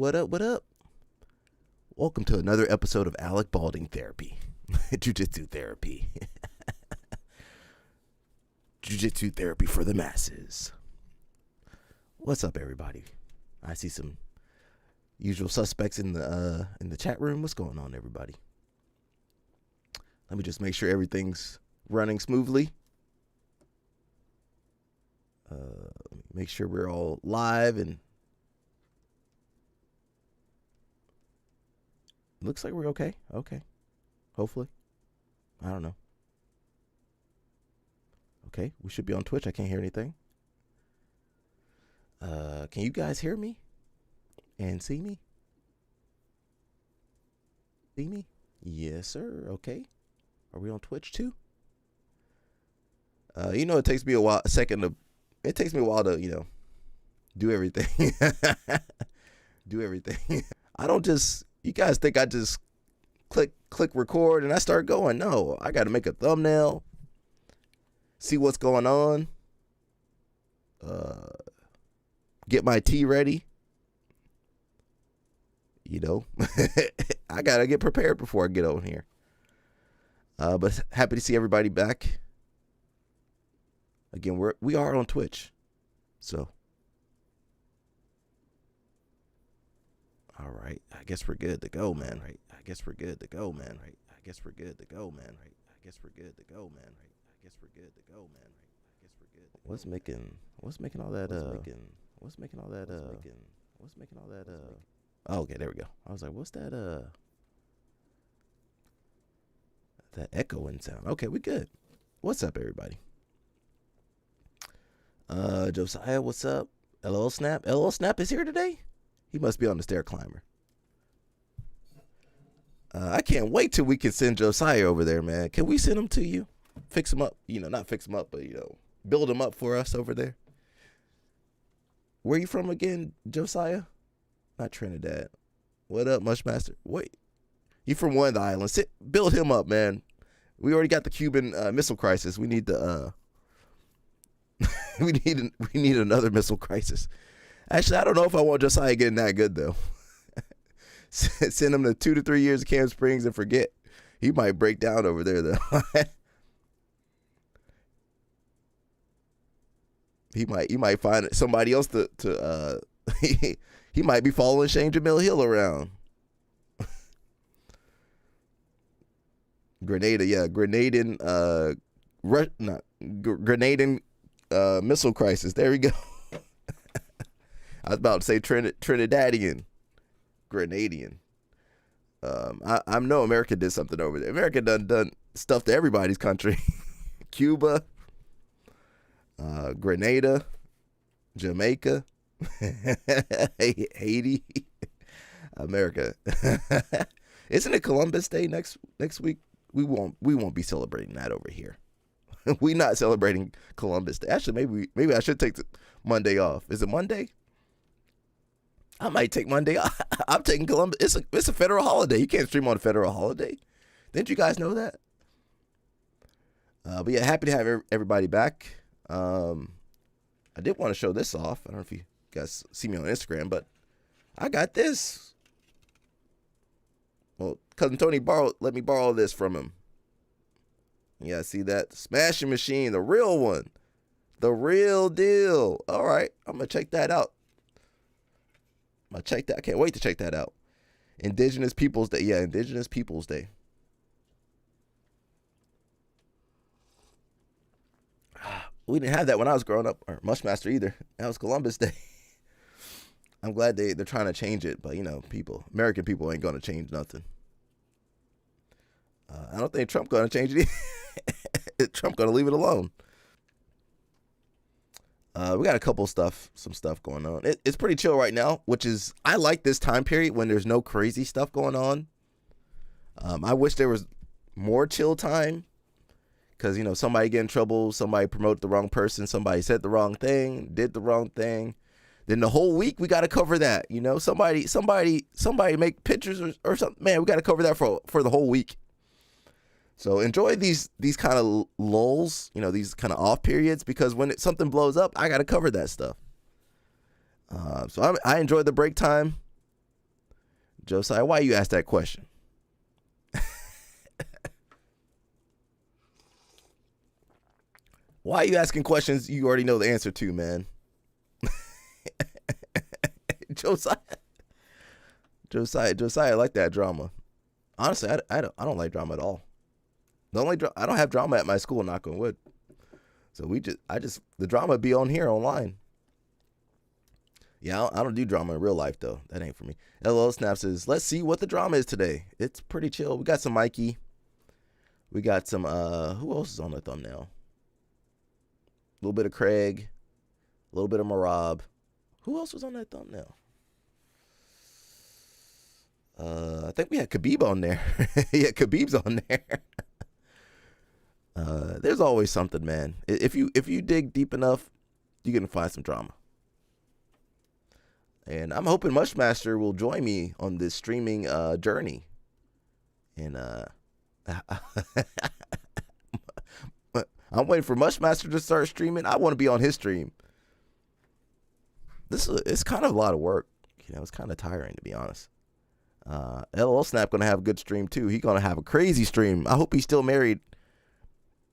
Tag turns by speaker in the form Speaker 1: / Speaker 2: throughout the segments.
Speaker 1: What up? What up? Welcome to another episode of Alec Balding Therapy. Jiu-Jitsu therapy. Jiu-Jitsu therapy for the masses. What's up, everybody? I see some usual suspects in the chat room. What's going on, everybody? Let me just make sure everything's running smoothly. Make sure we're all live, and looks like we're okay. Okay. Hopefully. I don't know. Okay, we should be on Twitch. I can't hear anything. Can you guys hear me and see me? See me? Yes, sir. Okay. Are we on Twitch too? It takes me a while to, do everything. Do everything. I don't just, you guys think I just click record and I start going. No, I got to make a thumbnail, see what's going on, get my tea ready. I got to get prepared before I get on here. But happy to see everybody back. Again, we are on Twitch. So, all right. I guess we're good to go, man. Right. I guess we're good to go, man. Right. I guess we're good to go, man. Right. I guess we're good to go, man. Right. I guess we're good to go, man. Right. I guess we're good. What's making all that oh, okay, there we go. I was like, what's that that echoing sound? Okay, we good. What's up, everybody? Josiah, what's up? LL Snap. LL Snap is here today? He must be on the stair climber. I can't wait till we can send Josiah over there, man. Can we send him to you? Fix him up. Not fix him up, but, build him up for us over there. Where you from again, Josiah? Not Trinidad. What up, Mushmaster? Wait. You from one of the islands. Build him up, man. We already got the Cuban Missile Crisis. We need the... we need another missile crisis. Actually, I don't know if I want Josiah getting that good, though. Send him to 2 to 3 years of Camp Springs and forget. He might break down over there, though. He might find somebody else to he might be following Shane Jamil Hill around. Grenadian missile crisis. There we go. I was about to say Trinidadian. Grenadian. I know America did something over there. America done stuff to everybody's country. Cuba, Grenada, Jamaica, Haiti, America. Isn't it Columbus Day next week? We won't be celebrating that over here. We not celebrating Columbus Day. Actually, maybe I should take the Monday off. Is it Monday? I might take Monday off. I'm taking Columbus. It's a federal holiday. You can't stream on a federal holiday. Didn't you guys know that? But yeah, happy to have everybody back. I did want to show this off. I don't know if you guys see me on Instagram, but I got this. Well, Cousin Tony let me borrow this from him. Yeah, see that? Smashing Machine, the real one. The real deal. All right, I'm going to check that out. I can't wait to check that out. Indigenous Peoples Day. Yeah, Indigenous Peoples Day. We didn't have that when I was growing up, or Mushmaster either. That was Columbus Day. I'm glad they're trying to change it, but American people ain't going to change nothing. I don't think Trump going to change it either. Trump going to leave it alone. We got some stuff going on. It's pretty chill right now, which is, I like this time period when there's no crazy stuff going on. I wish there was more chill time because, somebody get in trouble, somebody promoted the wrong person, somebody said the wrong thing, did the wrong thing. Then the whole week we got to cover that, somebody make pictures or something. Man, we got to cover that for the whole week. So enjoy these kind of lulls, these kind of off periods, because when something blows up, I got to cover that stuff. So I enjoyed the break time. Josiah, why you ask that question? Why are you asking questions you already know the answer to, man? Josiah, I like that drama. Honestly, I don't like drama at all. I don't have drama at my school, knock on wood. So the drama be on here online. Yeah, I don't do drama in real life though. That ain't for me. LL Snap says, let's see what the drama is today. It's pretty chill. We got some Mikey. We got some who else is on the thumbnail? A little bit of Craig, a little bit of Marab. Who else was on that thumbnail? I think we had Khabib on there. Yeah, Khabib's on there. There's always something, man. If you dig deep enough, you're gonna find some drama. And I'm hoping Mushmaster will join me on this streaming journey. And I'm waiting for Mushmaster to start streaming. I want to be on his stream. It's kind of a lot of work. It's kind of tiring, to be honest. LL Snap gonna have a good stream too. He's gonna have a crazy stream. I hope he's still married.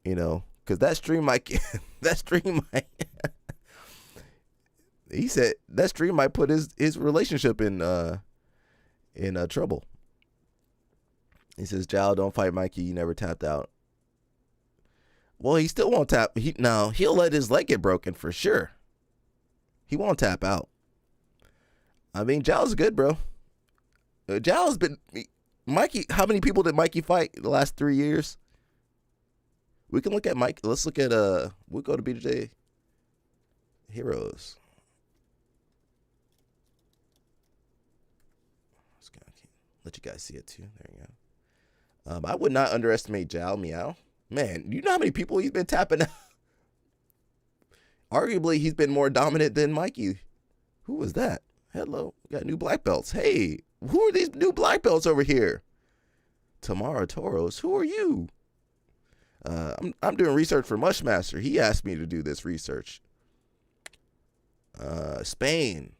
Speaker 1: Because that stream might he said that stream might put his relationship in trouble. He says, Jal, don't fight Mikey. You never tapped out. Well, he still won't tap. He'll let his leg get broken for sure. He won't tap out. I mean, Jal's good, bro. Jal's been Mikey. How many people did Mikey fight the last 3 years? We can look at Mike. Let's look at we'll go to BJJ Heroes. Let you guys see it too. There you go. I would not underestimate Jal Meow. Man, you know how many people he's been tapping out? Arguably, he's been more dominant than Mikey. Who was that? Hello. We got new black belts. Hey, who are these new black belts over here? Tamara Toros. Who are you? I'm doing research for Mushmaster. He asked me to do this research. Spain.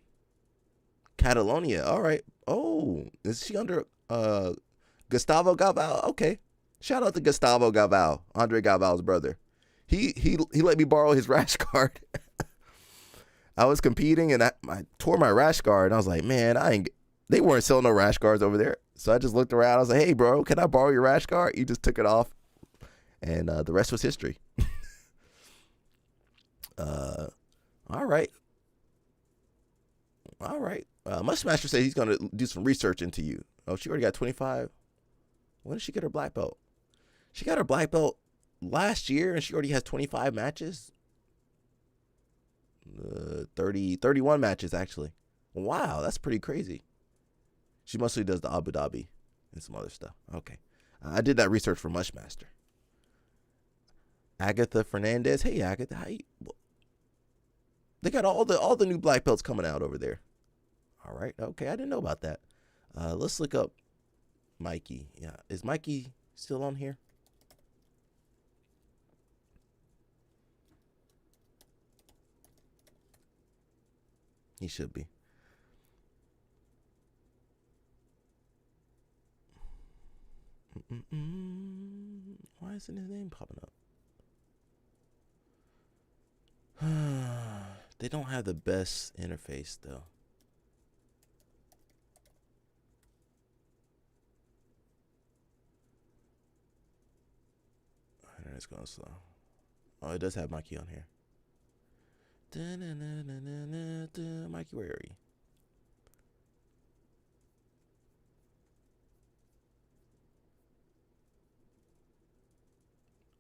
Speaker 1: Catalonia. All right. Oh, is she under Gustavo Galvao? Okay. Shout out to Gustavo Galvao, Andre Galvao's brother. He let me borrow his rash guard. I was competing and I tore my rash guard and I was like, man, they weren't selling no rash guards over there. So I just looked around. I was like, hey, bro, can I borrow your rash guard? He just took it off. And the rest was history. All right. Mushmaster said he's going to do some research into you. Oh, she already got 25. When did she get her black belt? She got her black belt last year, and she already has 25 matches. 31 matches, actually. Wow, that's pretty crazy. She mostly does the Abu Dhabi and some other stuff. Okay. I did that research for Mushmaster. Agatha Fernandez. Hey, Agatha. How you? They got all the new black belts coming out over there. All right. Okay, I didn't know about that. Let's look up Mikey. Yeah, is Mikey still on here? He should be. Why isn't his name popping up? They don't have the best interface though. It's going slow. Oh, it does have Mikey on here. Mikey, where are you?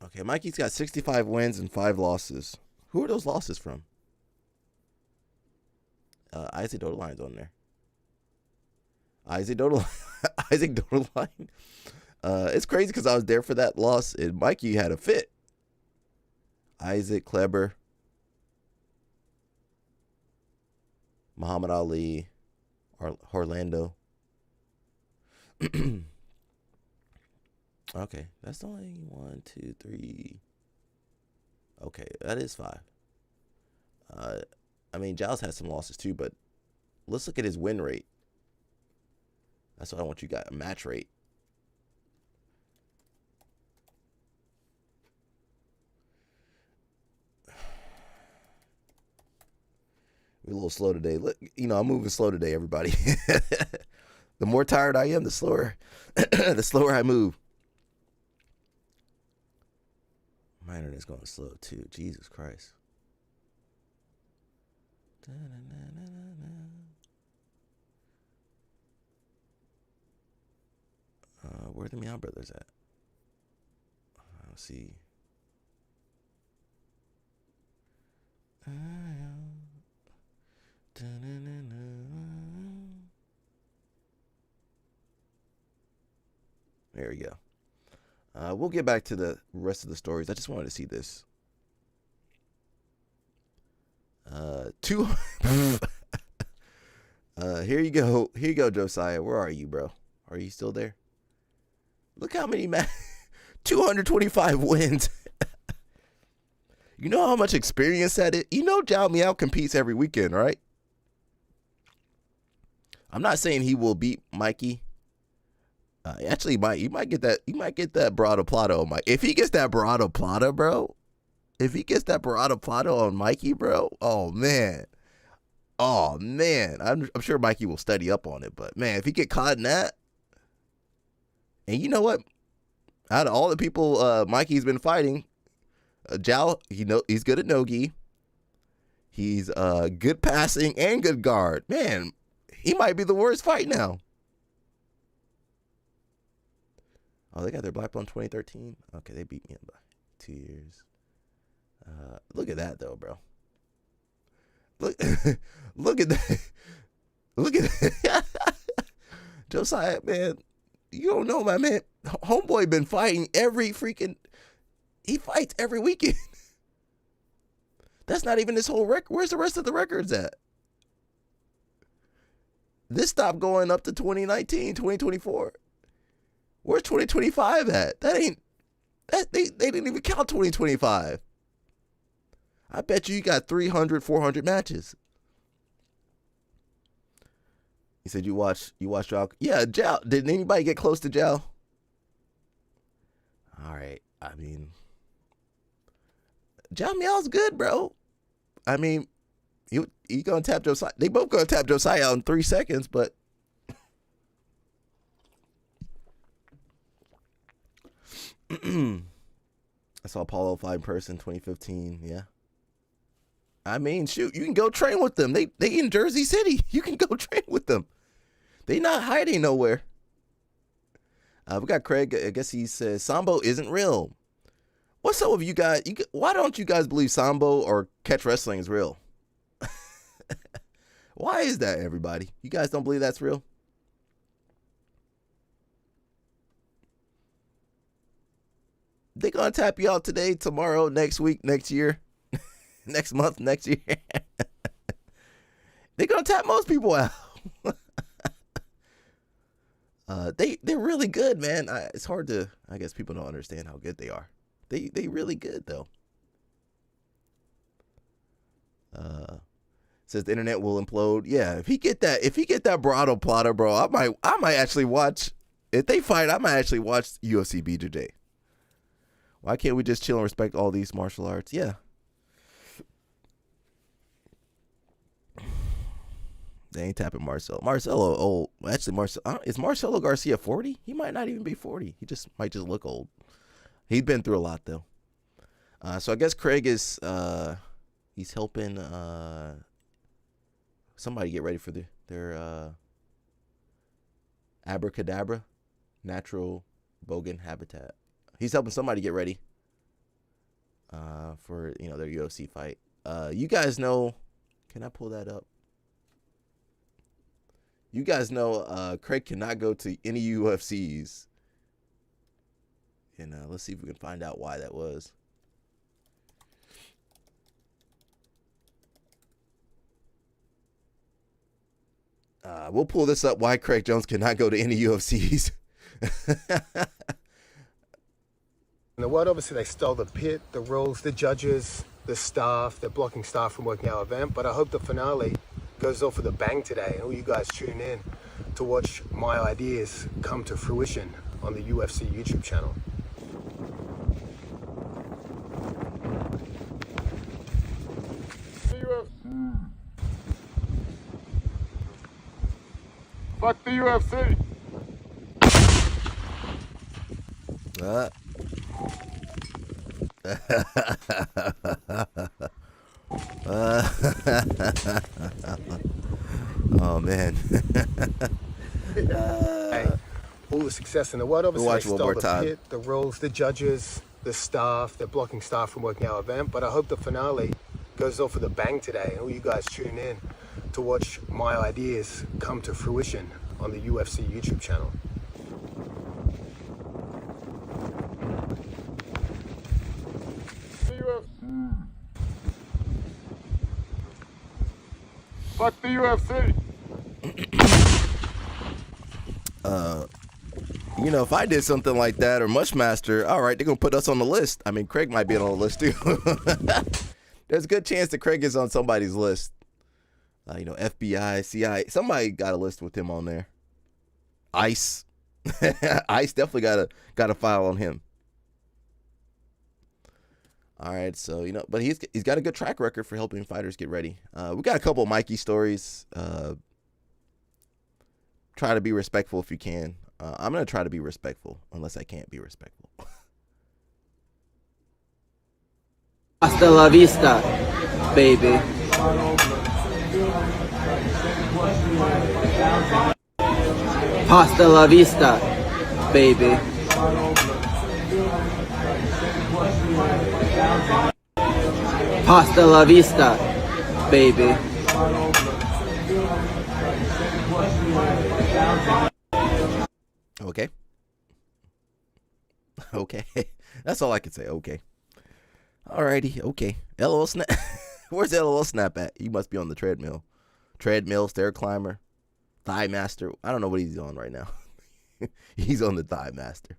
Speaker 1: Okay, Mikey's got 65 wins and 5 losses. Who are those losses from? Isaac Dodeline's on there. Isaac Dodeline. It's crazy because I was there for that loss, and Mikey had a fit. Isaac Kleber, Muhammad Ali, Orlando. Okay, that's only 1, 2, 3. Okay, that is 5. I mean, Giles has some losses too, but let's look at his win rate. That's what I want you guys, a match rate. We're a little slow today. Look, I'm moving slow today, everybody. The more tired I am, the slower I move. My internet's going slow too. Jesus Christ. Where are the Meow Brothers at? Let's see. There we go. We'll get back to the rest of the stories. I just wanted to see this. Here you go. Here you go, Josiah. Where are you, bro? Are you still there? Look how many 225 wins. You know how much experience that is? You know Jao Meow competes every weekend, right? I'm not saying he will beat Mikey. Actually, you might get that Barada Plata on Mike. If he gets that Barada Plata, bro. If he gets that Barada Plata on Mikey, bro. Oh man. I'm sure Mikey will study up on it, but man, if he get caught in that, and you know what? Out of all the people Mikey's been fighting, Jao, he's good at no-gi. He's good passing and good guard. Man, he might be the worst fight now. Oh, they got their black belt in 2013. Okay, they beat me in by 2 years. Look at that though, bro. Look at that. Look at that. Josiah, man, you don't know, my man. Homeboy been fighting he fights every weekend. That's not even his whole record. Where's the rest of the records at? This stopped going up to 2019, 2024. Where's 2025 at? They didn't even count 2025. I bet you got 300, 400 matches. He said you watch Jao. Yeah, Jao. Did anybody get close to Jao? All right. I mean, Jao Meow's good, bro. I mean, he gonna tap Josiah. They both gonna tap Josiah out in 3 seconds, but I saw Paulo fight in person 2015. Yeah. I mean, shoot, you can go train with them. They in Jersey City. You can go train with them. They not hiding nowhere. We got Craig. I guess he says Sambo isn't real. What's up with you guys? Why don't you guys believe Sambo or catch wrestling is real? Why is that, everybody? You guys don't believe that's real? They gonna tap you out today, tomorrow, next week, next year, next month, next year. They gonna tap most people out. They're really good, man. It's hard to, I guess people don't understand how good they are. They really good though. Says the internet will implode. Yeah, if he get that Barado Plata, bro, I might actually watch. If they fight, I might actually watch UFC BJJ. Why can't we just chill and respect all these martial arts? Yeah. They ain't tapping Marcelo. Marcelo old. Actually, is Marcelo Garcia 40? He might not even be 40. He might just look old. He's been through a lot though. So I guess Craig is he's helping somebody get ready for their abracadabra natural bogan habitat. He's helping somebody get ready for their UFC fight. You guys know, can I pull that up? You guys know Craig cannot go to any UFCs. And let's see if we can find out why that was. We'll pull this up, why Craig Jones cannot go to any UFCs.
Speaker 2: In the world, obviously, they stole the pit, the rules, the judges, the staff. They're blocking staff from working our event. But I hope the finale goes off with a bang today and all you guys tune in. to watch my ideas come to fruition on the UFC YouTube channel.
Speaker 3: Fuck the UFC.
Speaker 1: Oh man.
Speaker 2: Hey, all the success in the world. Obviously,
Speaker 1: Watch
Speaker 2: they
Speaker 1: one
Speaker 2: stole
Speaker 1: more
Speaker 2: the
Speaker 1: time.
Speaker 2: pit, the rules, the judges, the staff, the blocking staff from working our event. But I hope the finale goes off with a bang today, and all you guys tune in to watch my ideas come to fruition on the UFC YouTube channel.
Speaker 3: Fuck the UFC.
Speaker 1: You know, if I did something like that or Mushmaster, all right, they're gonna put us on the list. I mean, Craig might be on the list too. There's a good chance that Craig is on somebody's list. You know, FBI, CIA, somebody got a list with him on there. ICE, ICE definitely got a file on him. All right, so you know, but he's got a good track record for helping fighters get ready. We got a couple of Mikey stories. Try to be respectful if you can. I'm gonna try to be respectful, unless I can't be respectful.
Speaker 4: Hasta la vista, baby. Hasta la vista, baby. Hasta la vista, baby.
Speaker 1: Okay. Okay. That's all I can say. Okay. Alrighty. Okay. LOL snap. Where's LOL snap at? He must be on the treadmill. Treadmill, stair climber, thigh master. I don't know what he's on right now. He's on the thigh master.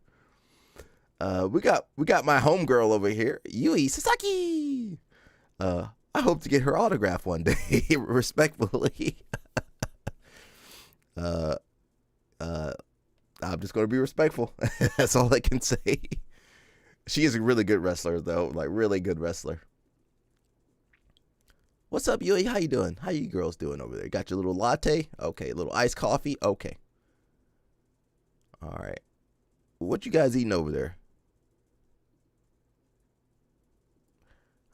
Speaker 1: We got my homegirl over here, Yui Sasaki. I hope to get her autograph one day, respectfully. I'm just gonna be respectful. That's all I can say. She is a really good wrestler, though. Like, really good wrestler. What's up, Yui? How you doing? How you girls doing over there? Got your little latte? Okay. A little iced coffee? Okay. All right. What you guys eating over there?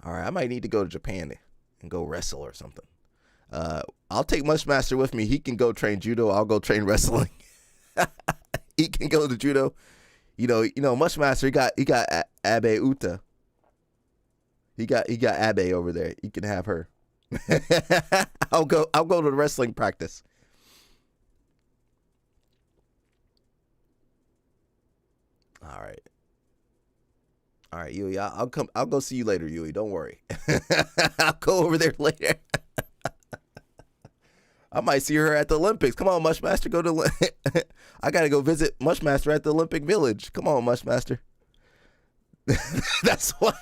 Speaker 1: All right. I might need to go to Japan and go wrestle or something. I'll take Mushmaster with me. He can go train judo. I'll go train wrestling. He can go to judo. You know, Mushmaster. He got Abe Uta. He got Abe over there. He can have her. I'll go to the wrestling practice. All right, Yui. I'll go see you later, Yui. Don't worry. I'll go over there later. I might see her at the Olympics. Come on, Mushmaster. Go to. I gotta go visit Mushmaster at the Olympic Village. Come on, Mushmaster. That's why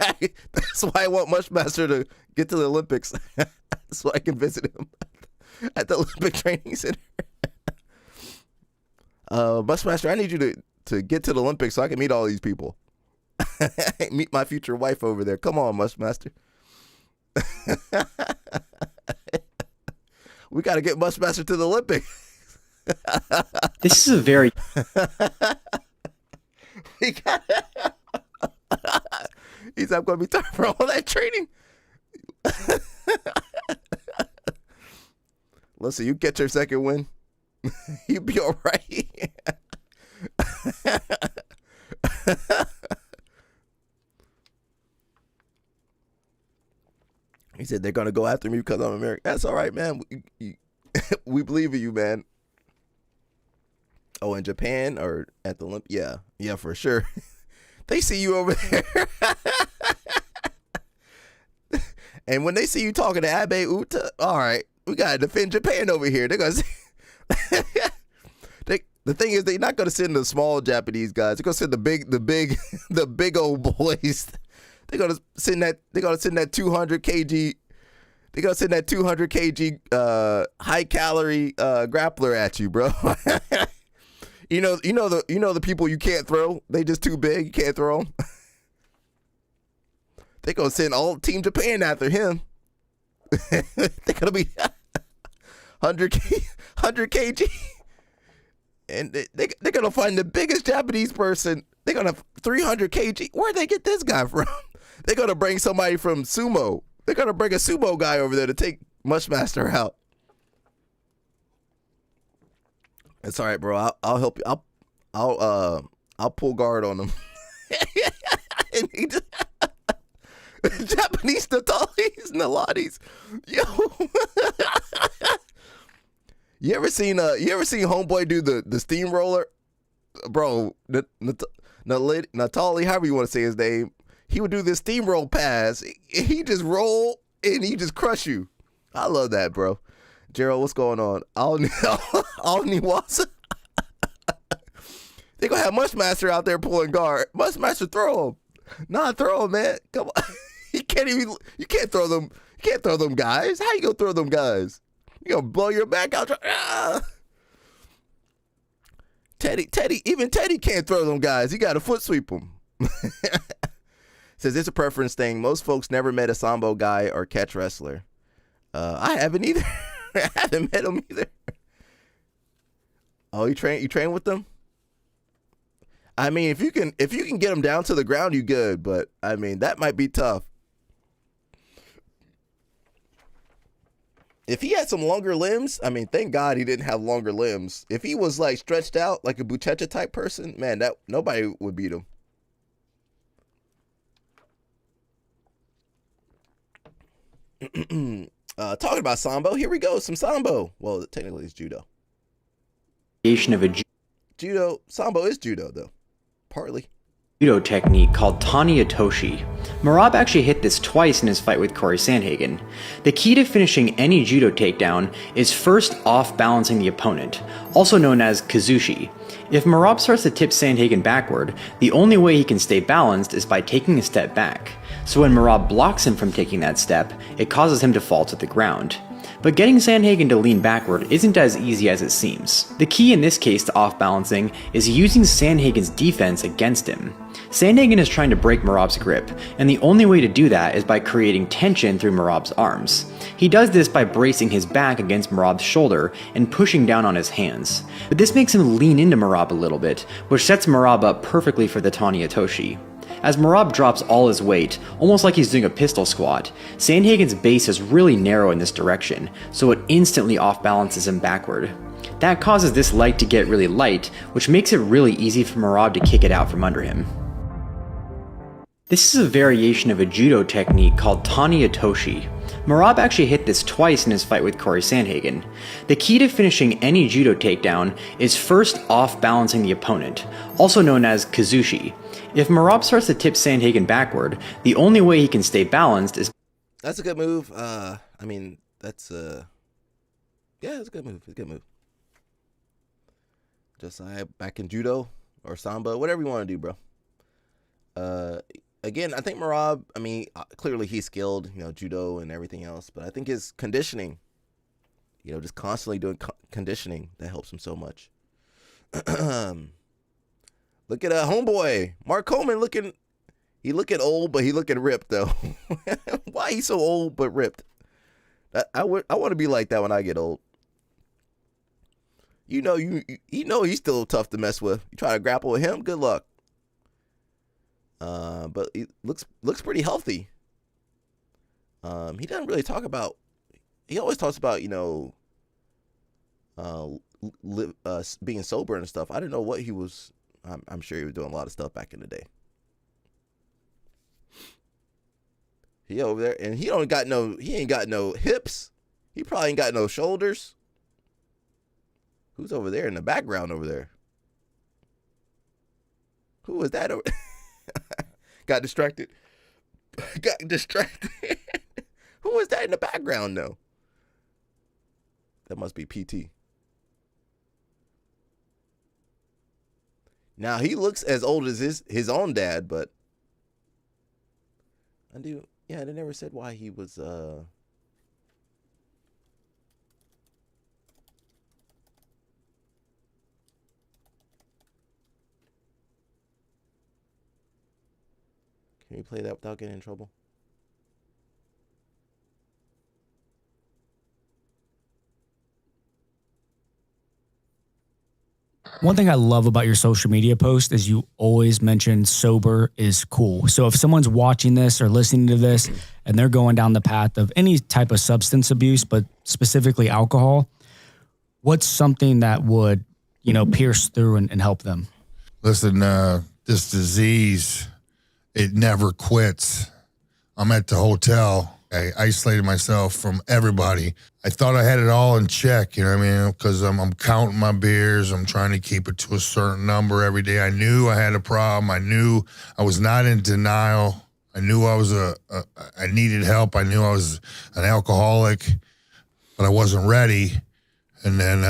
Speaker 1: I want Mushmaster to get to the Olympics, so I can visit him at the Olympic Training Center. Mushmaster, I need you to get to the Olympics so I can meet all these people. Meet my future wife over there. Come on, Mushmaster. We got to get Mushmaster to the Olympics.
Speaker 4: This is a very
Speaker 1: We got. He's not going to be time for all that training. Listen, you get your second win, you'll be all right. He said they're going to go after me because I'm American. That's all right, man. We believe in you, man. Oh, in Japan or at the Olymp? Yeah, for sure. They see you over there. And when they see you talking to Abe Uta, all right, we got to defend Japan over here. They're going to say, the thing is, they're not going to send the small Japanese guys. They're going to send the big old boys. They're going to send that 200 kg They gonna send that 200 kg high calorie grappler at you, bro. you know the people you can't throw. They just too big. You can't throw them. They gonna send all Team Japan after him. They're gonna be 100 kg, and they're gonna find the biggest Japanese person. They're gonna 300 kg. Where'd they get this guy from? They're gonna bring somebody from sumo. They're gonna bring a sumo guy over there to take Mushmaster out. It's all right, bro. I'll help you. I'll pull guard on him. And he just, Japanese Nalatis. Yo. You ever seen Homeboy do the steamroller? Bro, Natali, however you want to say his name, he would do this steamroll pass. He just roll and he just crush you. I love that, bro. Gerald, what's going on? All Niwasa. They gonna have Mushmaster out there pulling guard. Mushmaster, throw him. Nah, throw him, man. Come on. You can't throw them. You can't throw them guys. How you gonna throw them guys? You gonna blow your back out? Even Teddy can't throw them guys. He got to foot sweep them. Says it's a preference thing. Most folks never met a sambo guy or catch wrestler. I haven't either. I haven't met him either. Oh, you train with them? I mean, if you can get them down to the ground, you good. But I mean, that might be tough. If he had some longer limbs, I mean, thank God he didn't have longer limbs. If he was like stretched out like a Buchecha type person, man, that nobody would beat him. Talking about sambo, here we go. Some sambo. Well, technically it's judo.
Speaker 5: Of a
Speaker 1: Judo, sambo is judo though, partly.
Speaker 5: judo technique called Tani Atoshi. Merab actually hit this twice in his fight with Corey Sandhagen. The key to finishing any judo takedown is first off-balancing the opponent, also known as kazushi. If Merab starts to tip Sandhagen backward, the only way he can stay balanced is by taking a step back. So when Merab blocks him from taking that step, it causes him to fall to the ground. But getting Sandhagen to lean backward isn't as easy as it seems. The key in this case to off-balancing is using Sandhagen's defense against him. Sandhagen is trying to break Merab's grip, and the only way to do that is by creating tension through Merab's arms. He does this by bracing his back against Merab's shoulder and pushing down on his hands. But this makes him lean into Merab a little bit, which sets Merab up perfectly for the Tani Atoshi. As Merab drops all his weight, almost like he's doing a pistol squat, Sandhagen's base is really narrow in this direction, so it instantly off-balances him backward. That causes this leg to get really light, which makes it really easy for Merab to kick it out from under him. This is a variation of a judo technique called Tani Atoshi. Merab actually hit this twice in his fight with Corey Sandhagen. The key to finishing any judo takedown is first off-balancing the opponent, also known as kazushi. If Merab starts to tip Sandhagen backward, the only way he can stay balanced is...
Speaker 1: That's a good move. I mean, that's yeah, it's a good move. It's a good move. Josiah back in judo or sambo, whatever you want to do, bro. Again, I think Merab, I mean, clearly he's skilled, judo and everything else, but I think his conditioning, just constantly doing conditioning, that helps him so much. Look at homeboy, Mark Coleman looking old, but he looking ripped though. Why he so old but ripped? I want to be like that when I get old. He's still tough to mess with. You try to grapple with him, good luck. But he looks pretty healthy. He doesn't really talk about. He always talks about being sober and stuff. I didn't know what he was. I'm sure he was doing a lot of stuff back in the day. He over there, and he ain't got no hips. He probably ain't got no shoulders. Who's over there in the background over there? Who was that over? Got distracted. Who was that in the background though? That must be PT. Now he looks as old as his own dad, but they never said why he was Can you play that without getting in trouble?
Speaker 6: One thing I love about your social media post is you always mention sober is cool. So if someone's watching this or listening to this and they're going down the path of any type of substance abuse, but specifically alcohol, what's something that would, pierce through and help them?
Speaker 7: Listen, this disease, it never quits. I'm at the hotel. I isolated myself from everybody. I thought I had it all in check, you know what I mean? Because I'm counting my beers. I'm trying to keep it to a certain number every day. I knew I had a problem. I knew I was not in denial. I knew I was I needed help. I knew I was an alcoholic, but I wasn't ready. And then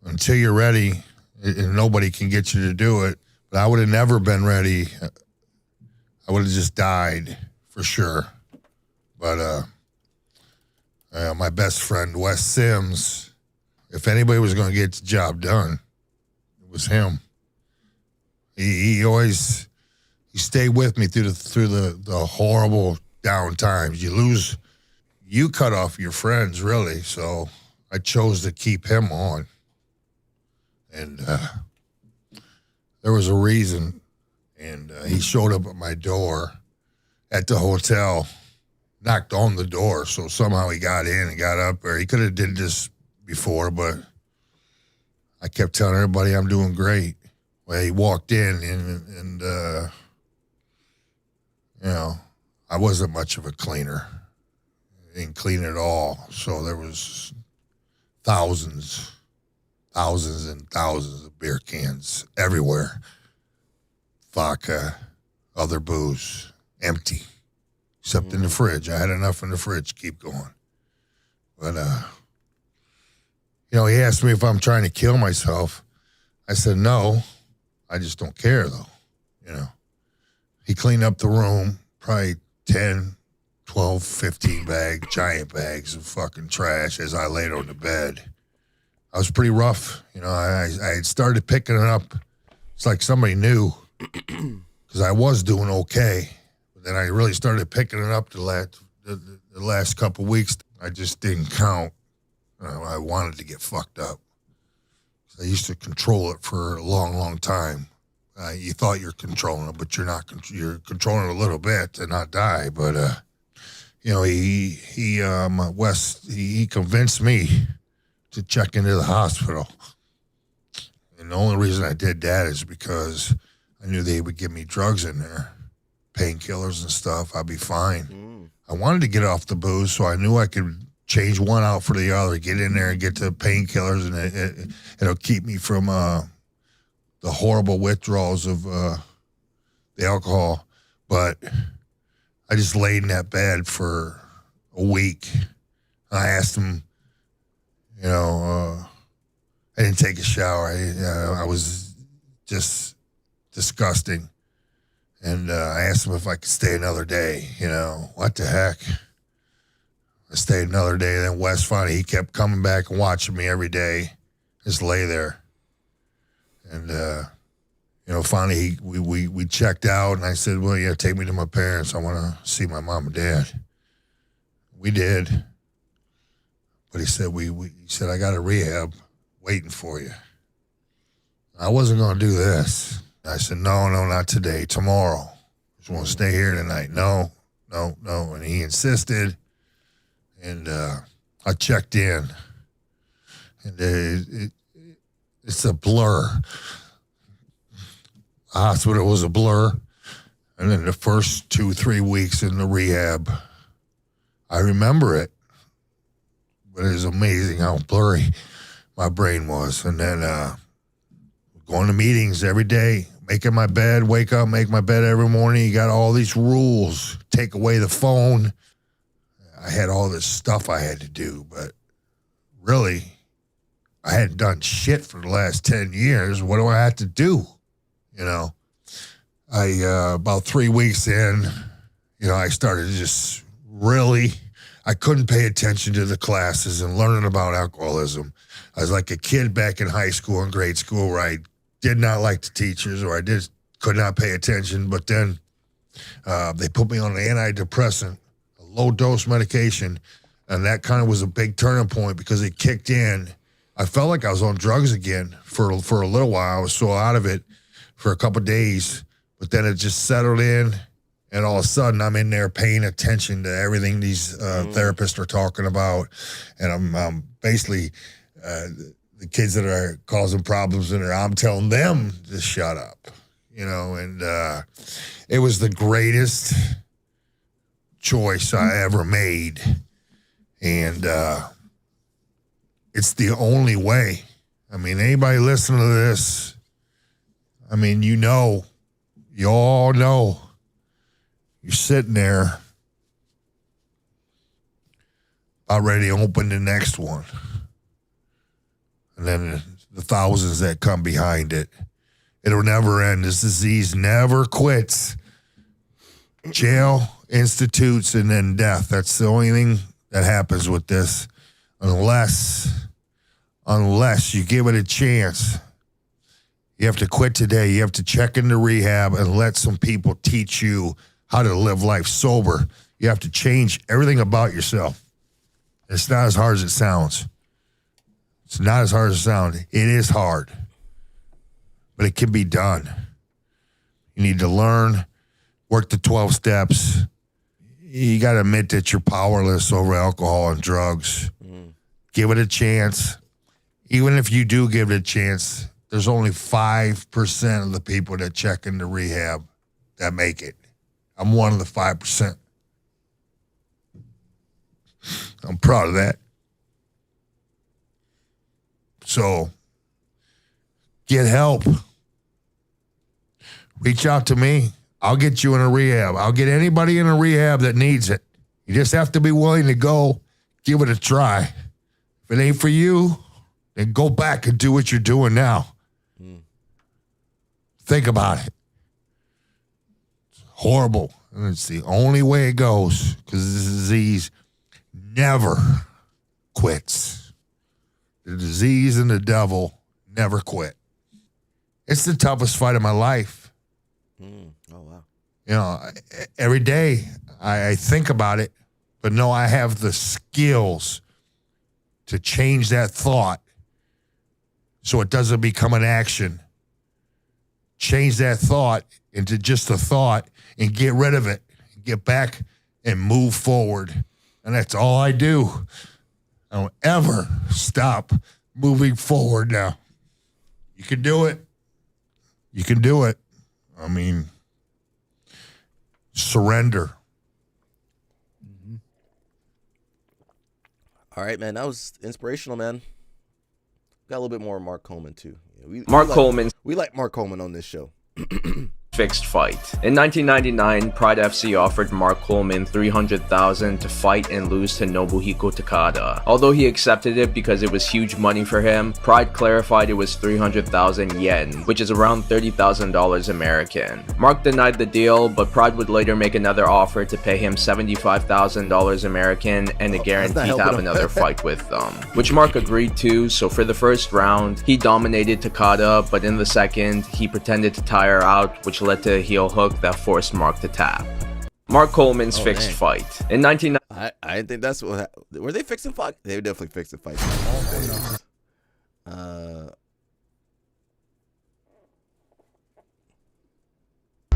Speaker 7: until you're ready, nobody can get you to do it. But I would have never been ready. I would have just died for sure. But my best friend, Wes Sims, if anybody was going to get the job done, it was him. He stayed with me through the horrible down times. You cut off your friends, really. So I chose to keep him on. And there was a reason. And he showed up at my door at the hotel, knocked on the door, so somehow he got in and got up there. He could have did this before, but I kept telling everybody I'm doing great. Well, he walked in and I wasn't much of a cleaner. I didn't clean at all. So there was thousands and thousands of beer cans everywhere. Vodka, other booze, empty. Except in the fridge. I had enough in the fridge to keep going. But, he asked me if I'm trying to kill myself. I said, no, I just don't care, though. He cleaned up the room, probably 10, 12, 15 giant bags of fucking trash as I laid on the bed. I was pretty rough. I had started picking it up. It's like somebody knew because I was doing okay. Then I really started picking it up the last couple of weeks. I just didn't count. I wanted to get fucked up. I used to control it for a long, long time. You thought you're controlling it, but you're not. You're controlling it a little bit to not die. But he convinced me to check into the hospital. And the only reason I did that is because I knew they would give me drugs in there. Painkillers and stuff, I'd be fine. I wanted to get off the booze, so I knew I could change one out for the other, get in there and get to painkillers, and it'll keep me from the horrible withdrawals of the alcohol. But I just laid in that bed for a week. I asked him, I didn't take a shower. I was just disgusting. And I asked him if I could stay another day. What the heck? I stayed another day. Then Wes finally, he kept coming back and watching me every day. Just lay there. And, finally we checked out. And I said, well, yeah, take me to my parents. I want to see my mom and dad. We did. But he said, he said, I got a rehab waiting for you. I wasn't going to do this. I said, no, not today, tomorrow. Just want to stay here tonight. No. And he insisted. And I checked in. And it's a blur. The hospital was a blur. And then the first 2-3 weeks in the rehab, I remember it. But it was amazing how blurry my brain was. And then going to meetings every day, making my bed, wake up, make my bed every morning. You got all these rules, take away the phone. I had all this stuff I had to do, but really, I hadn't done shit for the last 10 years. What do I have to do? About 3 weeks in, I started just really, I couldn't pay attention to the classes and learning about alcoholism. I was like a kid back in high school and grade school where I did not like the teachers, or I could not pay attention. But then They put me on an antidepressant, a low-dose medication, and that kind of was a big turning point because it kicked in. I felt like I was on drugs again for a little while. I was so out of it for a couple of days, but then it just settled in, and all of a sudden I'm in there paying attention to everything these therapists are talking about, and I'm basically the kids that are causing problems in there, I'm telling them to shut up, and it was the greatest choice I ever made, and it's the only way. I mean, anybody listening to this, I mean, you all know, you're sitting there about ready to open the next one. And then the thousands that come behind it. It'll never end. This disease never quits. Jail, institutes, and then death. That's the only thing that happens with this. Unless you give it a chance. You have to quit today. You have to check into rehab and let some people teach you how to live life sober. You have to change everything about yourself. It's not as hard as it sounds. It's not as hard as it sounds. It is hard, but it can be done. You need to learn, work the 12 steps. You got to admit that you're powerless over alcohol and drugs. Give it a chance. Even if you do give it a chance, there's only 5% of the people that check into rehab that make it. I'm one of the 5%. I'm proud of that. So, get help. Reach out to me. I'll get you in a rehab. I'll get anybody in a rehab that needs it. You just have to be willing to go, give it a try. If it ain't for you, then go back and do what you're doing now. Think about it. It's horrible. And it's the only way it goes because this disease never quits. The disease and the devil never quit. It's the toughest fight of my life.
Speaker 1: Oh, wow.
Speaker 7: Every day I think about it, but no, I have the skills to change that thought so it doesn't become an action. Change that thought into just a thought and get rid of it. Get back and move forward. And that's all I do. I don't ever stop moving forward now. You can do it. You can do it. I mean, surrender.
Speaker 1: All right, man. That was inspirational, man. Got a little bit more of Mark Coleman, too.
Speaker 8: Mark Coleman.
Speaker 1: We like Mark Coleman on this show.
Speaker 8: Fixed fight. In 1999, Pride FC offered Mark Coleman $300,000 to fight and lose to Nobuhiko Takada. Although he accepted it because it was huge money for him, Pride clarified it was 300,000 yen, which is around $30,000 American. Mark denied the deal, but Pride would later make another offer to pay him $75,000 American and a guarantee to have another fight with them, which Mark agreed to. So for the first round, he dominated Takada, but in the second, he pretended to tire out, which led to a heel hook that forced Mark to tap. Mark Coleman's fixed fight. In 1990,
Speaker 1: I didn't think that's what were they fixing fight? They were definitely fixing fights.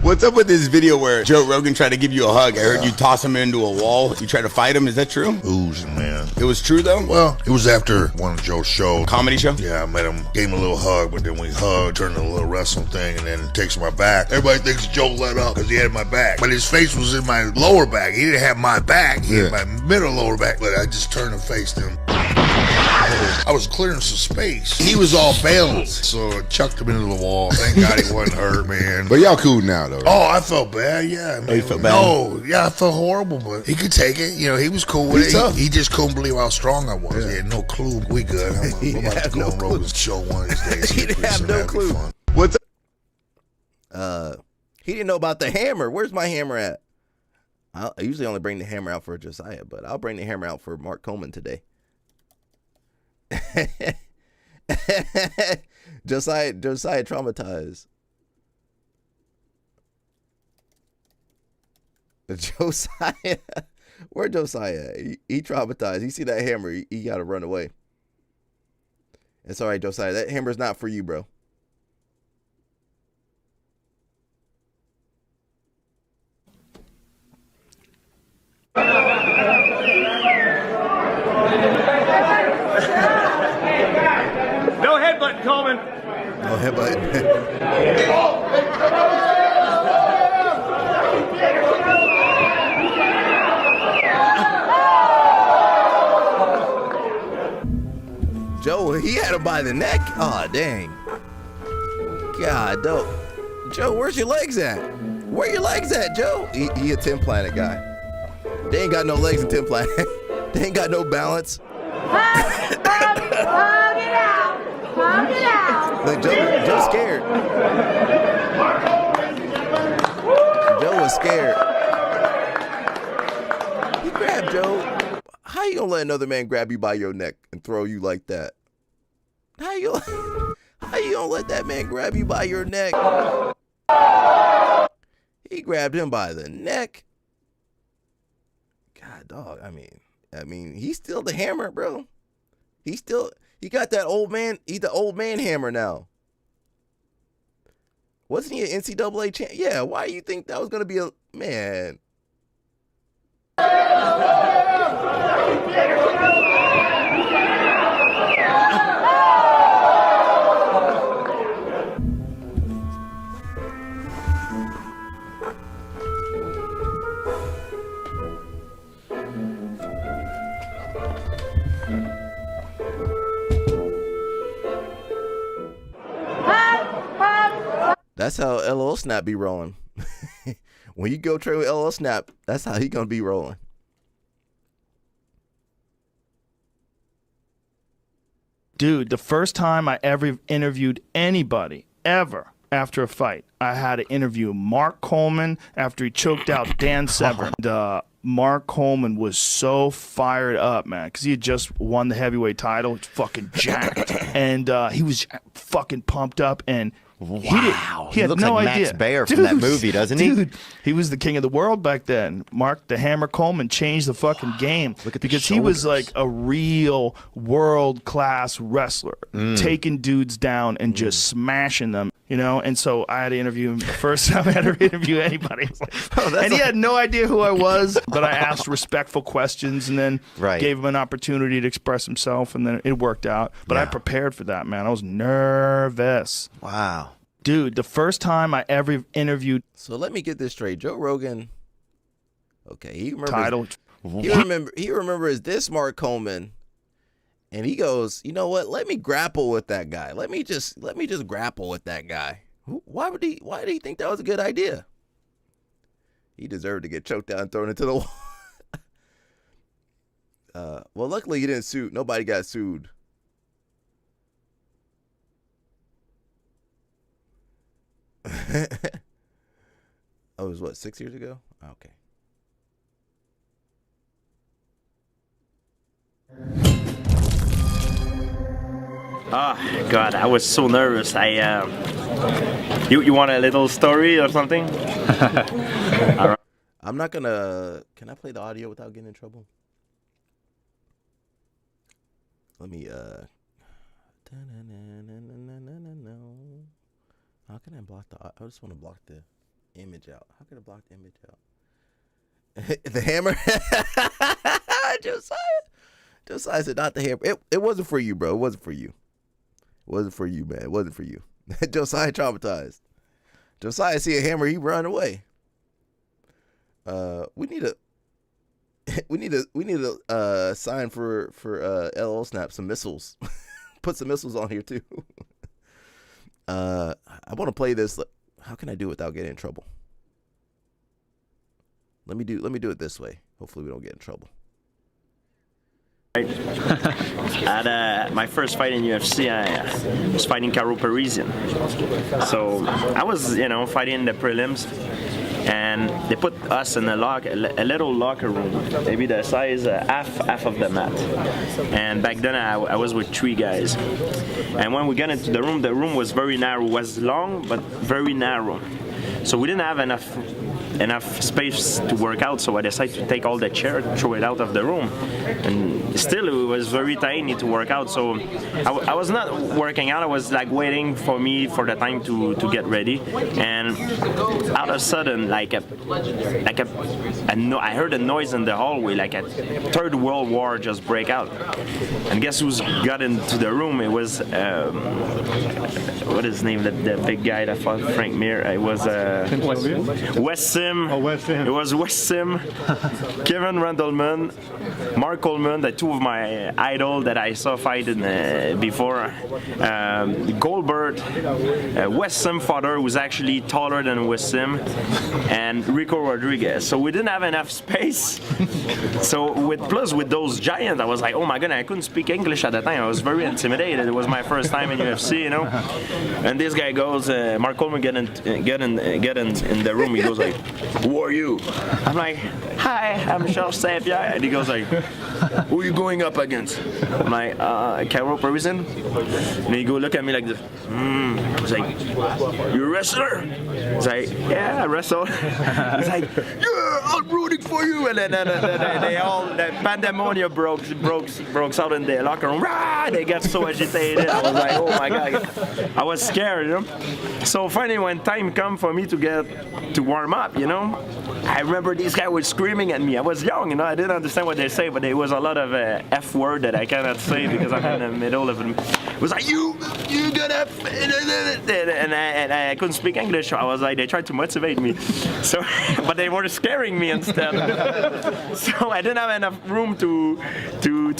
Speaker 9: What's up with this video where Joe Rogan tried to give you a hug? I heard you toss him into a wall. You tried to fight him. Is that true?
Speaker 7: Oozing, man.
Speaker 9: It was true, though?
Speaker 7: Well, it was after one of Joe's shows.
Speaker 9: Comedy show?
Speaker 7: Yeah, I met him, gave him a little hug, but then we hugged, turned into a little wrestling thing, and then takes my back. Everybody thinks Joe let up because he had my back. But his face was in my lower back. He didn't have my back. He had my middle lower back. But I just turned and faced him. I was clearing some space. He was all balanced, so I chucked him into the wall. Thank God he wasn't hurt, man.
Speaker 10: But y'all cool now, though. Right?
Speaker 7: Oh, I felt bad, yeah. Man.
Speaker 9: Oh, you felt bad?
Speaker 7: No, yeah, I felt horrible, but he could take it. You know, he was cool with it. He just couldn't believe how strong I was. Yeah. He had no clue. We good. I'm about to go on Rogan's show one of these days.
Speaker 1: He didn't have no clue.
Speaker 9: What's
Speaker 1: up? He didn't know about the hammer. Where's my hammer at? I usually only bring the hammer out for Josiah, but I'll bring the hammer out for Mark Coleman today. Josiah traumatized. Josiah, where Josiah at? He traumatized. He see that hammer, he got to run away. It's all right, Josiah. That hammer's not for you, bro.
Speaker 3: No headbutt, Coleman.
Speaker 1: No headbutt. Joe, he had him by the neck. Oh, dang. God, dope. Joe, where's your legs at? Where your legs at, Joe? He a 10 Planet guy. They ain't got no legs in 10 Planet. They ain't got no balance.
Speaker 10: Hug it out. Hug it out.
Speaker 1: Look, Joe's scared. Joe was scared. He grabbed Joe. How you gonna let another man grab you by your neck and throw you like that? How you gonna let that man grab you by your neck? He grabbed him by the neck. God, dog. I mean, he's still the hammer, bro. He got that old man. He's the old man hammer now. Wasn't he an NCAA champ? Yeah. Why do you think that was gonna be a man? That's how LL Snap be rolling. When you go train with LL Snap, that's how he gonna be rolling.
Speaker 11: Dude, the first time I ever interviewed anybody, ever, after a fight, I had to interview Mark Coleman after he choked out Dan Severn. Mark Coleman was so fired up, man, because he had just won the heavyweight title. It's fucking jacked. And he was fucking pumped up, and
Speaker 12: wow.
Speaker 11: He had
Speaker 12: looks
Speaker 11: no
Speaker 12: like
Speaker 11: idea.
Speaker 12: Max Baer from that movie, doesn't he?
Speaker 11: Dude, he was the king of the world back then. Mark the Hammer Coleman changed the fucking game.
Speaker 12: Look at
Speaker 11: because he was like a real world-class wrestler, taking dudes down and just smashing them, you know? And so I had to interview him the first time I had to interview anybody. I was like, and he had no idea who I was, but I asked respectful questions and then gave him an opportunity to express himself, and then it worked out. But I prepared for that, man. I was nervous.
Speaker 12: Wow.
Speaker 11: Dude, the first time I ever interviewed.
Speaker 1: So let me get this straight. Joe Rogan. Okay, he remembers.
Speaker 11: Title.
Speaker 1: He remembers this Mark Coleman, and he goes, you know what? Let me grapple with that guy. Let me just grapple with that guy. Why did he think that was a good idea? He deserved to get choked out and thrown into the wall. Well, luckily he didn't sue. Nobody got sued. Oh, it was what, 6 years ago? Okay.
Speaker 13: Oh God, I was so nervous. You want a little story or something? All right.
Speaker 1: I'm not gonna. Can I play the audio without getting in trouble? Let me. How can I block the? I just want to block the image out. How can I block the image out? The hammer. Josiah said not the hammer. It wasn't for you, bro. It wasn't for you. It wasn't for you, man. It wasn't for you. Josiah traumatized. Josiah see a hammer, he run away. We need a sign for LL Snap, some missiles. Put some missiles on here too. I want to play this. How can I do it without getting in trouble? Let me do it this way. Hopefully we don't get in trouble.
Speaker 13: At my first fight in UFC, I was fighting Caro Parisian. So I was, fighting the prelims, and they put us in a little locker room, maybe the size half of the mat. And back then I was with 3 guys. And when we got into the room was very narrow. It was long, but very narrow. So we didn't have enough enough space to work out, so I decided to take all the chair, throw it out of the room, and still it was very tiny to work out. So I was not working out. I was like waiting for the time to get ready, and out of a sudden, I heard a noise in the hallway, like a Third World War just break out. And guess who's got into the room? It was what is his name? The big guy that fought Frank Mir. It was West Sim.
Speaker 14: Oh, West Sim.
Speaker 13: It was West Sim, Kevin Randleman, Mark Coleman, the two of my idol that I saw fighting before. Goldberg, West Sim father, who's actually taller than West Sim, and Rico Rodriguez. So we didn't have enough space. So with those giants, I was like, oh my goodness, I couldn't speak English at the time. I was very intimidated. It was my first time in UFC, you know. And this guy goes, Mark Coleman, get in the room. He goes like, who are you? I'm like, hi, I'm Charles St. Pierre. And he goes like, who are you going up against? I'm like, Carol Parisian. And he go look at me like this. He's like, you a wrestler? He's like, yeah, I wrestle. He's like, yeah, I'm rooting for you. And then they all, the pandemonium broke out in the locker room. Rah! They got so agitated. I was like, oh my God. I was scared, you know. So finally, when time come for me to warm up, you know, I remember these guys were screaming at me. I was young, you know, I didn't understand what they say, but there was a lot of F word that I cannot say because I'm in the middle of it. It was like, you gonna, and I couldn't speak English. So I was like, they tried to motivate me, so, but they were scaring me instead. So I didn't have enough room to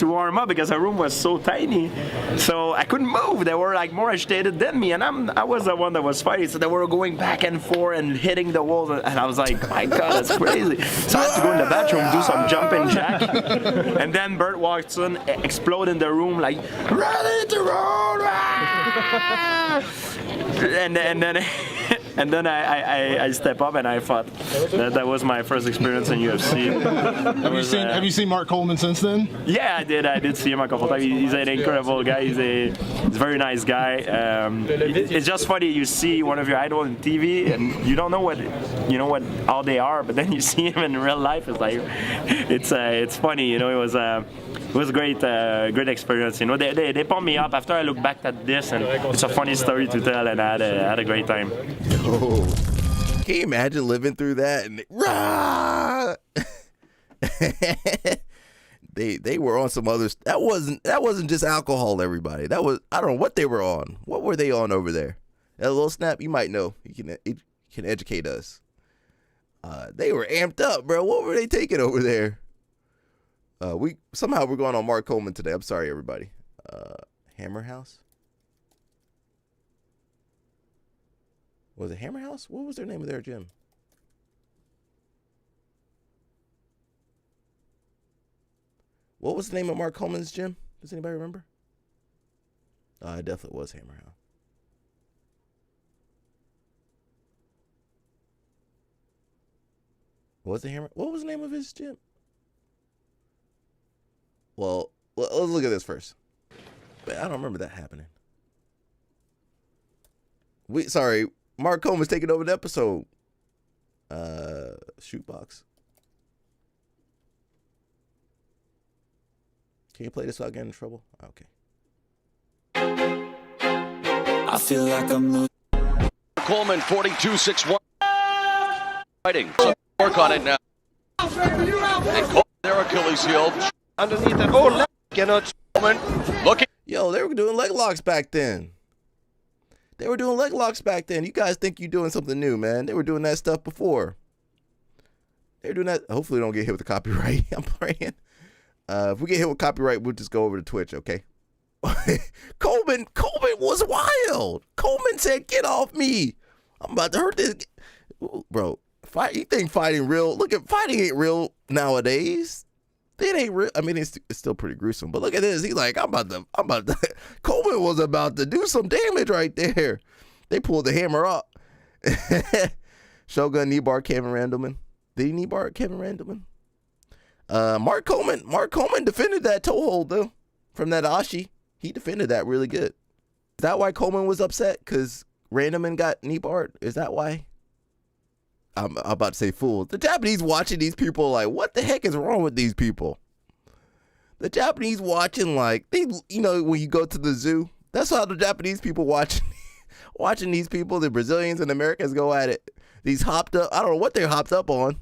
Speaker 13: warm up because the room was so tiny. So I couldn't move. They were like more agitated than me, and I was the one that was fighting. So they were going back and forth and hitting the walls, and I was like, my God, that's crazy. So I had to go in the bathroom, do some jumping jack, and then Bert Watson exploded in the room like, ready to roll, and then I step up and I fought. That was my first experience in UFC.
Speaker 14: Have you seen Mark Coleman since then?
Speaker 13: Yeah, I did see him a couple times. He's an incredible guy. He's a very nice guy. It's just funny, you see one of your idols on TV and you don't know how they are, but then you see him in real life. It's like it's funny, you know. It was a great experience. You know, they pumped me up after I look back at this, and it's a funny story to tell, and I had a great time.
Speaker 1: Oh, can you imagine living through that? And rah! They were on some others. That wasn't just alcohol, everybody. That was, I don't know what they were on. What were they on over there? That little snap, you might know. You can educate us. They were amped up, bro. What were they taking over there? We're going on Mark Coleman today. I'm sorry, everybody. Hammer House? Was it Hammer House? What was their name of their gym? What was the name of Mark Coleman's gym? Does anybody remember? It definitely was Hammer House. Was it Hammer? What was the name of his gym? Well, let's look at this first. But I don't remember that happening. Sorry, Mark Coleman's taking over the episode. Shootbox. Can you play this without getting in trouble? Okay.
Speaker 15: I feel like I'm losing. Coleman 42-6-1. Fighting. So work on it now. And Coleman, their Achilles heel. Underneath that. Oh, left. Cannot. Coleman looking.
Speaker 1: Yo, they were doing leg locks back then. You guys think you're doing something new, man. They were doing that stuff before. They were doing that. Hopefully, we don't get hit with the copyright. I'm praying. If we get hit with copyright, we'll just go over to Twitch, okay? Coleman was wild. Coleman said, "Get off me. I'm about to hurt this." Bro, you think fighting real? Look at fighting ain't real nowadays. It ain't real. I mean, it's still pretty gruesome. But look at this. He's like, I'm about to. Coleman was about to do some damage right there. They pulled the hammer up. Shogun kneebar Kevin Randleman. Did he kneebar Kevin Randleman? Mark Coleman defended that toe hold though from that Ashi. He defended that really good. Is that why Coleman was upset? Because Randleman got knee barred? Is that why? I'm about to say fools. The Japanese watching these people like, what the heck is wrong with these people? The Japanese watching like, they, you know, when you go to the zoo, that's how the Japanese people watching these people, the Brazilians and Americans go at it. These hopped up, I don't know what they're hopped up on.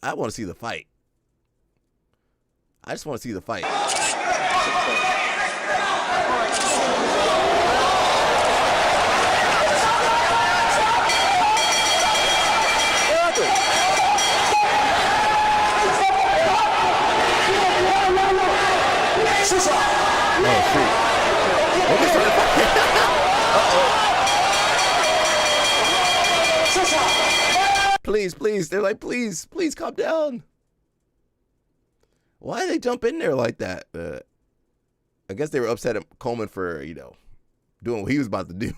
Speaker 1: I want to see the fight. I just want to see the fight. Please. They're like, please calm down. Why did they jump in there like that? I guess they were upset at Coleman for, you know, doing what he was about to do.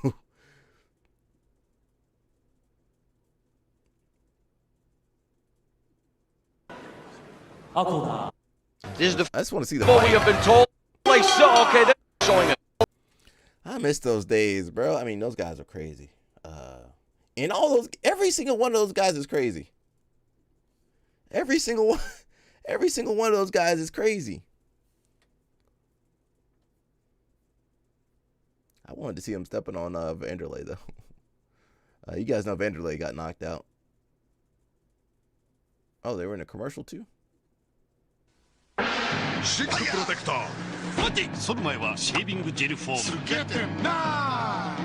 Speaker 15: This is the
Speaker 1: I just want to see the
Speaker 15: what
Speaker 1: fight.
Speaker 15: we have been told. Like so, okay, they're showing it.
Speaker 1: I miss those days, bro. I mean, those guys are crazy. And every single one of those guys is crazy. Every single one of those guys is crazy. I wanted to see him stepping on Vanderlei, though. You guys know Vanderlei got knocked out. Oh, they were in a commercial, too?
Speaker 16: シックプロテクターその前はシェービングジェルフォームゲテンナ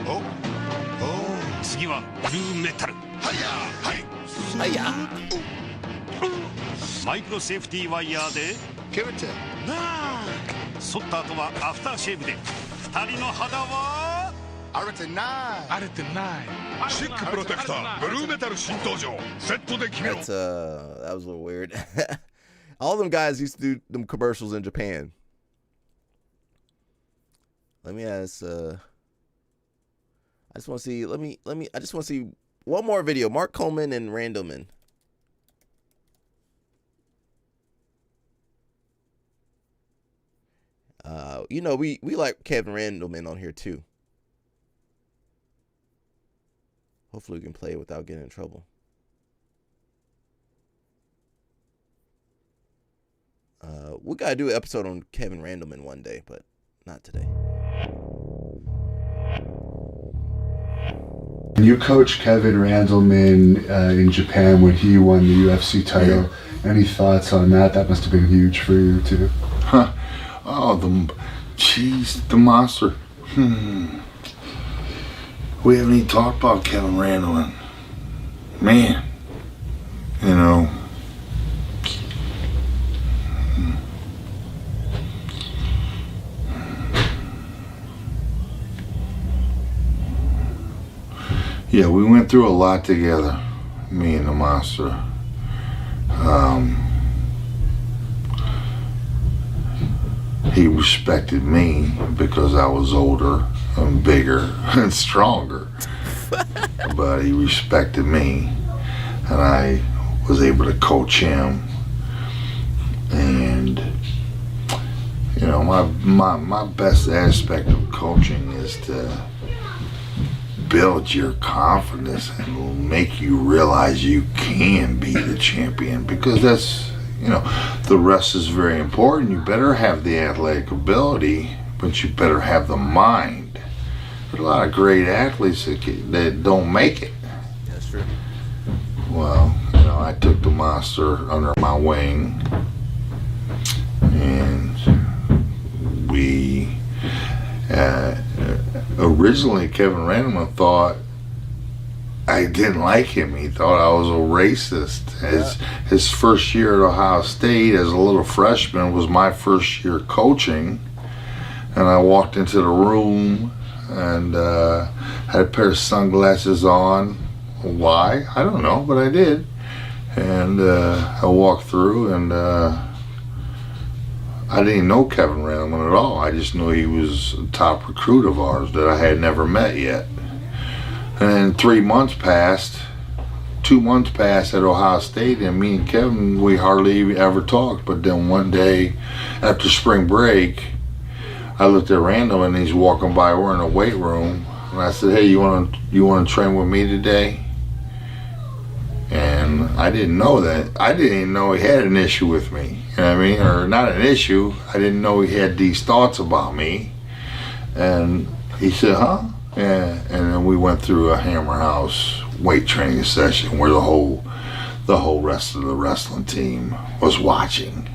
Speaker 16: ーお次はブルーメタルはいマイクロセーフティーワイヤーでケブテンナー剃った後はアフターシェーブで2人の肌は荒れてないシックプロテクターブルーメタル新登場セットで決めろ
Speaker 1: That was a little weird. All them guys used to do them commercials in Japan. Let me ask I just want to see I just want to see one more video. Mark Coleman and Randleman. You know, we like Kevin Randleman on here too. Hopefully we can play it without getting in trouble. We gotta do an episode on Kevin Randleman one day, but not today.
Speaker 17: You coached Kevin Randleman in Japan when he won the UFC title. Yeah. Any thoughts on that? That must have been huge for you too.
Speaker 7: Huh. Oh, the monster. We haven't even talked about Kevin Randleman. Man, you know. Yeah, we went through a lot together, me and the monster. He respected me because I was older and bigger and stronger. But he respected me, and I was able to coach him. And you know, my best aspect of coaching is to build your confidence and make you realize you can be the champion, because that's, you know, the rest is very important. You better have the athletic ability, but you better have the mind. There's a lot of great athletes that don't make it.
Speaker 1: That's true.
Speaker 7: Well, you know, I took the monster under my wing, and we originally Kevin Randleman thought I didn't like him. He thought I was a racist. His first year at Ohio State as a little freshman was my first year coaching, and I walked into the room and had a pair of sunglasses on. Why? I don't know, but I did. And I walked through, and I didn't know Kevin Randleman at all. I just knew he was a top recruit of ours that I had never met yet. And then 3 months passed, 2 months passed at Ohio State, and me and Kevin, we hardly ever talked. But then one day after spring break, I looked at Randleman, and he's walking by. We're in the weight room. and I said, hey, you want to train with me today? And I didn't know that. I didn't even know he had an issue with me. You know what I mean? Or not an issue. I didn't know he had these thoughts about me. And he said, huh? Yeah. And then we went through a Hammer House weight training session where the whole rest of the wrestling team was watching.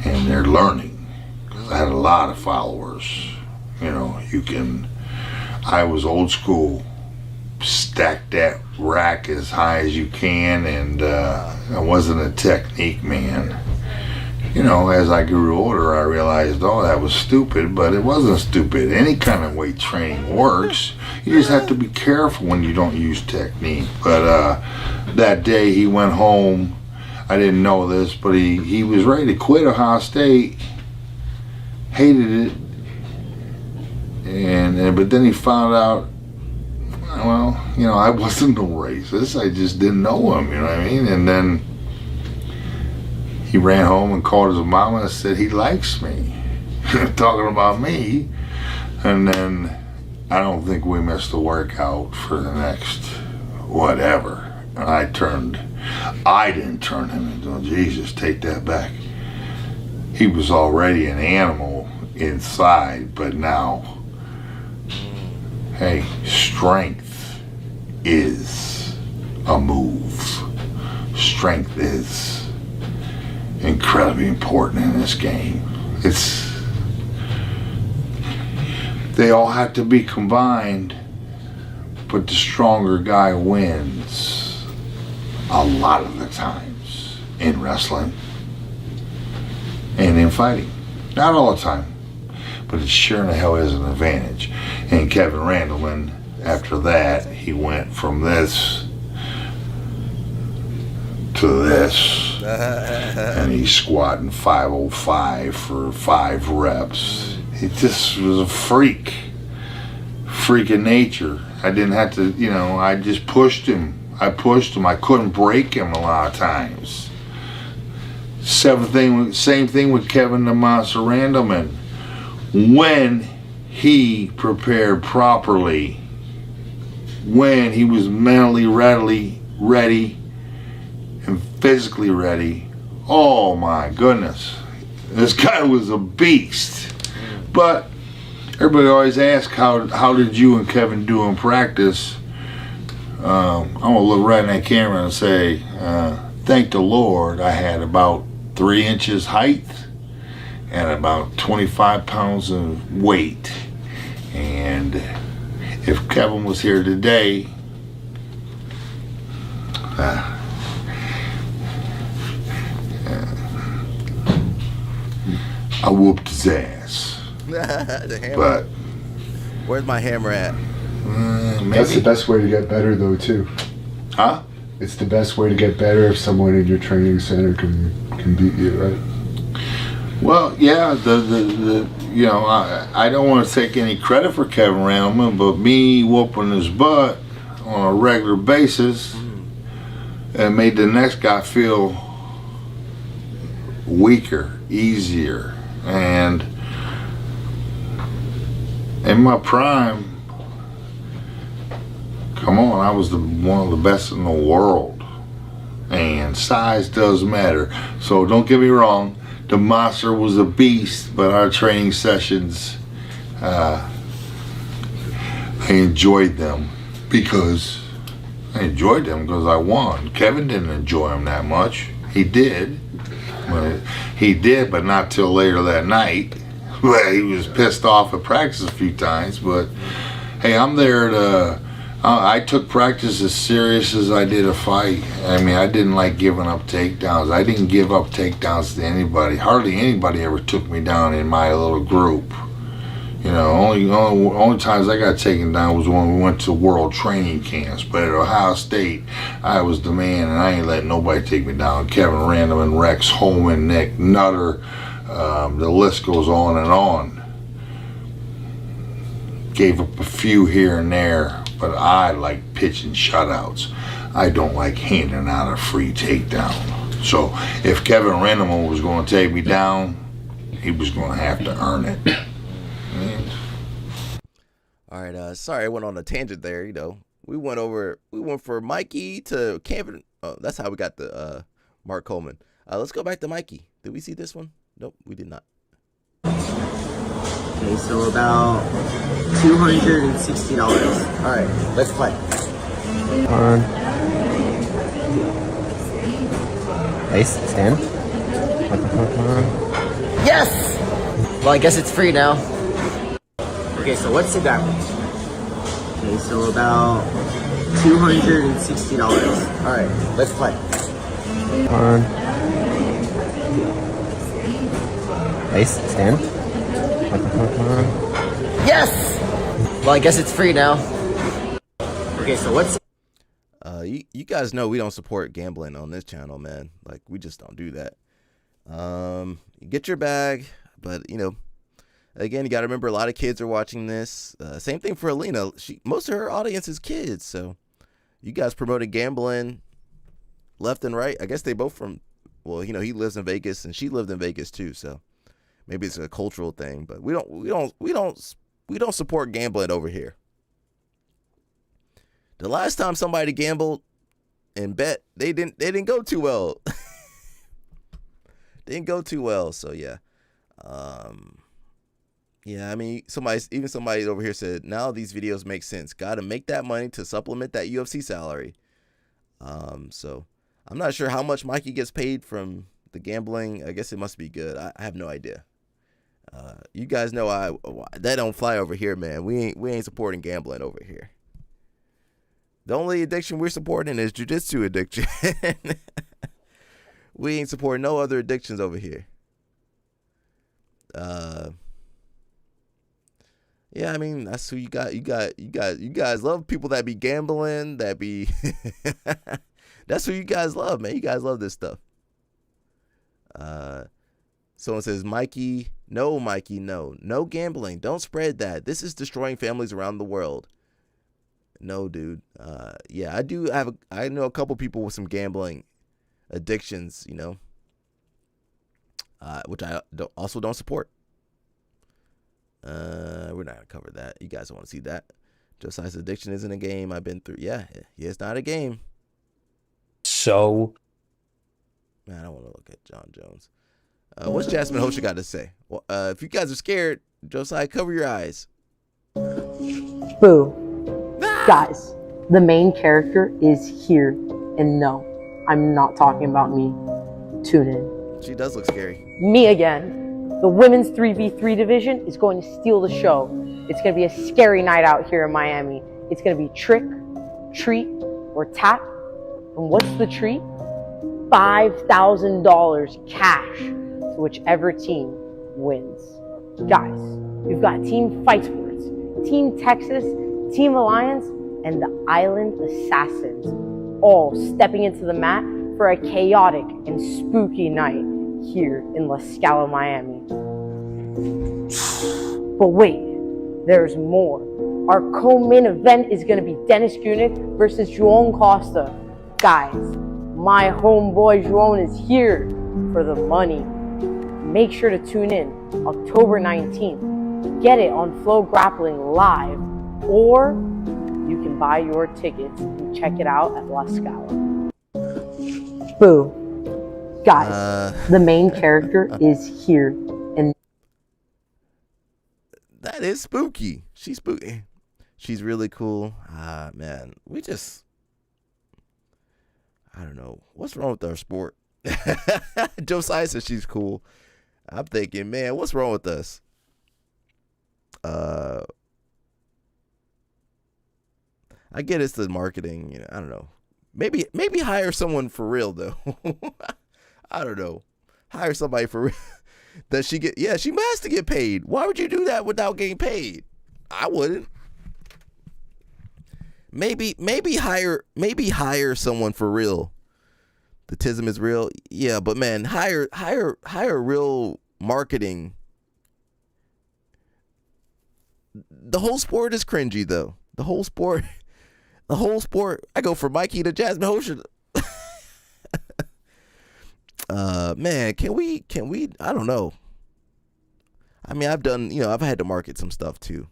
Speaker 7: And they're learning. 'Cause I had a lot of followers. You know, I was old school. Stack that rack as high as you can, and I wasn't a technique man. You know, as I grew older, I realized, oh, that was stupid, but it wasn't stupid. Any kind of weight training works. You just have to be careful when you don't use technique. But that day he went home. I didn't know this, but he was ready to quit Ohio State. Hated it. But then he found out, well, you know, I wasn't no racist. I just didn't know him, you know what I mean? And then he ran home and called his mama and said he likes me. Talking about me. And then I don't think we missed a workout for the next whatever. And I didn't turn him into, Jesus, take that back. He was already an animal inside, but now, hey, strength is a move. Strength is incredibly important in this game. They all have to be combined, but the stronger guy wins a lot of the times in wrestling and in fighting. Not all the time, but it sure in the hell is an advantage. And Kevin Randleman, after that, he went from this to this, and he's squatting 505 for 5 reps. He just was a freak of nature. I didn't have to, you know, I just pushed him. I couldn't break him a lot of times. Same thing with Kevin the Monster Randleman. When he prepared properly, when he was mentally ready and physically ready, oh my goodness, this guy was a beast. But everybody always asks, how did you and Kevin do in practice? I'm gonna look right in that camera and say, thank the Lord I had about 3 inches height and about 25 pounds of weight. And if Kevin was here today, I whooped his ass.
Speaker 1: The hammer.
Speaker 7: But
Speaker 1: where's my hammer at?
Speaker 17: That's the best way to get better, though, too.
Speaker 7: Huh?
Speaker 17: It's the best way to get better if someone in your training center can beat you, right?
Speaker 7: Well, yeah, you know, I don't want to take any credit for Kevin Randleman, but me whooping his butt on a regular basis and made the next guy feel weaker, easier. And in my prime, come on, I was one of the best in the world. And size does matter. So don't get me wrong, the monster was a beast, but our training sessions, I enjoyed them because I won. Kevin didn't enjoy them that much. He did, but not till later that night. He was pissed off at practice a few times, but hey, I'm there to. I took practice as serious as I did a fight. I mean, I didn't like giving up takedowns. I didn't give up takedowns to anybody. Hardly anybody ever took me down in my little group. You know, only times I got taken down was when we went to world training camps. But at Ohio State, I was the man, and I ain't letting nobody take me down. Kevin Randleman, Rex Holman, Nick Nutter, the list goes on and on. Gave up a few here and there, but I like pitching shutouts. I don't like handing out a free takedown. So if Kevin Randleman was going to take me down, he was going to have to earn it.
Speaker 1: All right. Sorry, I went on a tangent there. You know, we went for Mikey to Cameron. Oh, that's how we got the Mark Coleman. Let's go back to Mikey. Did we see this one? Nope, we did not.
Speaker 4: Okay, so about $260. All right, let's play. On. Place, stand. Yes! Well, I guess it's free now. Okay, so what's the damage? Okay, so about $260. All right, let's play. On. Place, stand. Yes! Well, I guess it's free now. Okay, so what's...
Speaker 1: You guys know we don't support gambling on this channel, man. Like, we just don't do that. Get your bag, but, you know, again, you got to remember a lot of kids are watching this. Same thing for Alina. Most of her audience is kids, so you guys promoting gambling left and right. I guess they both from, well, you know, he lives in Vegas and she lived in Vegas too, so maybe it's a cultural thing, but we don't support gambling over here. The last time somebody gambled and bet, they didn't go too well. Didn't go too well, so yeah. Yeah, I mean, somebody over here said, now these videos make sense. Got to make that money to supplement that UFC salary. So I'm not sure how much Mikey gets paid from the gambling. I guess it must be good. I have no idea. You guys know that don't fly over here, man. We ain't supporting gambling over here. The only addiction we're supporting is jiu-jitsu addiction. We ain't supporting no other addictions over here. Yeah, I mean, that's who you got. You guys love people that be gambling, that be that's who you guys love, man. You guys love this stuff. Someone says, Mikey, no, no gambling. Don't spread that. This is destroying families around the world. No, dude. Yeah, I know a couple people with some gambling addictions, you know, which I also don't support. We're not gonna cover that. You guys don't want to see that. Josiah's addiction isn't a game I've been through. Yeah, it's not a game.
Speaker 18: So,
Speaker 1: man, I don't want to look at John Jones. What's Jasmine Hosha got to say? Well, if you guys are scared, Josiah, cover your eyes.
Speaker 19: Boo. Guys, the main character is here. And no, I'm not talking about me. Tune in.
Speaker 1: She does look scary.
Speaker 19: Me again. The women's 3v3 division is going to steal the show. It's going to be a scary night out here in Miami. It's going to be trick, treat, or tap. And what's the treat? $5,000 cash to whichever team wins. Guys, we've got Team Fight Sports, Team Texas, Team Alliance, and the Island Assassins, all stepping into the mat for a chaotic and spooky night here in La Scala, Miami. But wait, there's more. Our co-main event is going to be Dennis Gunic versus Joan Costa. Guys, my homeboy Joan is here for the money. Make sure to tune in October 19th. Get it on Flow Grappling Live, or you can buy your tickets and check it out at La Scala. Boo. Guys, the main character is here. And
Speaker 1: that is spooky. She's spooky. She's really cool. Man, I don't know. What's wrong with our sport? Josiah says she's cool. I'm thinking, man, what's wrong with us? I get it's the marketing. You know, I don't know. Maybe hire someone for real though. I don't know. Hire somebody for real. Does she get? Yeah, she has to get paid. Why would you do that without getting paid? I wouldn't. Maybe hire someone for real. The tism is real. Yeah, but man, hire real marketing. The whole sport is cringy though. The whole sport. I go from Mikey to Jasmine Hosha. Man, can we I don't know. I mean, I've had to market some stuff too.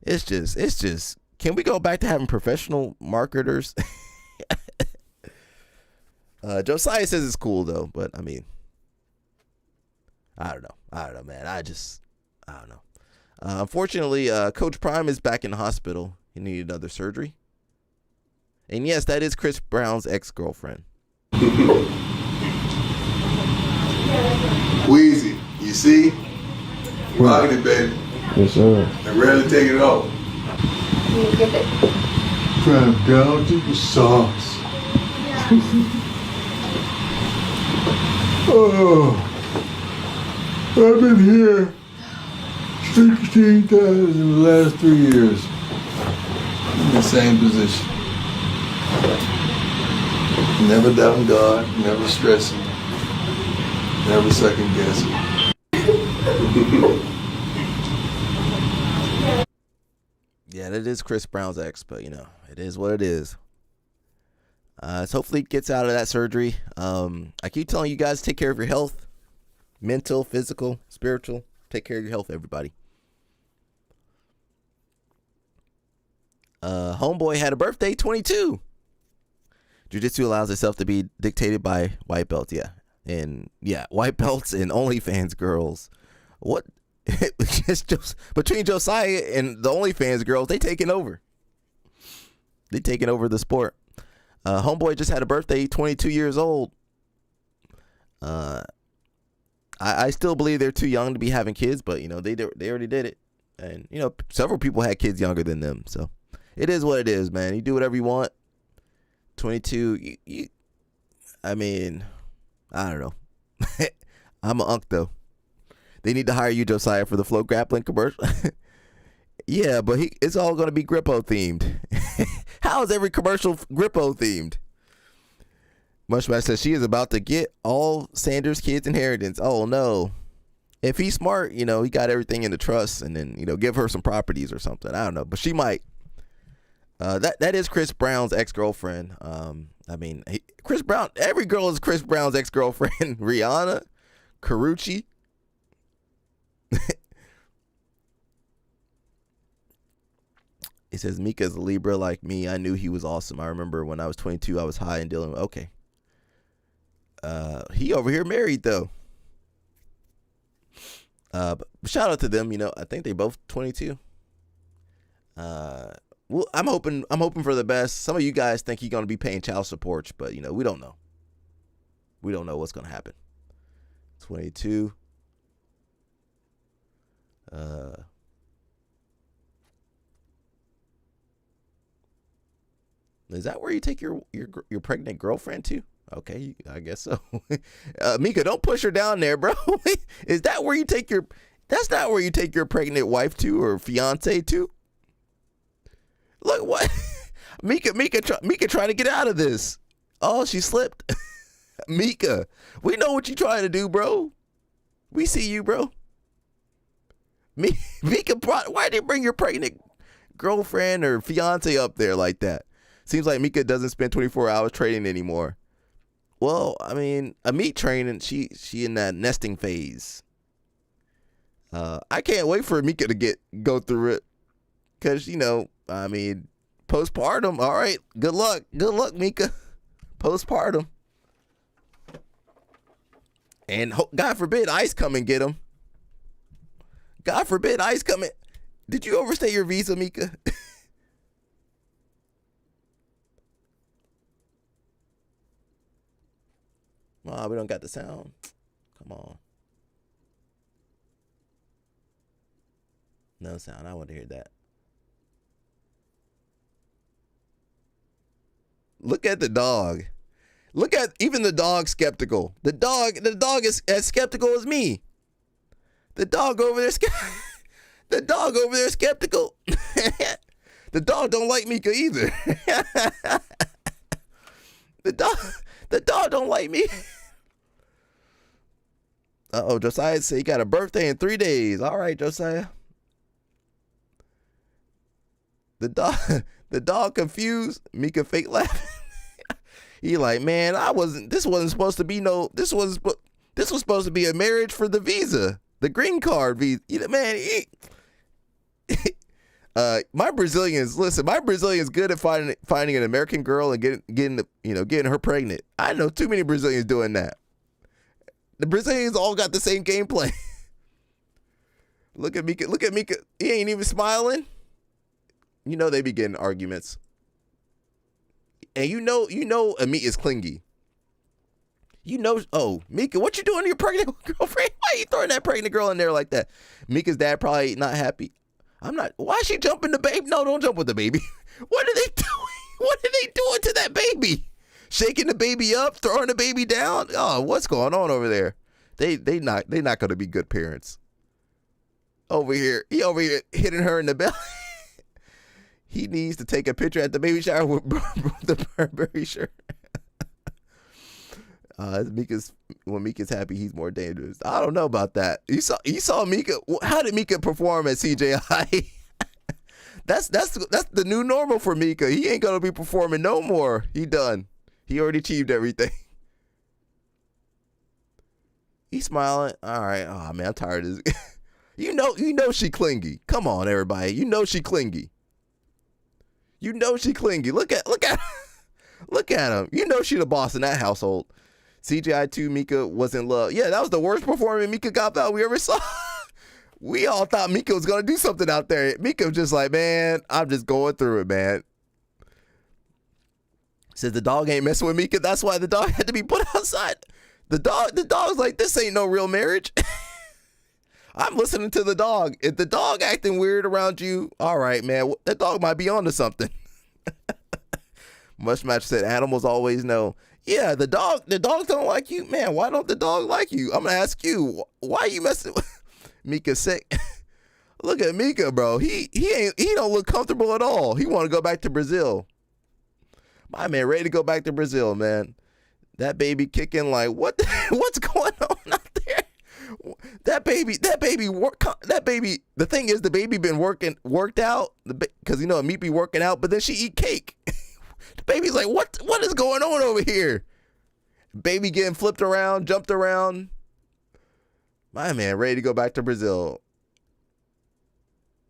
Speaker 1: It's just. Can we go back to having professional marketers? Josiah says it's cool though, but I mean, I don't know, man. I don't know. Unfortunately, Coach Prime is back in the hospital. He needed another surgery. And yes, that is Chris Brown's ex-girlfriend.
Speaker 20: Wheezy, you see? You rocking it, baby.
Speaker 21: Yes, sir.
Speaker 20: And rarely take it off.
Speaker 17: From down to the sauce. Oh, I've been here 16 times in the last 3 years.
Speaker 20: In the same position. Never doubting God, never stressing, never second guessing.
Speaker 1: Yeah, that is Chris Brown's ex, but you know, it is what it is. So hopefully he gets out of that surgery. I keep telling you guys, take care of your health. Mental, physical, spiritual. Take care of your health, everybody. Homeboy had a birthday, 22. Jiu-Jitsu allows itself to be dictated by white belts, yeah. And yeah, white belts and OnlyFans girls. What? just between Josiah and the OnlyFans girls, they taking over. They taking over the sport. Homeboy just had a birthday, 22 years old. I still believe they're too young to be having kids, but you know they already did it, and you know several people had kids younger than them, so it is what it is, man. You do whatever you want. 22, I mean, I don't know. I'm an unk though. They need to hire you, Josiah, for the Flow Grappling commercial. Yeah, but it's all going to be Grippo themed. How is every commercial Grippo themed? Mushmash says she is about to get all Sanders' kids' inheritance. Oh no. If he's smart, you know, he got everything in the trust, and then, you know, give her some properties or something. I don't know, but she might. That is Chris Brown's ex-girlfriend. I mean, Chris Brown, every girl is Chris Brown's ex-girlfriend. Rihanna, Carucci. He says, Mika's a Libra like me. I knew he was awesome. I remember when I was 22, I was high and dealing with, okay. He over here married though. But shout out to them, you know, I think they both 22. Well, I'm hoping for the best. Some of you guys think he's gonna be paying child support, but you know, we don't know. We don't know what's gonna happen. 22. Is that where you take your pregnant girlfriend to? Okay, I guess so. Mika, don't push her down there, bro. Is that where you take your? That's not where you take your pregnant wife to or fiance to. Look what Mika trying to get out of this. Oh, she slipped. Mika, we know what you trying to do, bro. We see you, bro. Mika, why did you bring your pregnant girlfriend or fiance up there like that? Seems like Mika doesn't spend 24 hours training anymore. Well, I mean, a meat training, she in that nesting phase. I can't wait for Mika to go through it, cause you know, I mean, postpartum. All right, good luck, Mika. Postpartum, and God forbid ICE come and get him. God forbid ICE come in. Did you overstay your visa, Mika? Oh, we don't got the sound. Come on. No sound. I want to hear that. Look at the dog. Look at even the dog skeptical. The dog is as skeptical as me. The dog over there skeptical. The dog don't like Mika either. The dog don't like me. Uh-oh, Josiah said he got a birthday in 3 days. All right, Josiah. The dog confused. Mika fake laughing. He like, man, this wasn't supposed to be this was supposed to be a marriage for the visa. The green card visa. Man, My Brazilians, listen, my Brazilians good at finding an American girl and getting her pregnant. I know too many Brazilians doing that. The Brazilians all got the same gameplay. Look at Mika. Look at Mika. He ain't even smiling. You know they be getting arguments. And you know Amit is clingy. You know, oh, Mika, what you doing to your pregnant girlfriend? Why are you throwing that pregnant girl in there like that? Mika's dad probably not happy. I'm not. Why is she jumping the baby? No, don't jump with the baby. What are they doing? What are they doing to that baby? Shaking the baby up, throwing the baby down. Oh, what's going on over there? They not going to be good parents. He over here hitting her in the belly. He needs to take a picture at the baby shower with the Burberry shirt. When Mika's happy, he's more dangerous. I don't know about that. You saw Mika. How did Mika perform at CJI? That's the new normal for Mika. He ain't gonna be performing no more. He done. He already achieved everything. He's smiling. All right. Oh man, I'm tired of this. You know she clingy. Come on, everybody. You know she clingy. You know she clingy. Look at him. You know she the boss in that household. CGI 2 Mika was in love. Yeah, that was the worst performing Mika cop out we ever saw. We all thought Mika was gonna do something out there. Mika was just like, man, I'm just going through it, man. Says the dog ain't messing with Mika. That's why the dog had to be put outside. The dog's like, this ain't no real marriage. I'm listening to the dog. If the dog acting weird around you, all right, man, that dog might be onto something. Mushmatch said animals always know. Yeah, the dogs don't like you, man. Why don't the dog like you? I'm gonna ask you, why are you messing with Mika sick? Look at Mika, bro. He don't look comfortable at all. He want to go back to Brazil. My man, ready to go back to Brazil, man. That baby kicking like what's going on out there? That baby. The thing is, the baby been worked out because Amit be working out, but then she eat cake. The baby's like, what is going on over here? Baby getting flipped around, jumped around. My man, ready to go back to Brazil.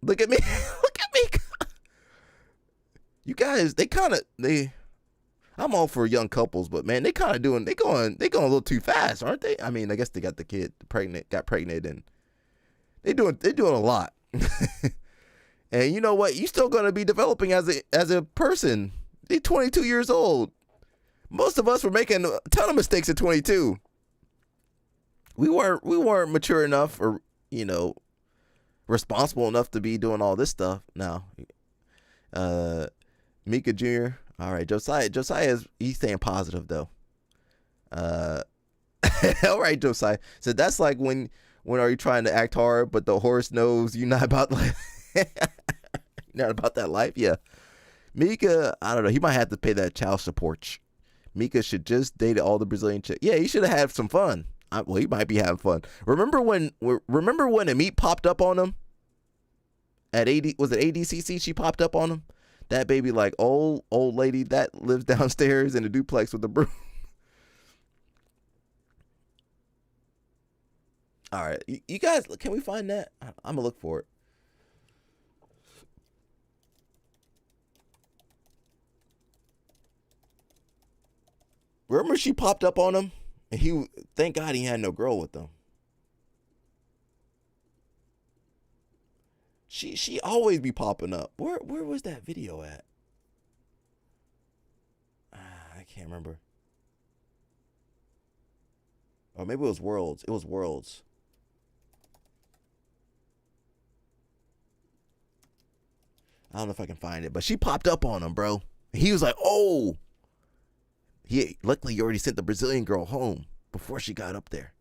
Speaker 1: Look at me. Look at me. You guys, I'm all for young couples, but man, they going a little too fast, aren't they? I mean, I guess they got the kid got pregnant, and they're doing a lot. And you know what? You still gonna be developing as a person. They're 22 years old. Most of us were making a ton of mistakes at 22. We weren't mature enough or responsible enough to be doing all this stuff. Now, Mika Jr. All right, Josiah he's staying positive though. All right, Josiah. So that's like when are you trying to act hard, but the horse knows you're not about not about that life. Yeah. Mika, I don't know. He might have to pay that child support. Mika should just date all the Brazilian chicks. Yeah, he should have had some fun. Well, he might be having fun. Remember when Amit popped up on him at ADCC? She popped up on him. That baby, like old lady that lives downstairs in a duplex with a broom. All right, you guys, can we find that? I'm gonna look for it. Remember she popped up on him, and thank God he had no girl with him. She always be popping up. Where was that video at? I can't remember. Or maybe it was Worlds. It was Worlds. I don't know if I can find it, but she popped up on him, bro. He was like, oh. Luckily, he already sent the Brazilian girl home before she got up there.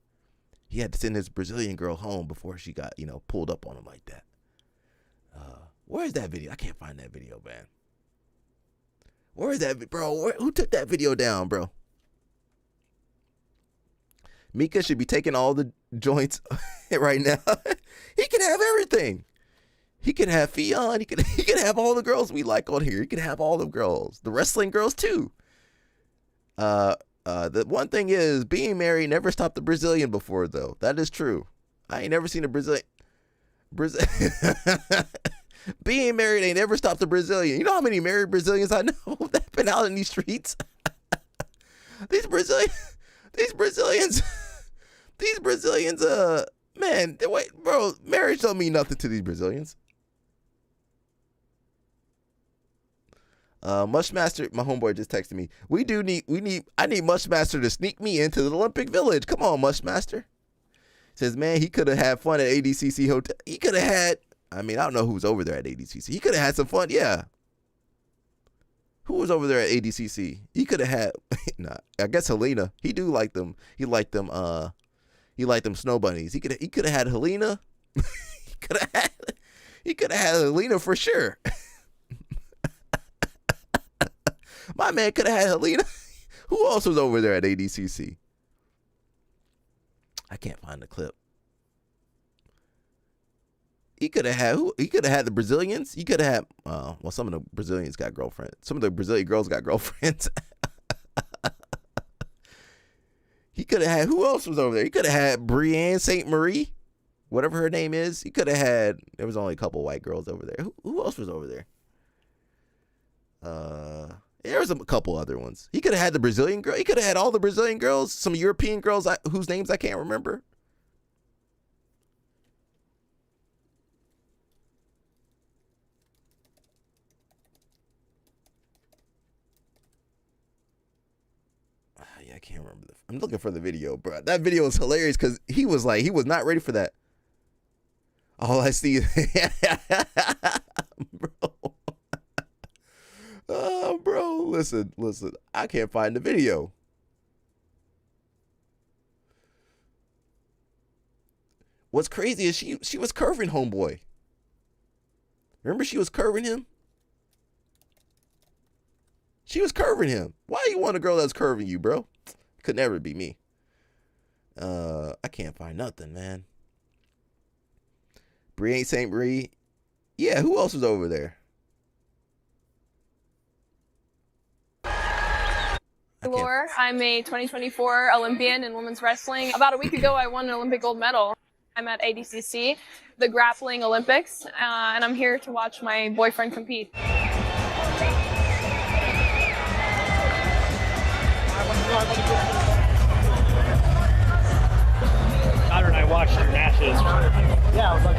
Speaker 1: He had to send his Brazilian girl home before she got, pulled up on him like that. Where is that video? I can't find that video, man. Where is that, bro? Who took that video down, bro? Mika should be taking all the joints right now. He can have everything. He can have Fionn. He can have all the girls we like on here. He can have all the girls, the wrestling girls too. The one thing is, being married never stopped the Brazilian before, though. That is true. I ain't never seen a Brazilian. Being married ain't ever stopped a Brazilian. You know how many married Brazilians I know that been out in these streets? These Brazilians, man, wait, bro, marriage don't mean nothing to these Brazilians. Mushmaster, my homeboy just texted me. I need Mushmaster to sneak me into the Olympic Village. Come on, Mushmaster. Says, man, he could have had fun at ADCC Hotel. He could have had, I don't know who's over there at ADCC. He could have had some fun, yeah. Who was over there at ADCC? He could have had, nah, I guess Helena. He do like them. He liked them snow bunnies. He could have had Helena. he could have had Helena for sure. My man could have had Helena. Who else was over there at ADCC? I can't find the clip. He could have had who? He could have had the Brazilians. He could have had, well, some of the Brazilians got girlfriends. Some of the Brazilian girls got girlfriends. He could have had, who else was over there? He could have had Brienne St. Marie, whatever her name is. He could have had, there was only a couple white girls over there. Who else was over there? There was a couple other ones. He could have had the Brazilian girl. He could have had all the Brazilian girls, some European girls whose names I can't remember. Yeah, I can't remember. I'm looking for the video, bro. That video is hilarious because he was not ready for that. All I see is, bro. Oh, bro, listen. I can't find the video. What's crazy is she was curving homeboy. Remember she was curving him? She was curving him. Why you want a girl that's curving you, bro? Could never be me. I can't find nothing, man. Brienne St. Marie. Yeah, who else was over there?
Speaker 21: I'm a 2024 Olympian in women's wrestling. About a week ago, I won an Olympic gold medal. I'm at ADCC, the Grappling Olympics, and I'm here to watch my boyfriend compete.
Speaker 22: Daughter and I watched your matches. Yeah, I was like,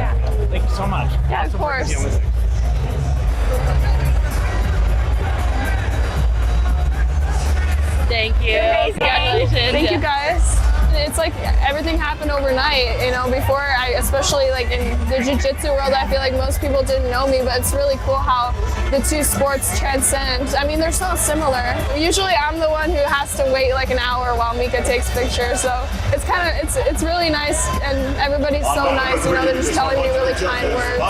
Speaker 22: thank you so much.
Speaker 21: Yeah,
Speaker 22: awesome
Speaker 21: of course.
Speaker 22: Work with the Olympics.
Speaker 21: Thank you. Congratulations. Thank you guys. It's like everything happened overnight, before especially like in the jiu-jitsu world, I feel like most people didn't know me, but it's really cool how the two sports transcend. They're so similar. Usually I'm the one who has to wait like an hour while Mika takes pictures, so it's really nice, and everybody's so nice, they're just telling me really kind words.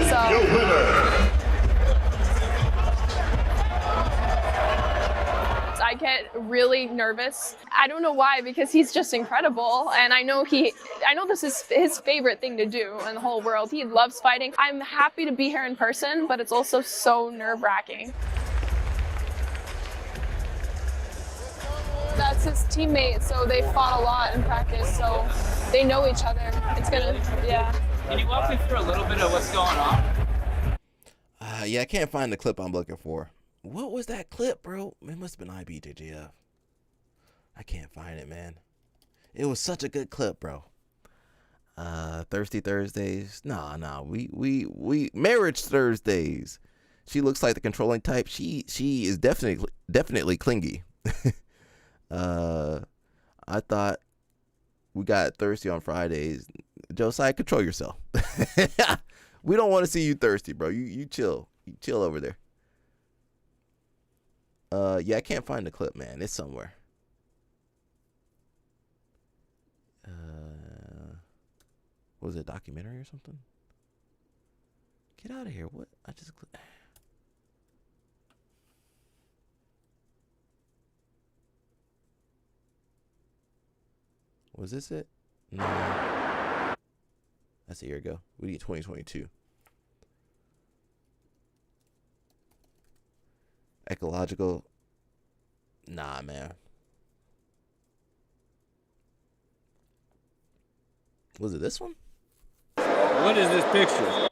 Speaker 21: So. I get really nervous. I don't know why, because he's just incredible, and I know this is his favorite thing to do in the whole world. He loves fighting. I'm happy to be here in person, but it's also so nerve-wracking. That's his teammate, so they fought a lot in practice, so they know each other. Yeah.
Speaker 22: Can you walk me through a little bit of what's going on?
Speaker 1: Yeah, I can't find the clip I'm looking for. What was that clip, bro? It must have been IBJJF. I can't find it, man. It was such a good clip, bro. Thirsty Thursdays. Nah. We Marriage Thursdays. She looks like the controlling type. She is definitely clingy. I thought we got thirsty on Fridays. Josiah, control yourself. We don't want to see you thirsty, bro. You chill. You chill over there. Yeah, I can't find the clip, man. It's somewhere. Was it a documentary or something? Get out of here. What? I just clicked. Was this it? No. That's a year ago. We need 2022. Ecological. Nah, man. Was it this one?
Speaker 23: What is this picture?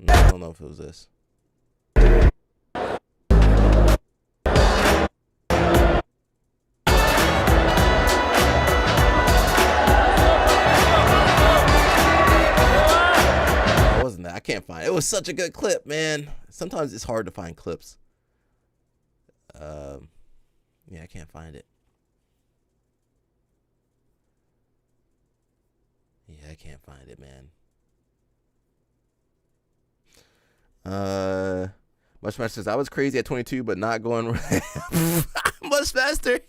Speaker 1: I don't know if it was this. It wasn't that. I can't find it. It was such a good clip, man. Sometimes it's hard to find clips. Yeah, I can't find it. Yeah, I can't find it, man. Mushmaster says, I was crazy at 22, but not going Mushmaster.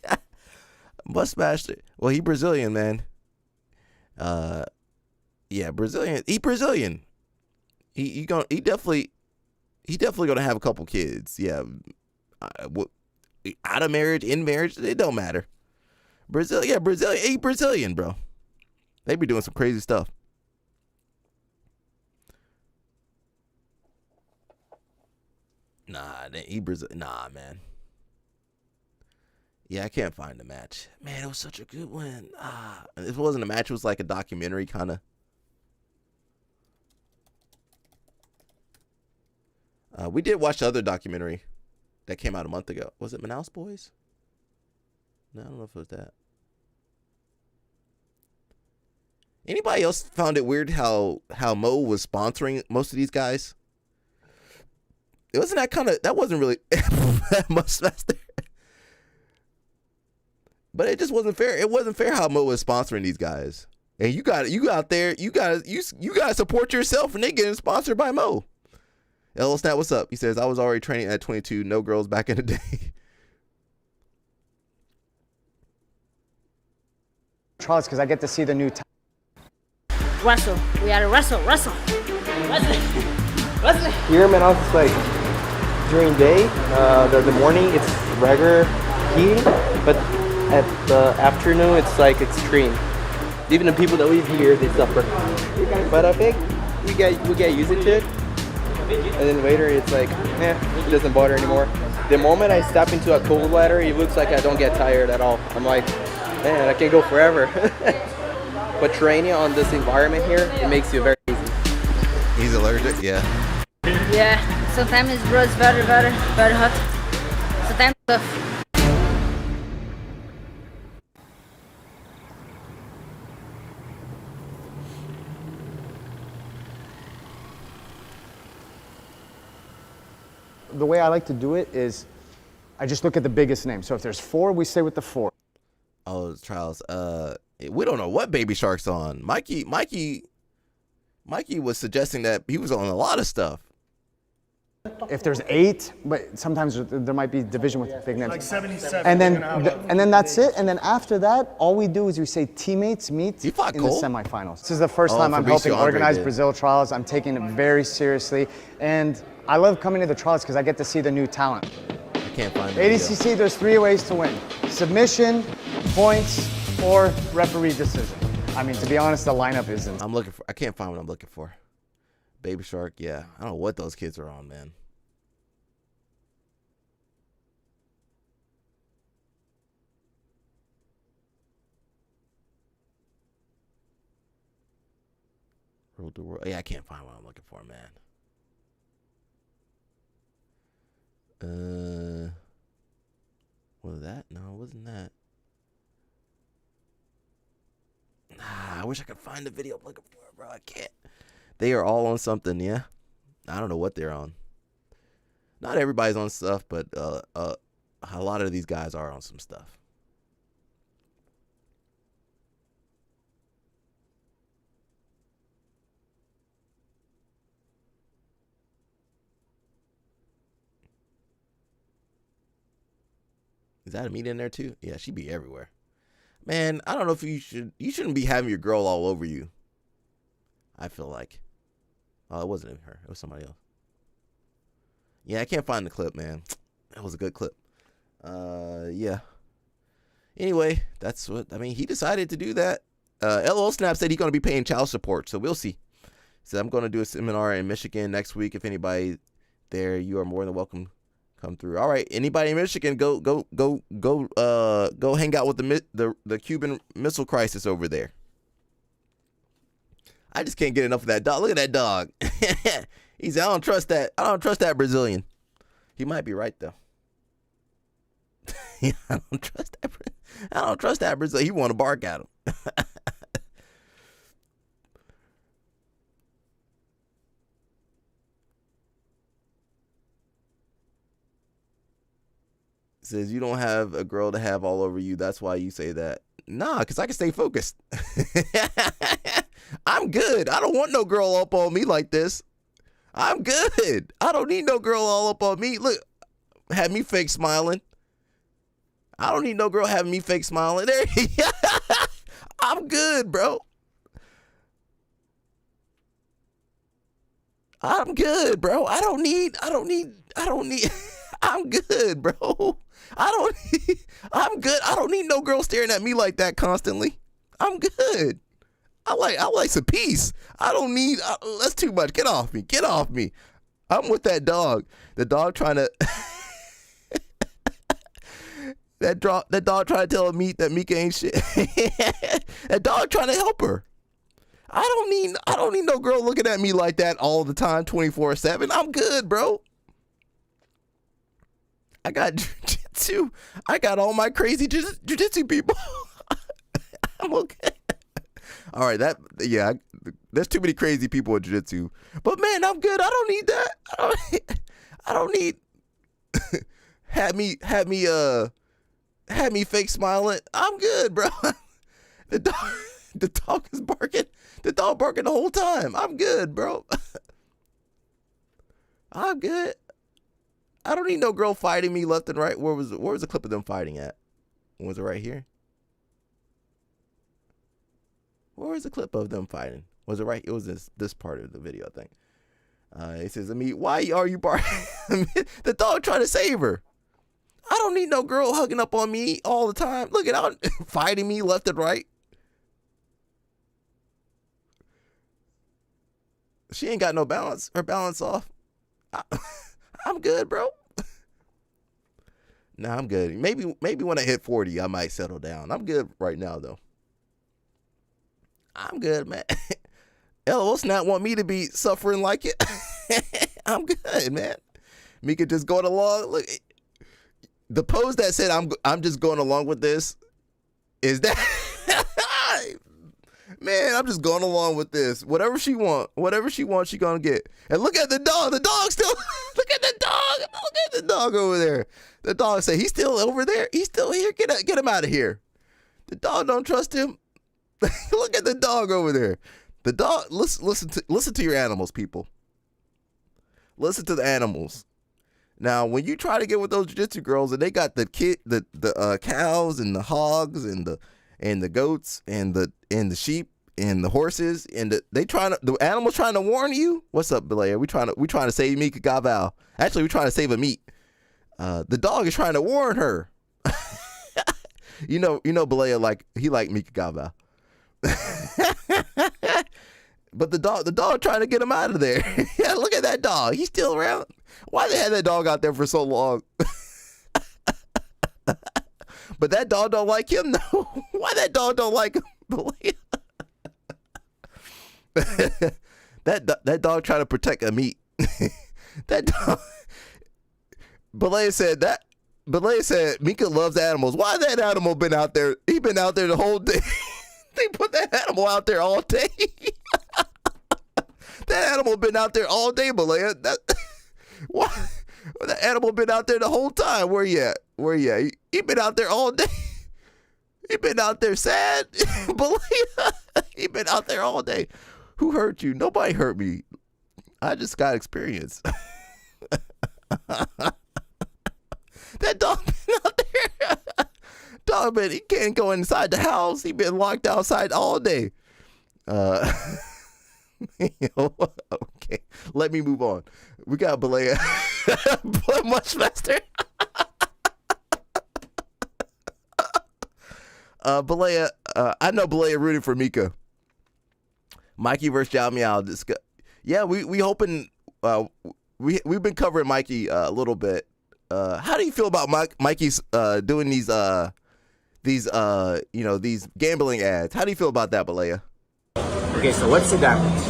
Speaker 1: Mushmaster. Well, he Brazilian, man. Yeah, Brazilian. He Brazilian. He definitely gonna have a couple kids. Yeah. Out of marriage, in marriage, it don't matter. Brazilian, he Brazilian, bro. They be doing some crazy stuff. Nah, nah, man. Yeah, I can't find the match. Man, it was such a good one. It wasn't a match. It was like a documentary kind of. We did watch the other documentary that came out a month ago. Was it Manaus Boys? No, I don't know if it was that. Anybody else found it weird how Mo was sponsoring most of these guys? It wasn't that wasn't really much faster. But it just wasn't fair. It wasn't fair how Mo was sponsoring these guys. And you out there, you gotta support yourself, and they getting sponsored by Mo. L Snap, what's up? He says, I was already training at 22, no girls back in the day.
Speaker 2: Trials because I get to see the new
Speaker 10: Wrestle. We gotta wrestle.
Speaker 5: Here in Manaus, it's like during day, the morning it's regular heating, but at the afternoon it's like extreme. Even the people that live here, they suffer. But I think we get used to it, and then later it's like, it doesn't bother anymore. The moment I step into a cold ladder, it looks like I don't get tired at all. I'm like, man, I can go forever. But training on this environment here, it makes you very easy.
Speaker 1: He's allergic, yeah.
Speaker 10: Yeah, sometimes it's very hot. Sometimes tough.
Speaker 2: The way I like to do it is I just look at the biggest name. So if there's 4, we stay with the 4.
Speaker 1: Oh, it's trials. We don't know what Baby Shark's on. Mikey was suggesting that he was on a lot of stuff.
Speaker 2: If there's 8, but sometimes there might be division with big names.
Speaker 11: Like 77.
Speaker 2: And then that's it. And then after that, all we do is we say teammates meet in the semifinals. This is the first time I'm helping organize Brazil trials. I'm taking it very seriously. And I love coming to the trials because I get to see the new talent.
Speaker 1: I can't find it.
Speaker 2: ADCC, there's 3 ways to win. Submission, points, or referee decision. I mean, to be honest, the lineup isn't.
Speaker 1: I can't find what I'm looking for. Baby Shark, yeah. I don't know what those kids are on, man. World to World. Yeah, I can't find what I'm looking for, man. Was that? No, it wasn't that. I wish I could find the video I'm looking for, bro. I can't. They are all on something, yeah. I don't know what they're on. Not everybody's on stuff, but a lot of these guys are on some stuff. Is that a meat in there too? Yeah, she be everywhere. Man, I don't know if you shouldn't be having your girl all over you. I feel like. Oh, it wasn't even her. It was somebody else. Yeah, I can't find the clip, man. That was a good clip. Yeah. Anyway, that's what, I mean, he decided to do that. LO Snap said he's going to be paying child support, so we'll see. So I'm going to do a seminar in Michigan next week. If anybody there, you are more than welcome. Come through. All right, anybody in Michigan, go hang out with the Cuban Missile Crisis over there. I just can't get enough of that dog. Look at that dog. He said, I don't trust that Brazilian. He might be right though. I don't trust that Brazilian. He want to bark at him. Says you don't have a girl to have all over you. That's why you say that. Nah, because I can stay focused. I'm good. I don't want no girl up on me like this. I'm good. I don't need no girl all up on me. Look, had me fake smiling. I don't need no girl having me fake smiling. There, I'm good, bro. I'm good, bro. I don't need. I'm good, bro. I'm good. I don't need no girl staring at me like that constantly. I'm good. I like some peace. I don't need, that's too much. Get off me. Get off me. I'm with that dog. The dog trying to, that dog trying to tell me that Mika ain't shit. That dog trying to help her. I don't need no girl looking at me like that all the time, 24/7. I'm good, bro. I got jiu-jitsu. I got all my crazy jiu-jitsu people. I'm okay. All right, there's too many crazy people in jiu-jitsu. But man, I'm good. I don't need that. I don't need have me fake smiling. I'm good, bro. The dog is barking. The dog barking the whole time. I'm good, bro. I'm good. I don't need no girl fighting me left and right. Where was the clip of them fighting at? Was it right here? Where was the clip of them fighting? Was it right? It was this part of the video, I think. It says, why are you barking? The dog trying to save her. I don't need no girl hugging up on me all the time. Look at out fighting me left and right. She ain't got no balance. Her balance off. I'm good, bro. Nah, I'm good. Maybe when I hit 40, I might settle down. I'm good right now, though. I'm good, man. LOL Snap want me to be suffering like it. I'm good, man. Mika just going along. Look, the pose that said I'm just going along with this is that. Man, I'm just going along with this. Whatever she wants, she gonna get. And look at the dog. The dog still. Look at the dog. Look at the dog over there. The dog say he's still over there. He's still here. Get him out of here. The dog don't trust him. Look at the dog over there. The dog. Listen to your animals, people. Listen to the animals. Now, when you try to get with those jiu-jitsu girls and they got the cows and the hogs and the goats and the sheep and the horses and the animals trying to warn you. What's up, Belaya? We trying to save Mika Gaval. Actually, we trying to save a meat. The dog is trying to warn her. you know, Belaya like Mika Gaval. But the dog trying to get him out of there. Yeah, look at that dog. He's still around. Why they had that dog out there for so long? But that dog don't like him, though. Why that dog don't like him? that dog trying to protect a meat. That dog. Belaya said Mika loves animals. Why that animal been out there? He been out there the whole day. They put that animal out there all day. That animal been out there all day, Belaya. Why? That animal been out there the whole time. Where you at? He been out there all day. He been out there sad. He been out there all day. Who hurt you? Nobody hurt me. I just got experience. That dog been out there. Dog been, he can't go inside the house. He been locked outside all day. Okay, let me move on. We got Belaya. Much faster. Belaya, I know Belaya rooting for Mika. Mikey versus Jao Meow. Yeah, we hoping. We've been covering Mikey a little bit. How do you feel about Mikey's doing these gambling ads? How do you feel about that, Belaya?
Speaker 4: Okay, so what's the difference?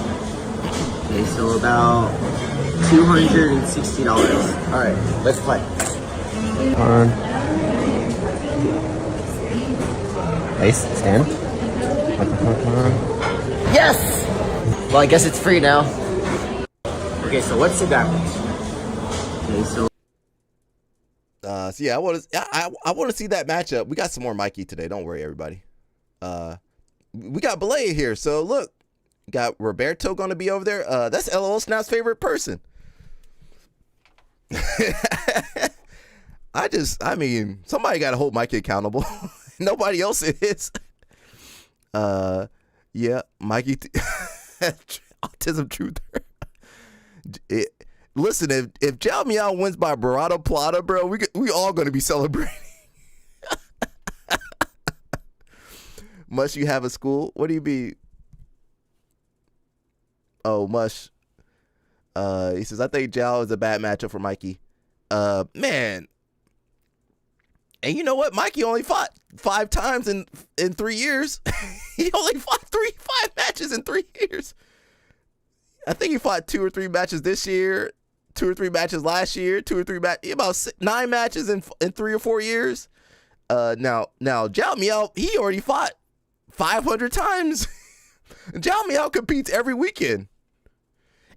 Speaker 4: Okay, so about $260. All right, let's play. Place, stand. Yes! Well, I guess it's free now. Okay, so what's the damage? Okay, so.
Speaker 1: So yeah, I want to see that matchup. We got some more Mikey today. Don't worry, everybody. We got Belay here. So look, got Roberto going to be over there. That's LOL Snap's favorite person. I mean, somebody got to hold Mikey accountable. Nobody else is. Yeah, Mikey, autism truther. Listen, if Jao Meow wins by Barado Plata, bro, we all gonna be celebrating. Must you have a school? What do you mean? Oh, Mush. He says, I think Jao is a bad matchup for Mikey. Man. And you know what? Mikey only fought 5 times in 3 years. He only fought 5 matches in 3 years. I think he fought 2 or 3 matches this year, 2 or 3 matches last year, 2 or 3 matches, about 9 matches in 3 or 4 years. Now Jao Meow, he already fought 500 times. Jao Meow competes every weekend.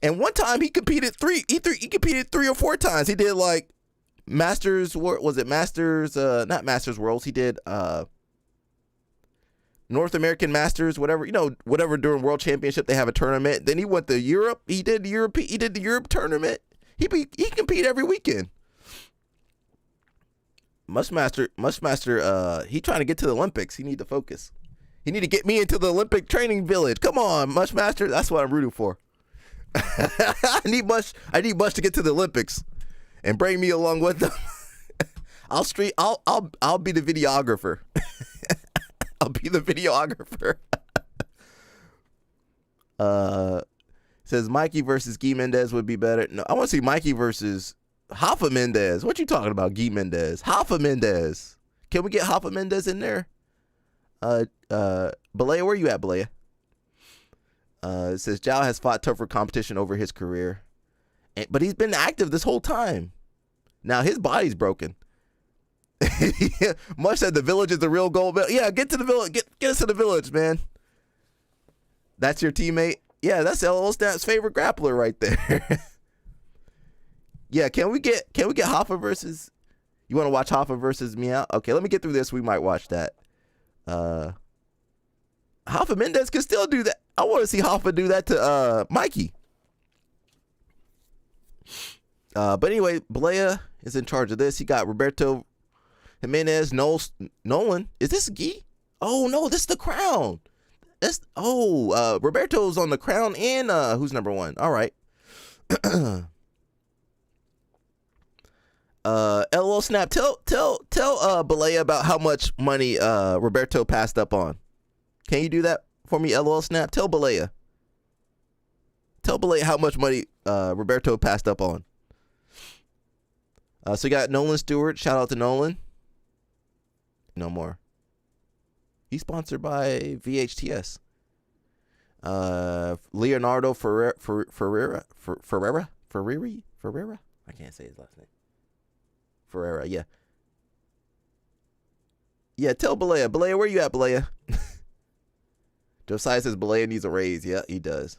Speaker 1: And one time he competed 3 or 4 times. He did like Masters, was it Masters, not Masters Worlds. He did North American Masters, whatever, whatever during World Championship they have a tournament. Then he went to Europe. He did the Europe tournament. He compete every weekend. Mushmaster, he trying to get to the Olympics. He need to focus. He need to get me into the Olympic training village. Come on, Mushmaster. That's what I'm rooting for. I need Mush to get to the Olympics and bring me along with them. I'll be the videographer. I'll be the videographer. Says Mikey versus Guy Mendez would be better. No, I want to see Mikey versus Rafa Mendez. What you talking about, Guy Mendez? Rafa Mendez. Can we get Rafa Mendez in there? Belaya, where you at, Belaya? It says Jao has fought tougher competition over his career, but he's been active this whole time. Now his body's broken. Mush said the village is the real goal. Yeah, get to the village. Get us to the village, man. That's your teammate. Yeah, that's LOL Snap's favorite grappler right there. Yeah, can we get Hoffa versus? You want to watch Hoffa versus Meow? Okay, let me get through this. We might watch that. Hoffa Mendez can still do that. I want to see Hoffa do that to Mikey. But anyway, Blea is in charge of this. He got Roberto Jimenez, Nolan. Is this Guy? Oh no, this is the Crown. Roberto's on the Crown and who's number 1? All right. LOL Snap, tell Belaya about how much money Roberto passed up on. Can you do that for me, LOL Snap? Tell Belaya how much money Roberto passed up on. So you got Nolan Stewart. Shout out to Nolan. No more. He's sponsored by VHTS. Leonardo Ferreira. I can't say his last name. Ferreira, yeah. Yeah, tell Belaya. Belaya, where you at, Belaya? Josiah says Belaya needs a raise. Yeah, he does.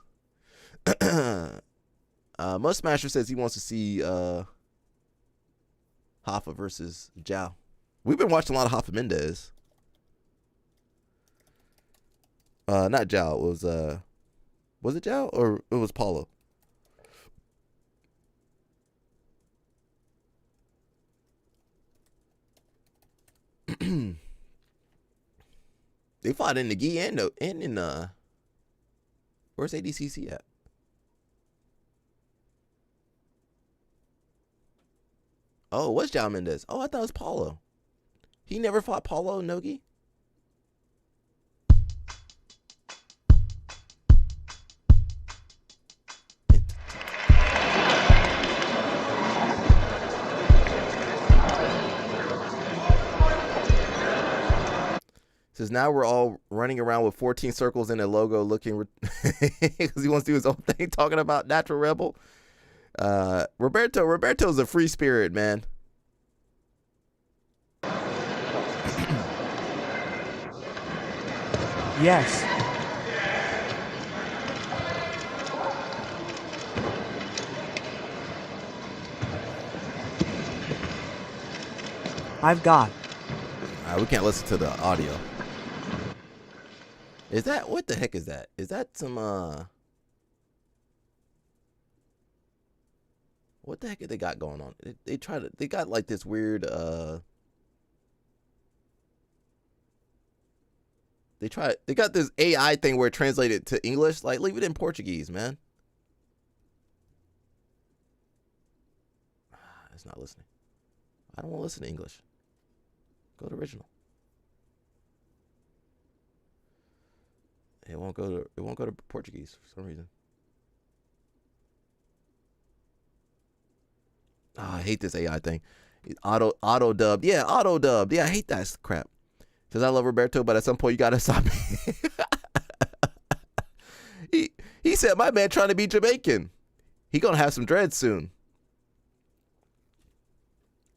Speaker 1: Must Smasher says he wants to see Hoffa versus Jao. We've been watching a lot of Hoffa Mendez. Not Jao. It was it Jao or it was Paulo? They fought in the Gi and in where's ADCC at? Oh, what's Jao Mendez? Oh, I thought it was Paulo. He never fought Paulo Nogi? Says now we're all running around with 14 circles in a logo looking because he wants to do his own thing, talking about Natural Rebel. Roberto's a free spirit, man.
Speaker 6: Yes. I've got.
Speaker 1: We can't listen to the audio. Is that, what the heck is that? Is that some, what the heck have they got going on? They got like this weird, they got this AI thing where it translated to English. Like, leave it in Portuguese, man. It's not listening. I don't want to listen to English. Go to original. It won't go to Portuguese for some reason. Oh, I hate this AI thing. Auto dubbed. Yeah, auto dubbed. Yeah, I hate that crap. Because I love Roberto, but at some point you gotta stop me. He said my man trying to be Jamaican. He gonna have some dreads soon.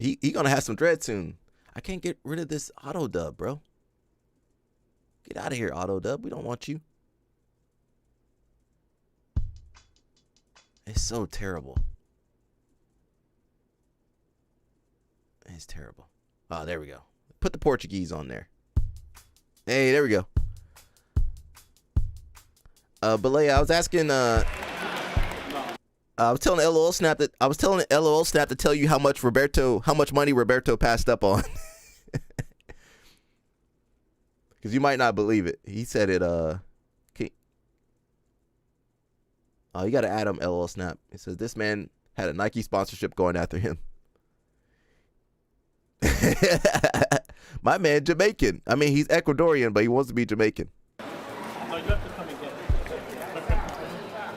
Speaker 1: He gonna have some dreads soon. I can't get rid of this auto dub, bro. Get out of here, auto dub. We don't want you. It's so terrible. It's terrible. Oh, there we go. Put the Portuguese on there. Hey, there we go. Belay, I was asking I was telling LOL Snap to tell you how much money Roberto passed up on. Because you might not believe it. He said it, you got to add him, LOL Snap. He says this man had a Nike sponsorship going after him. My man, Jamaican. I mean, he's Ecuadorian, but he wants to be Jamaican.
Speaker 22: No, you have to come and get it.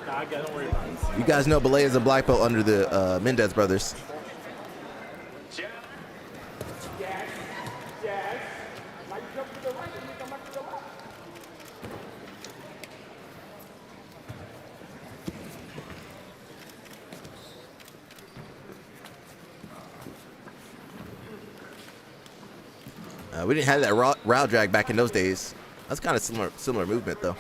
Speaker 22: Nah, don't worry about it.
Speaker 1: You guys know Belay is a black belt under the Mendez brothers. We didn't have that row drag back in those days. That's kind of similar movement, though.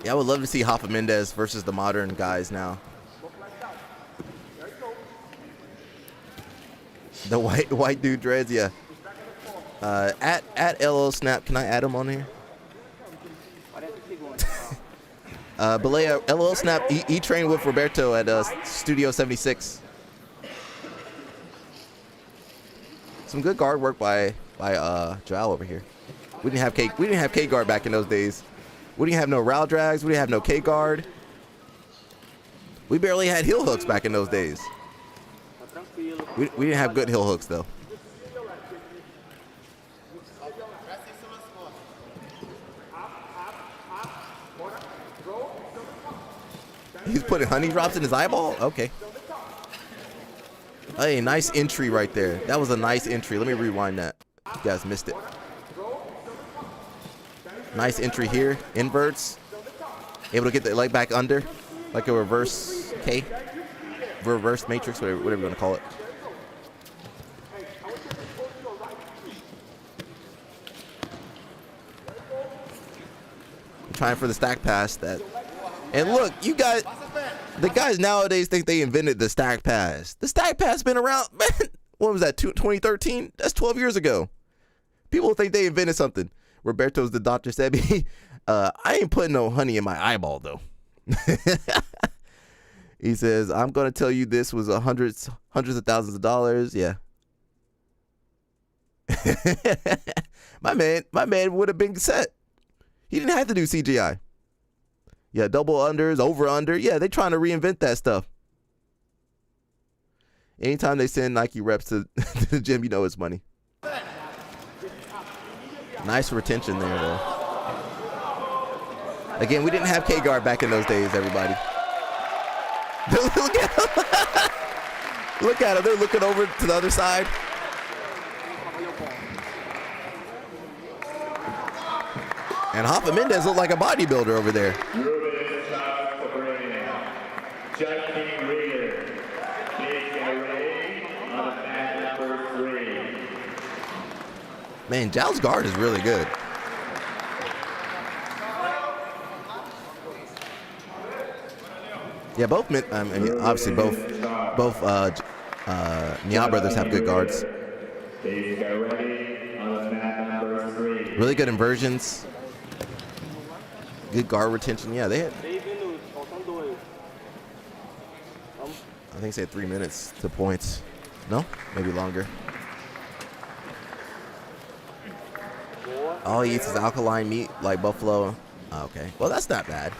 Speaker 1: Yeah, I would love to see Hoffa Mendez versus the modern guys now. The white dude dreads, yeah. At LO Snap, can I add him on here? Belay, LO Snap, he trained with Roberto at Studio 76. Some good guard work by Joao over here. We didn't have K guard back in those days. We didn't have no Rao drags. We didn't have no K guard. We barely had heel hooks back in those days. We didn't have good heel hooks though. He's putting honey drops in his eyeball? Okay. Hey, nice entry right there. That was a nice entry. Let me rewind that. You guys missed it. Nice entry here. Inverts. Able to get the leg back under. Like a reverse K. Reverse matrix, whatever you want to call it. Trying for the stack pass that. And look, you guys, the guys nowadays think they invented the stack pass. The stack pass been around, man. What was that, 2013? That's 12 years ago. People think they invented something. Roberto's the doctor said, I ain't putting no honey in my eyeball, though. He says, I'm going to tell you this was hundreds of thousands of dollars. Yeah. my man would have been set. He didn't have to do CGI. Yeah, double unders, over under. Yeah, they trying to reinvent that stuff. Anytime they send Nike reps to the gym, you know it's money. Nice retention there, though. Again, we didn't have K-Guard back in those days, everybody. Look at him. Look at them. They're looking over to the other side. And Hoffa Mendez looked like a bodybuilder over there. Man, Zhao's guard is really good. Yeah, both. I mean, obviously both Miao brothers have good guards. Really good inversions. Good guard retention. Yeah, they had. I think they had 3 minutes to points. No, maybe longer. All he eats is alkaline meat like buffalo. Oh, okay, well that's not bad.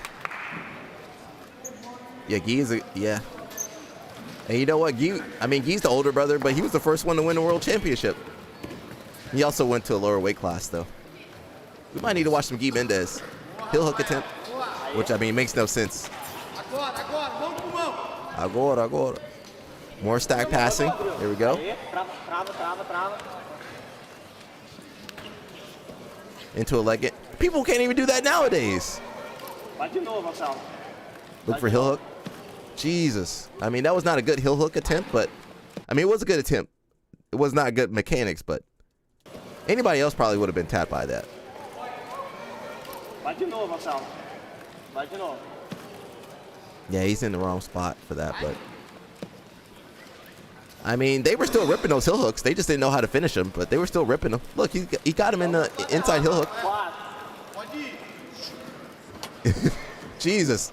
Speaker 1: Yeah, Guy is yeah. And you know what, Guy? I mean, Guy's the older brother, but he was the first one to win the world championship. He also went to a lower weight class, though. We might need to watch some Guy Mendez. Heel hook attempt, which I mean makes no sense. Agora. More stack passing. There we go. Into a leg. People can't even do that nowadays. Look for heel hook. Jesus. I mean, that was not a good heel hook attempt, but I mean, it was a good attempt. It was not good mechanics, but anybody else probably would have been tapped by that. Yeah, he's in the wrong spot for that, but I mean, they were still ripping those heel hooks. They just didn't know how to finish them, but they were still ripping them. Look, he got him in the inside heel hook. Jesus.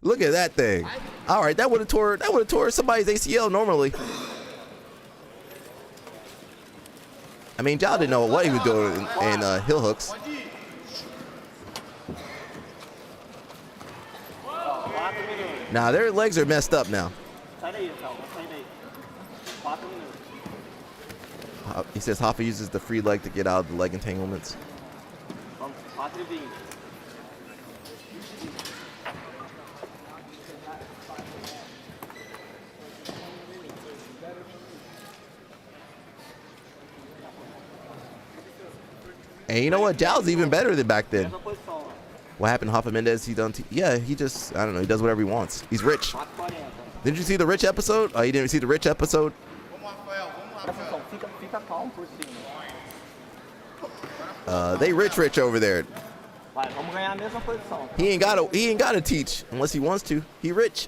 Speaker 1: Look at that thing. All right, that would have tore somebody's ACL normally. I mean, Zhao didn't know what he was doing in heel hooks. Nah, their legs are messed up now. He says Hoffa uses the free leg to get out of the leg entanglements. And you know what? Zhao's even better than back then. What happened, Hoffa Mendez? He done? Yeah, he just, I don't know. He does whatever he wants. He's rich. Didn't you see the Rich episode? Oh, you didn't see the Rich episode? They rich over there. He ain't gotta teach unless he wants to. He rich.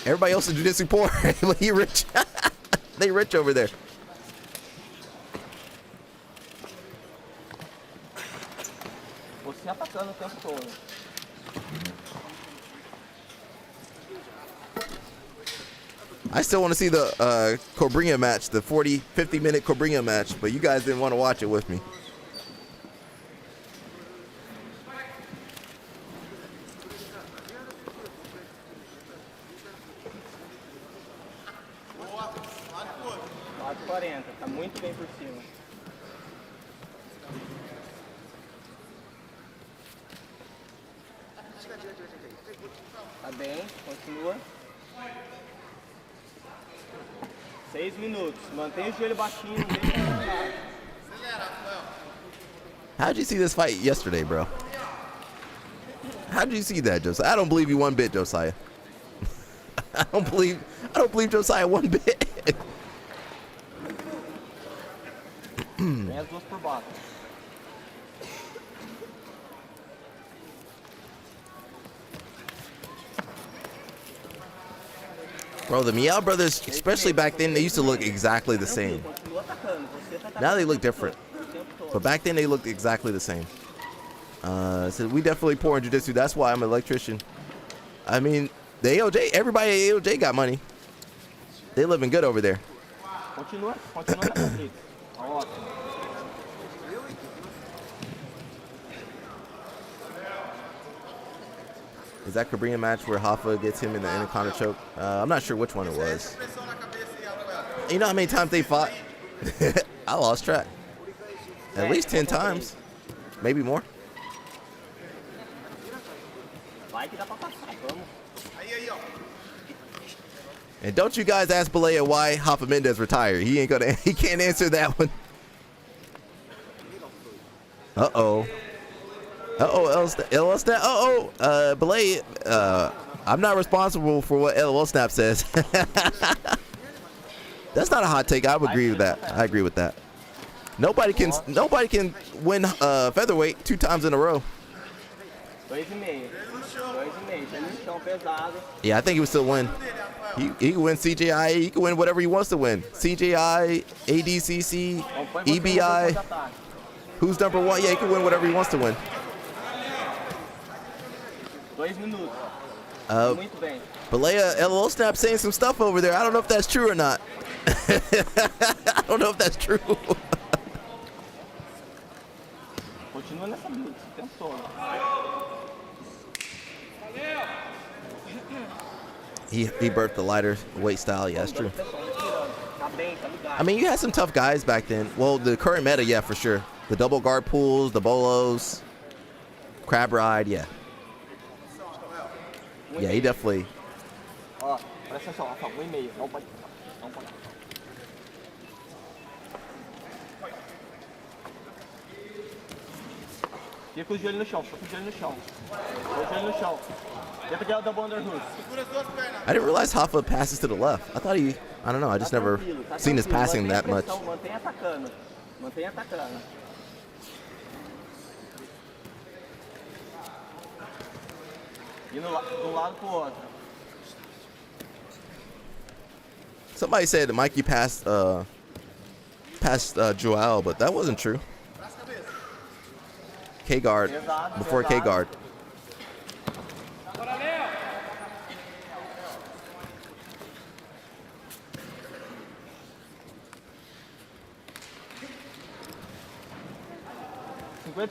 Speaker 1: Everybody else is jiu-jitsu poor, but he rich. They rich over there. I still want to see the Cobrinha match, the 50 minute Cobrinha match, but you guys didn't want to watch it with me.
Speaker 5: Tá muito bem por cima. Tá bem, continua. 6 minutos. Mantém o joelho baixinho, não deixa atrasar.
Speaker 1: How'd you see this fight yesterday, bro? How'd you see that, Josiah? I don't believe you one bit, Josiah. I don't believe Josiah one bit.
Speaker 5: Vem as duas por baixo.
Speaker 1: Bro, the Miao brothers, especially back then, they used to look exactly the same. Now they look different. But back then, they looked exactly the same. So we definitely poor in jiu-jitsu. That's why I'm an electrician. I mean, the AOJ, everybody at AOJ got money. They living good over there.
Speaker 5: Continua na ótimo.
Speaker 1: Is that Cobrinha match where Hoffa gets him in the anaconda choke? I'm not sure which one it was. You know how many times they fought? I lost track. At least 10 times. Maybe more. And don't you guys ask Balea why Rafa Mendes retired. He can't answer that one. Uh-oh. LOL Snap. Balea, I'm not responsible for what LOL Snap says. That's not a hot take. I would agree with that. I agree with that. Nobody can win featherweight 2 times in a row. Yeah, I think he would still win. He can win CJI. He can win whatever he wants to win. CJI, ADCC, EBI. Who's number 1? Yeah, he can win whatever he wants to win. Balea, LOL Snap saying some stuff over there. I don't know if that's true or not. I don't know if that's true. He birthed the lighter weight style. Yeah, that's true. I mean, you had some tough guys back then. Well, the current meta, yeah, for sure. The double guard pulls, the bolos, crab ride, yeah. Yeah, he definitely.
Speaker 5: Fica com o joelho no chão, fica com o joelho no chão. O joelho no chão. Tenta pegar o double underhook.
Speaker 1: I didn't realize Rafa passes to the left. I thought I don't know, I just never seen his passing that much.
Speaker 5: Mantenha atacando. Mantenha atacando. Indo de um lado pro outro.
Speaker 1: Somebody said that Mikey passed Joel, but that wasn't true. K-guard, before K-guard.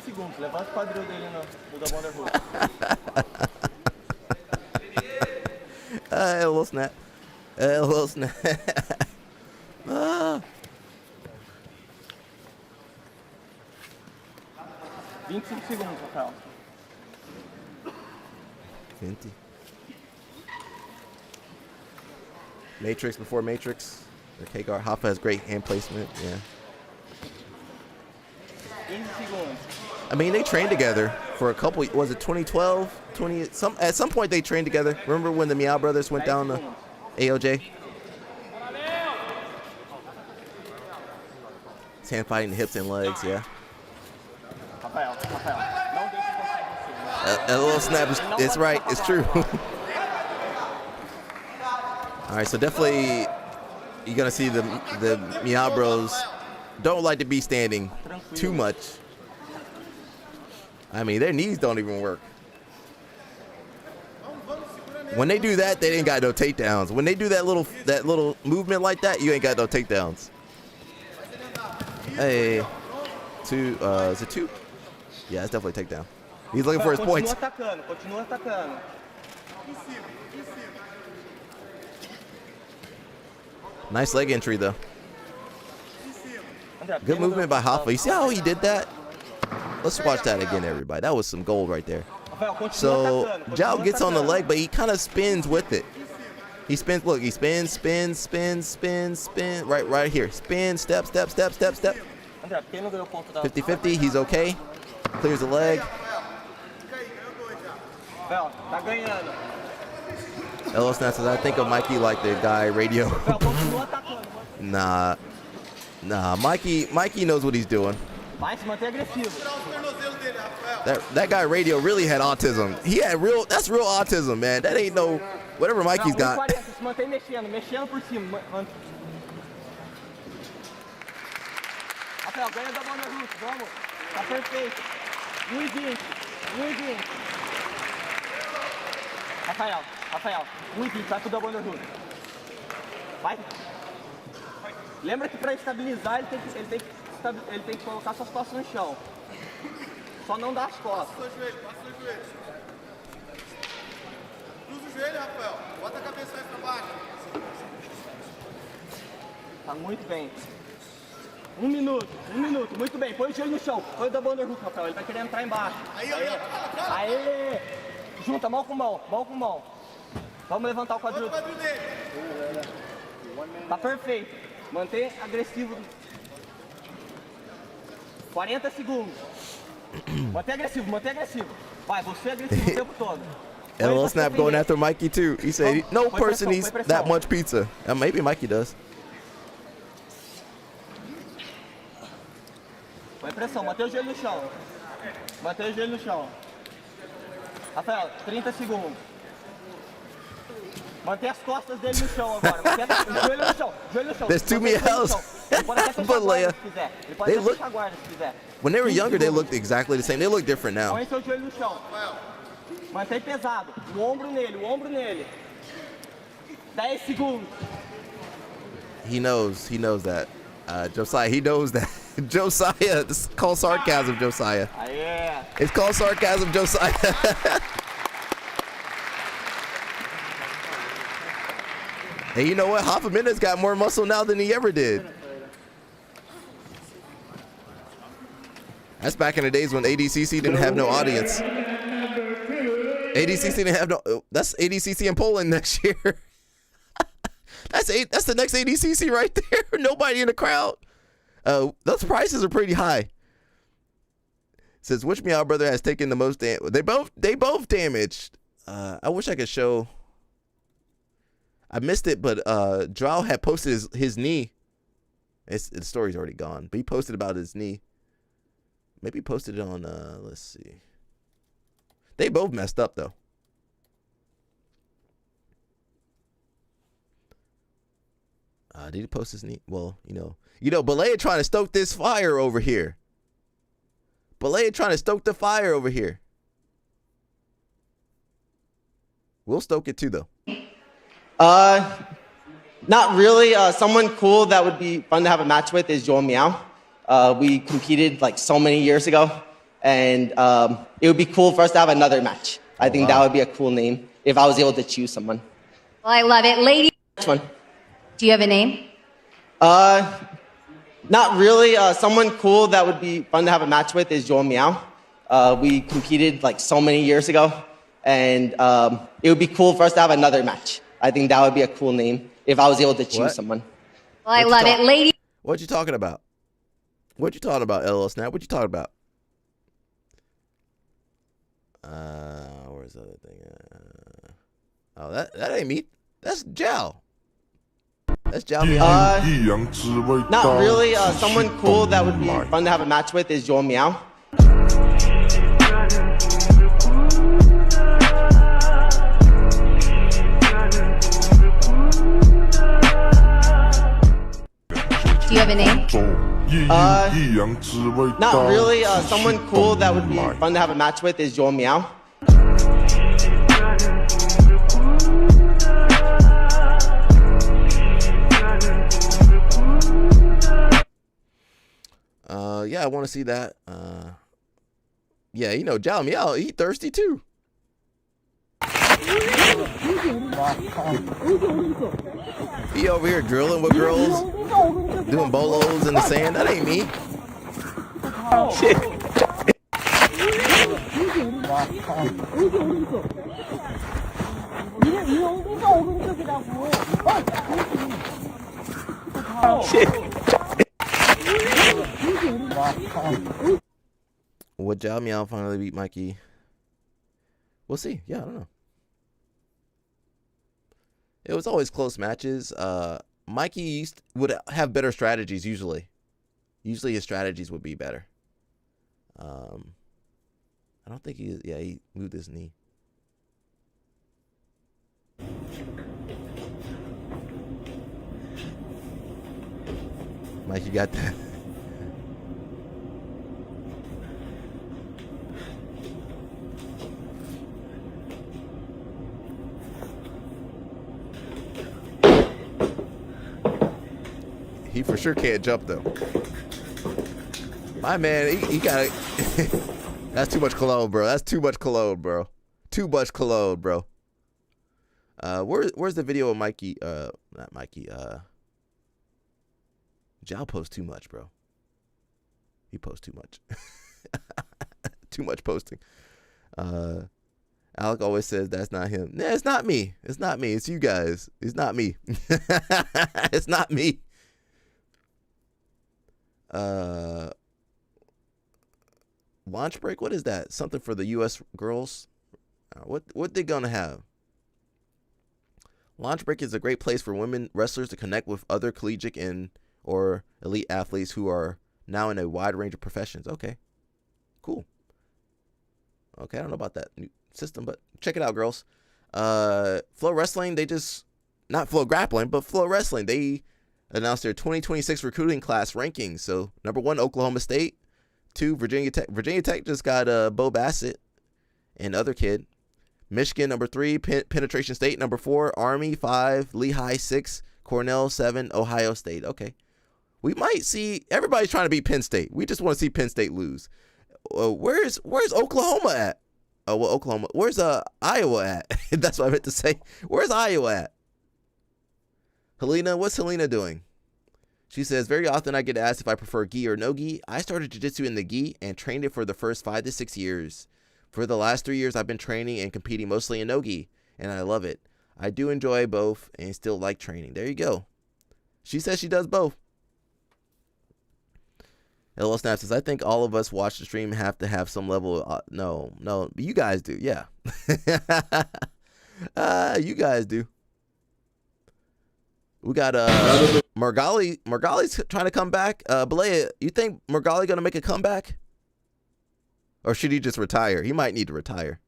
Speaker 5: Segundos, levanta o quadril dele no double underhook.
Speaker 1: LOL Snap. LOL Snap.
Speaker 5: 25 segundos, Rafael.
Speaker 1: 20. Matrix before Matrix. The K-guard. Rafa has great hand placement. Yeah.
Speaker 5: 15 segundos.
Speaker 1: I mean, they trained together for a couple. Was it 2012? At some point they trained together. Remember when the Meow brothers went down to AOJ? His hand fighting the hips and legs. Yeah.
Speaker 5: Rafael.
Speaker 1: LOL Snap. It's right. It's true. All right. So definitely, you're gonna see the Meow Bros don't like to be standing too much. I mean, their knees don't even work. When they do that, they ain't got no takedowns. When they do that little movement like that, you ain't got no takedowns. Hey, two. Is it 2? Yeah, it's definitely a takedown. He's looking for his points.
Speaker 5: Continua atacando.
Speaker 1: Nice leg entry though. Good movement by Rafa. You see how he did that? Let's watch that again, everybody. That was some gold right there. So Zhao gets on the leg, but he kind of spins with it. He spins. Look, he spins. Right here. Spin. Step. 50-50. He's okay. Clears the leg. LOL Snap says, I think of Mikey like the guy radio. Nah. Mikey knows what he's doing. That guy radio really had autism. He had that's real autism, man. That ain't no whatever Mikey's got.
Speaker 5: Mexendo por cima. Rafael, ganha da bola na Ruth, vamos. Tá perfeito. 1,20. Rafael, 1,20, vai pro double underhook. Vai. Lembra que para estabilizar ele tem que colocar suas costas no chão. Só não dá as costas. Passa o joelho. Cruza o joelho, Rafael. Bota a cabeça aí pra baixo. Tá muito bem. 1 minuto. Muito bem. Põe o joelho no chão. Põe o double underhook, Rafael. Ele vai querer entrar embaixo. Aê. Junta, mão com mão. Vamos levantar o quadril. Tá perfeito. Mantém agressivo. 40 segundos. Mantém agressivo. Vai, você agressivo o tempo todo.
Speaker 1: LL Snap going after Mikey too. He said no person eats that much pizza. Maybe Mikey does.
Speaker 5: Põe pressão, mantém o joelho no chão. Rafael, 30 segundos. Mantém as costas dele no chão agora. Joelho no chão.
Speaker 1: There's too many L's. But Leia, they look. When they were younger, they looked exactly the same. They look different now.
Speaker 5: Põe seu joelho no chão. Mantém pesado. O ombro nele. 10 segundos.
Speaker 1: He knows that. Josiah, he knows that. Josiah, this is called sarcasm, Josiah.
Speaker 5: Yeah.
Speaker 1: It's called sarcasm, Josiah. Hey, you know what? Hoffaminda's got more muscle now than he ever did. That's back in the days when ADCC didn't have no audience. ADCC didn't have no. That's ADCC in Poland next year. That's the next ADCC right there. Nobody in the crowd. Those prices are pretty high. Says which Meow brother has taken the most damage? They both damaged. I wish I could show. I missed it, but Drow had posted his knee. The story's already gone, but he posted about his knee. Maybe he posted it on. Let's see. They both messed up though. Did he post his knee? Well, you know, Balea trying to stoke this fire over here. Balea trying to stoke the fire over here. We'll stoke it too, though.
Speaker 4: Not really. Someone cool that would be fun to have a match with is Joel Meow. We competed like so many years ago, and it would be cool for us to have another match. I think that would be a cool name if I was able to choose someone.
Speaker 6: Well, I love it. Lady.
Speaker 4: Which one?
Speaker 6: Do you have a name?
Speaker 4: Not really. Someone cool that would be fun to have a match with is Joel Meow. We competed like so many years ago, and it would be cool for us to have another match. I think that would be a cool name if I was able to choose someone.
Speaker 6: Well, I love it. Lady.
Speaker 1: What you talking about? What you talking about, LL Snap? What you talking about? Where's the other thing? Oh, that ain't me. That's Jao. That's Jao Meow.
Speaker 4: Not really. Someone cool that would be fun to have a match with is Joel Meow.
Speaker 6: Do you have a name?
Speaker 4: Not really. Someone cool that would be fun to have a match with is Joel Meow.
Speaker 1: Yeah, I want to see that. Yeah, you know, Jao Meow, he thirsty too. He over here drilling with girls, doing bolos in the sand. That ain't me. Shit. Would Jao Meow finally beat Mikey? We'll see. Yeah, I don't know. It was always close matches. Mikey would have better strategies usually. Usually his strategies would be better. I don't think he moved his knee. Mikey got that. He for sure can't jump though. My man, he got it. That's too much cologne, bro. That's too much cologne, bro. Too much cologne, bro. Where's the video of Mikey? Not Mikey. Jao posts too much, bro. He posts too much. Too much posting. Alec always says that's not him. Nah, it's not me. It's not me. It's you guys. It's not me. It's not me. Launch break? What is that? Something for the U.S. girls? What they gonna have? Launch break is a great place for women wrestlers to connect with other collegiate and or elite athletes who are now in a wide range of professions. Okay, cool. Okay, I don't know about that new system, but check it out, girls. Flow Wrestling, not Flow Grappling, but Flow Wrestling, they announced their 2026 recruiting class rankings. So, number 1, Oklahoma State. 2, Virginia Tech. Virginia Tech just got Bo Bassett and other kid. Michigan, number 3, Penetration State. Number 4, Army. 5, Lehigh. 6, Cornell. 7, Ohio State. Okay. We might see, everybody's trying to beat Penn State. We just want to see Penn State lose. Where's Oklahoma at? Oh, well, Oklahoma. Where's Iowa at? That's what I meant to say. Where's Iowa at? Helena, what's Helena doing? She says, very often I get asked if I prefer gi or no gi. I started jiu-jitsu in the gi and trained it for the first 5 to 6 years. For the last 3 years, I've been training and competing mostly in no gi, and I love it. I do enjoy both and still like training. There you go. She says she does both. LL Snap says, I think all of us watch the stream have to have some level of, no, you guys do, yeah. You guys do. We got Margali's trying to come back. Balea, you think Margali gonna make a comeback? Or should he just retire? He might need to retire.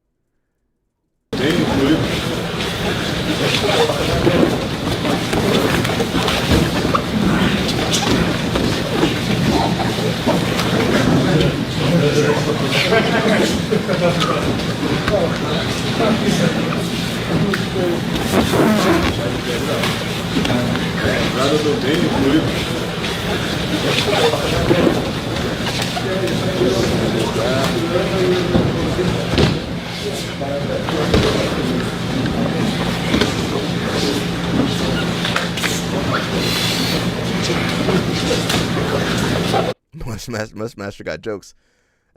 Speaker 1: Mushmaster got jokes.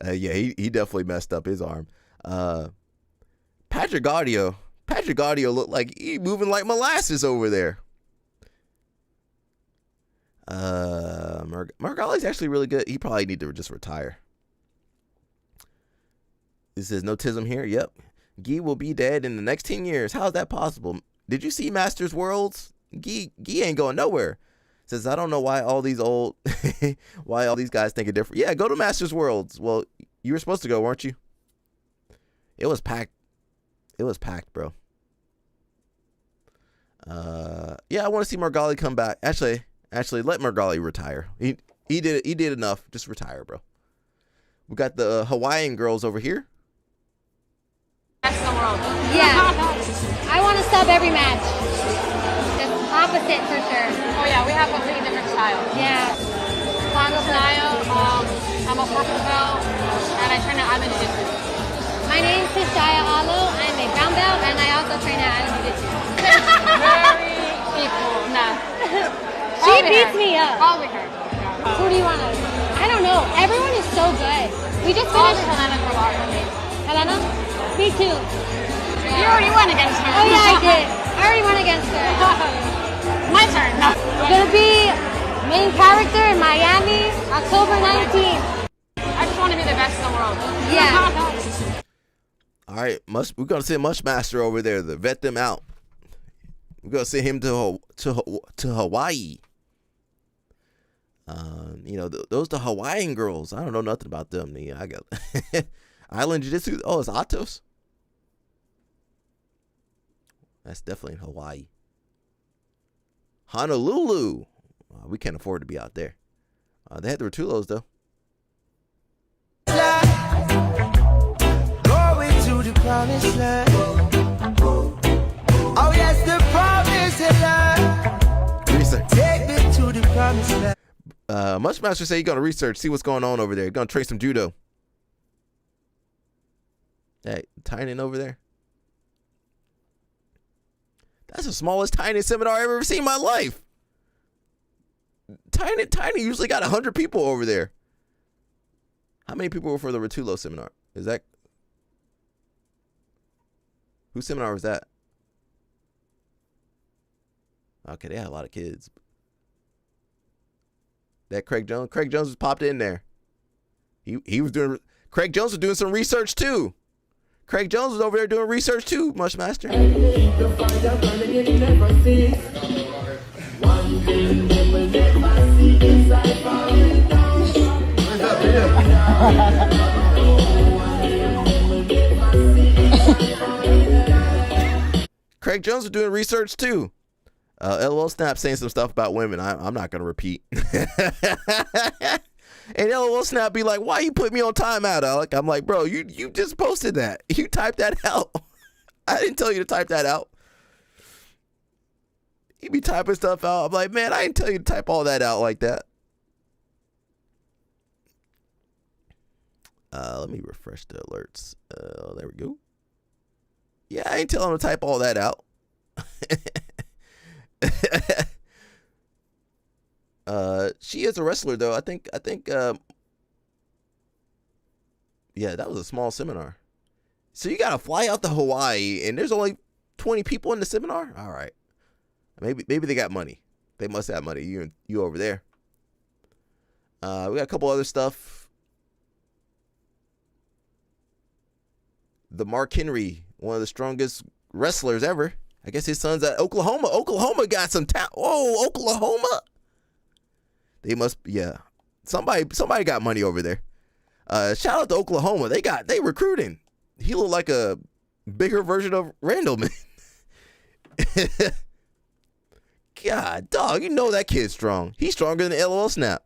Speaker 1: Yeah, he definitely messed up his arm. Patrick Audio looked like he moving like molasses over there. Margali's actually really good. He probably need to just retire. It says no tism here. Yep. Gi will be dead in the next 10 years. How is that possible? Did you see Masters Worlds? Gi ain't going nowhere. Says, I don't know why all these guys think it different. Yeah, go to Masters Worlds. Well, you were supposed to go, weren't you? It was packed. It was packed, bro. Yeah, I want to see Margali come back. Actually, let Margali retire. He did enough. Just retire, bro. We got the Hawaiian girls over here.
Speaker 10: Best in the world. Yeah. I want to sub every match. Just opposite for sure. Oh yeah, we have completely different styles. Yeah. Kwango style. I'm a purple belt, and I train at Island Jiu-Jitsu. My name's Tishaya Alu. I'm a brown belt, and I also train at Island Jiu-Jitsu. Very equal. Nah. She beats me up. Probably her. Who do you want to? I don't know. Everyone is so good. We just finished Helena Guevara. Helena? Me too. Yeah. You already won against her. Oh yeah, I did. I already won against her. My turn. Gonna be main character in Miami, October 19th. I just want to be the best in the world. Yeah.
Speaker 1: All right, we're gonna send Mushmaster over there to vet them out. We're gonna send him to Hawaii. Those the Hawaiian girls. I don't know nothing about them. I got Island Jiu-Jitsu. Oh, it's Atos. That's definitely in Hawaii. Honolulu. We can't afford to be out there. They had the Rotulos though.
Speaker 8: Going to the promised land. Oh yes, the promised land.
Speaker 1: Research.
Speaker 8: Take me to the promised land.
Speaker 1: Mushmaster say you're gonna research, see what's going on over there. You're gonna train some judo. Hey, Tynan over there. That's the smallest Tynan seminar I've ever seen in my life. Tynan usually got 100 people over there. How many people were for the Rotulo seminar? Is that Whose seminar was that? Okay, they had a lot of kids. That Craig Jones. Craig Jones was popped in there. He was doing. Craig Jones was doing some research too. Craig Jones was over there doing research too, Mushmaster. Craig Jones was doing research too. LOL Snap saying some stuff about women. I'm not gonna repeat. And LOL Snap be like, "Why you put me on timeout, Alec?" I'm like, "Bro, you just posted that. You typed that out. I didn't tell you to type that out." You be typing stuff out. I'm like, "Man, I didn't tell you to type all that out like that." Let me refresh the alerts. There we go. Yeah, I ain't telling him to type all that out. She is a wrestler though. I think yeah, that was a small seminar. So you gotta fly out to Hawaii and there's only 20 people in the seminar? All right. Maybe they got money. They must have money. You over there. We got a couple other stuff. The Mark Henry, one of the strongest wrestlers ever. I guess his son's at Oklahoma. Oklahoma got some talent. Whoa, Oklahoma. They must, yeah. Somebody got money over there. Shout out to Oklahoma. They recruiting. He looked like a bigger version of Randleman. God, dog, you know that kid's strong. He's stronger than LOL Snap.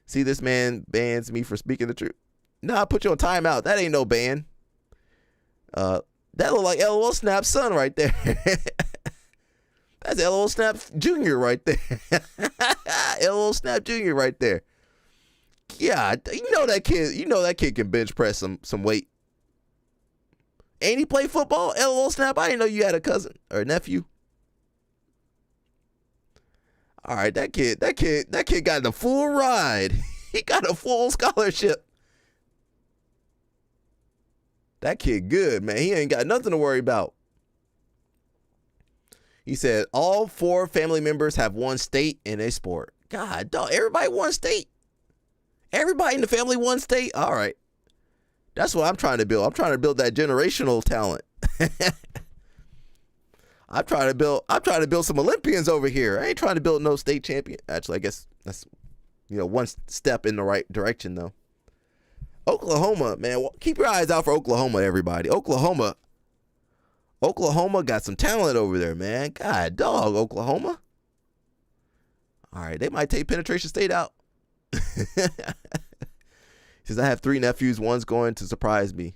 Speaker 1: See, this man bans me for speaking the truth. Nah, I put you on timeout. That ain't no ban. That look like LOL Snap's son right there. That's LOL Snap Jr. right there. LOL Snap Jr. right there. Yeah, you know that kid can bench press some weight. Ain't he play football? LOL Snap, I didn't know you had a cousin or a nephew. All right, that kid got the full ride. He got a full scholarship. That kid good, man. He ain't got nothing to worry about. He said all 4 family members have won state in a sport. God, dog, everybody won state. Everybody in the family won state. All right. That's what I'm trying to build. I'm trying to build that generational talent. I'm trying to build some Olympians over here. I ain't trying to build no state champion. Actually, I guess that's one step in the right direction though. Oklahoma, man, keep your eyes out for Oklahoma, everybody. Oklahoma got some talent over there, man. God, dog, Oklahoma. All right, they might take Penetration State out. He says, I have 3 nephews. One's going to surprise me.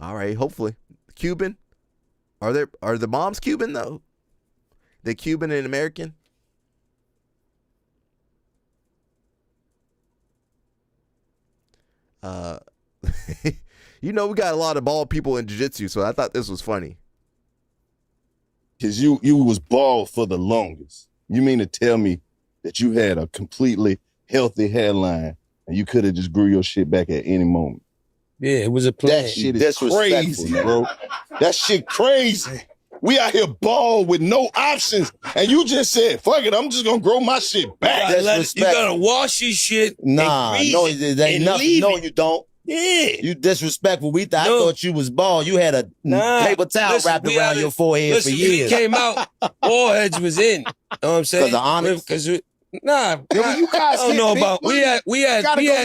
Speaker 1: All right, hopefully. Cuban? Are the moms Cuban, though? They Cuban and American? We got a lot of bald people in jiu-jitsu, so I thought this was funny.
Speaker 3: Because you was bald for the longest. You mean to tell me that you had a completely healthy hairline and you could have just grew your shit back at any moment?
Speaker 18: Yeah, it was a plan.
Speaker 3: That shit is crazy, bro. That shit crazy. We out here bald with no options, and you just said, fuck it, I'm just going to grow my shit back.
Speaker 18: You got to wash your shit.
Speaker 3: Nah, no, it ain't nothing. No, you don't.
Speaker 18: Yeah.
Speaker 3: You disrespectful. I thought you was bald. You had a paper towel wrapped around your forehead for years.
Speaker 18: When he came out, all heads was in. You know what I'm saying?
Speaker 3: Because of honest?
Speaker 18: Nah,
Speaker 3: you guys
Speaker 18: I don't know about. We had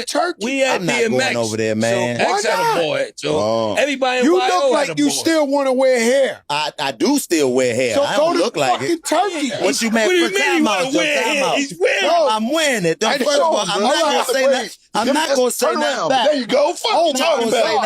Speaker 3: Turkey. I'm not
Speaker 18: DMX
Speaker 3: going over there, man.
Speaker 18: So X had a boy. So everybody in
Speaker 9: You
Speaker 18: YO
Speaker 9: look
Speaker 18: had
Speaker 9: like
Speaker 18: a
Speaker 9: you
Speaker 18: boy.
Speaker 9: still want to wear hair.
Speaker 3: I do still wear hair.
Speaker 9: So
Speaker 3: I
Speaker 9: go
Speaker 3: don't
Speaker 9: to
Speaker 3: look like
Speaker 9: fucking
Speaker 3: it.
Speaker 9: Turkey.
Speaker 3: What you mean?
Speaker 18: What do you mean he want to wear hair? He's wearing it.
Speaker 3: I'm wearing it.
Speaker 9: I
Speaker 3: First of all, I'm not going to say that. I'm not going to say nothing back.
Speaker 9: There you go. Fuck you talking about.
Speaker 3: All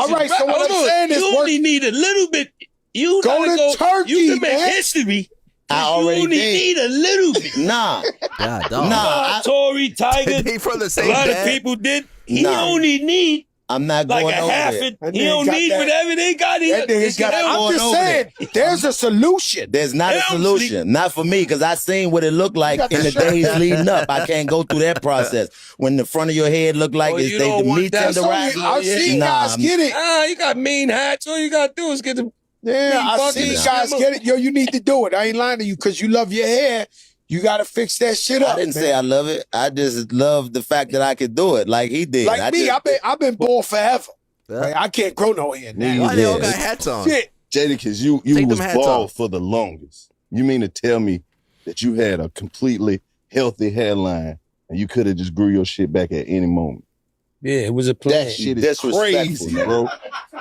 Speaker 9: right, so what I'm saying is,
Speaker 18: you only need a little bit. You
Speaker 9: go to Turkey,
Speaker 18: You can make
Speaker 9: man.
Speaker 18: history.
Speaker 3: I already
Speaker 18: you only
Speaker 3: did.
Speaker 18: need a little bit.
Speaker 3: Nah.
Speaker 1: God, dog.
Speaker 3: Nah.
Speaker 18: Tory, Tiger,
Speaker 1: They from the
Speaker 18: a
Speaker 1: same
Speaker 18: lot
Speaker 1: bag.
Speaker 18: of people did. He
Speaker 3: Nah.
Speaker 18: only need
Speaker 12: I'm not
Speaker 18: like
Speaker 12: going
Speaker 18: a
Speaker 12: over
Speaker 18: half
Speaker 12: there.
Speaker 18: it. He don't need whatever they got here.
Speaker 9: I'm just saying, there's a solution.
Speaker 12: There's not a solution. Not for me, because I seen what it looked like in the days leading up. I can't go through that process. When the front of your head look like it's the meat tenderized.
Speaker 9: I've seen guys get it.
Speaker 18: You got mean hats. All you got to do is get the
Speaker 9: I've seen guys get it. Yo, you need to do it. I ain't lying to you because you love your hair. You got to fix that shit up.
Speaker 12: I didn't say I love it. I just love the fact that I could do it like he did.
Speaker 9: Like I've been bald forever. Like, I can't grow no hair now.
Speaker 1: Why they all got hats on?
Speaker 9: Shit.
Speaker 3: Jadakiss, you was bald for the longest. You mean to tell me that you had a completely healthy hairline and you could have just grew your shit back at any moment?
Speaker 18: Yeah, it was a plan.
Speaker 3: That shit is crazy, bro.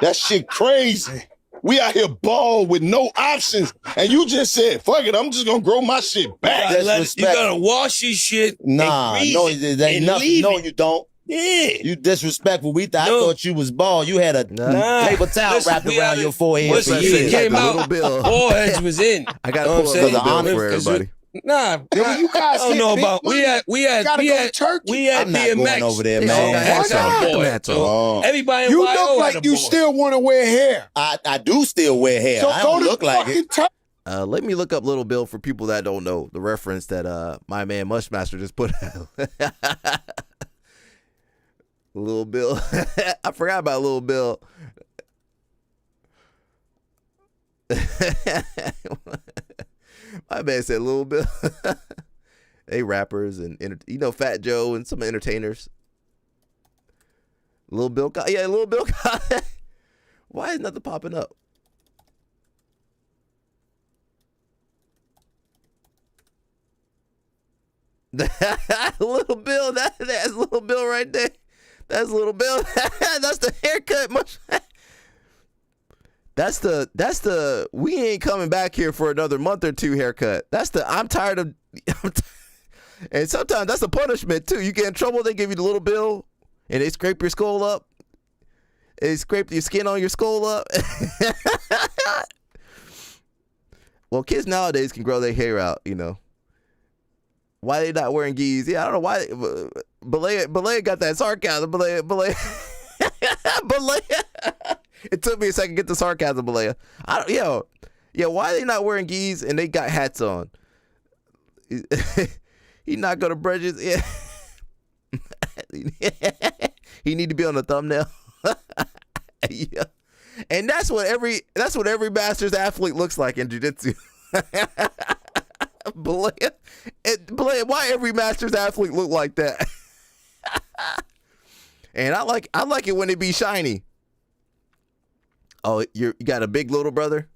Speaker 3: That shit crazy. We out here bald with no options, and you just said, fuck it, I'm just gonna grow my shit back.
Speaker 18: You gotta wash your shit.
Speaker 12: Nah, no, it ain't nothing. No, you don't.
Speaker 18: Yeah.
Speaker 12: You disrespectful. I thought you was bald. You had a paper towel wrapped around your forehead for years.
Speaker 18: Came out, bald heads was in.
Speaker 1: I got to pull up the honor for everybody.
Speaker 18: Nah,
Speaker 9: you guys
Speaker 18: I don't know about. We had
Speaker 9: go to Turkey.
Speaker 18: we had
Speaker 12: I'm not
Speaker 18: DMX
Speaker 12: going over there,
Speaker 18: They
Speaker 12: man.
Speaker 18: all got hats on, boy.
Speaker 1: Hats on.
Speaker 18: So everybody in
Speaker 9: You
Speaker 18: YO
Speaker 9: look
Speaker 18: had
Speaker 9: like
Speaker 18: a
Speaker 9: you
Speaker 18: boy.
Speaker 9: still want to wear hair.
Speaker 12: I do still wear hair.
Speaker 9: So
Speaker 12: I
Speaker 9: go
Speaker 12: don't
Speaker 9: to
Speaker 12: look like
Speaker 9: fucking
Speaker 12: it.
Speaker 9: Turkey.
Speaker 1: Let me look up Little Bill for people that don't know the reference that my man Mushmaster just put out. Little Bill. I forgot about Little Bill. My man said Little Bill. They rappers and Fat Joe and some entertainers. Little Bill. Yeah, Little Bill. Why is nothing popping up? Little Bill. That's Little Bill right there. That's Little Bill. That's the haircut. That's the we ain't coming back here for another month or two haircut. That's the I'm tired of. And sometimes that's a punishment too. You get in trouble, they give you the Little Bill, and they scrape your skull up. They scrape your skin on your skull up. Well, kids nowadays can grow their hair out, Why they not wearing gis? Yeah, I don't know why. Balea got that sarcasm. Balea. It took me a second to get the sarcasm, Balea. Why they not wearing gis and they got hats on? He not gonna bridges. Yeah. He need to be on the thumbnail. Yeah. And that's what every master's athlete looks like in jiu-jitsu. Balea, why every master's athlete look like that? And I like it when it be shiny. Oh, you got a big little brother?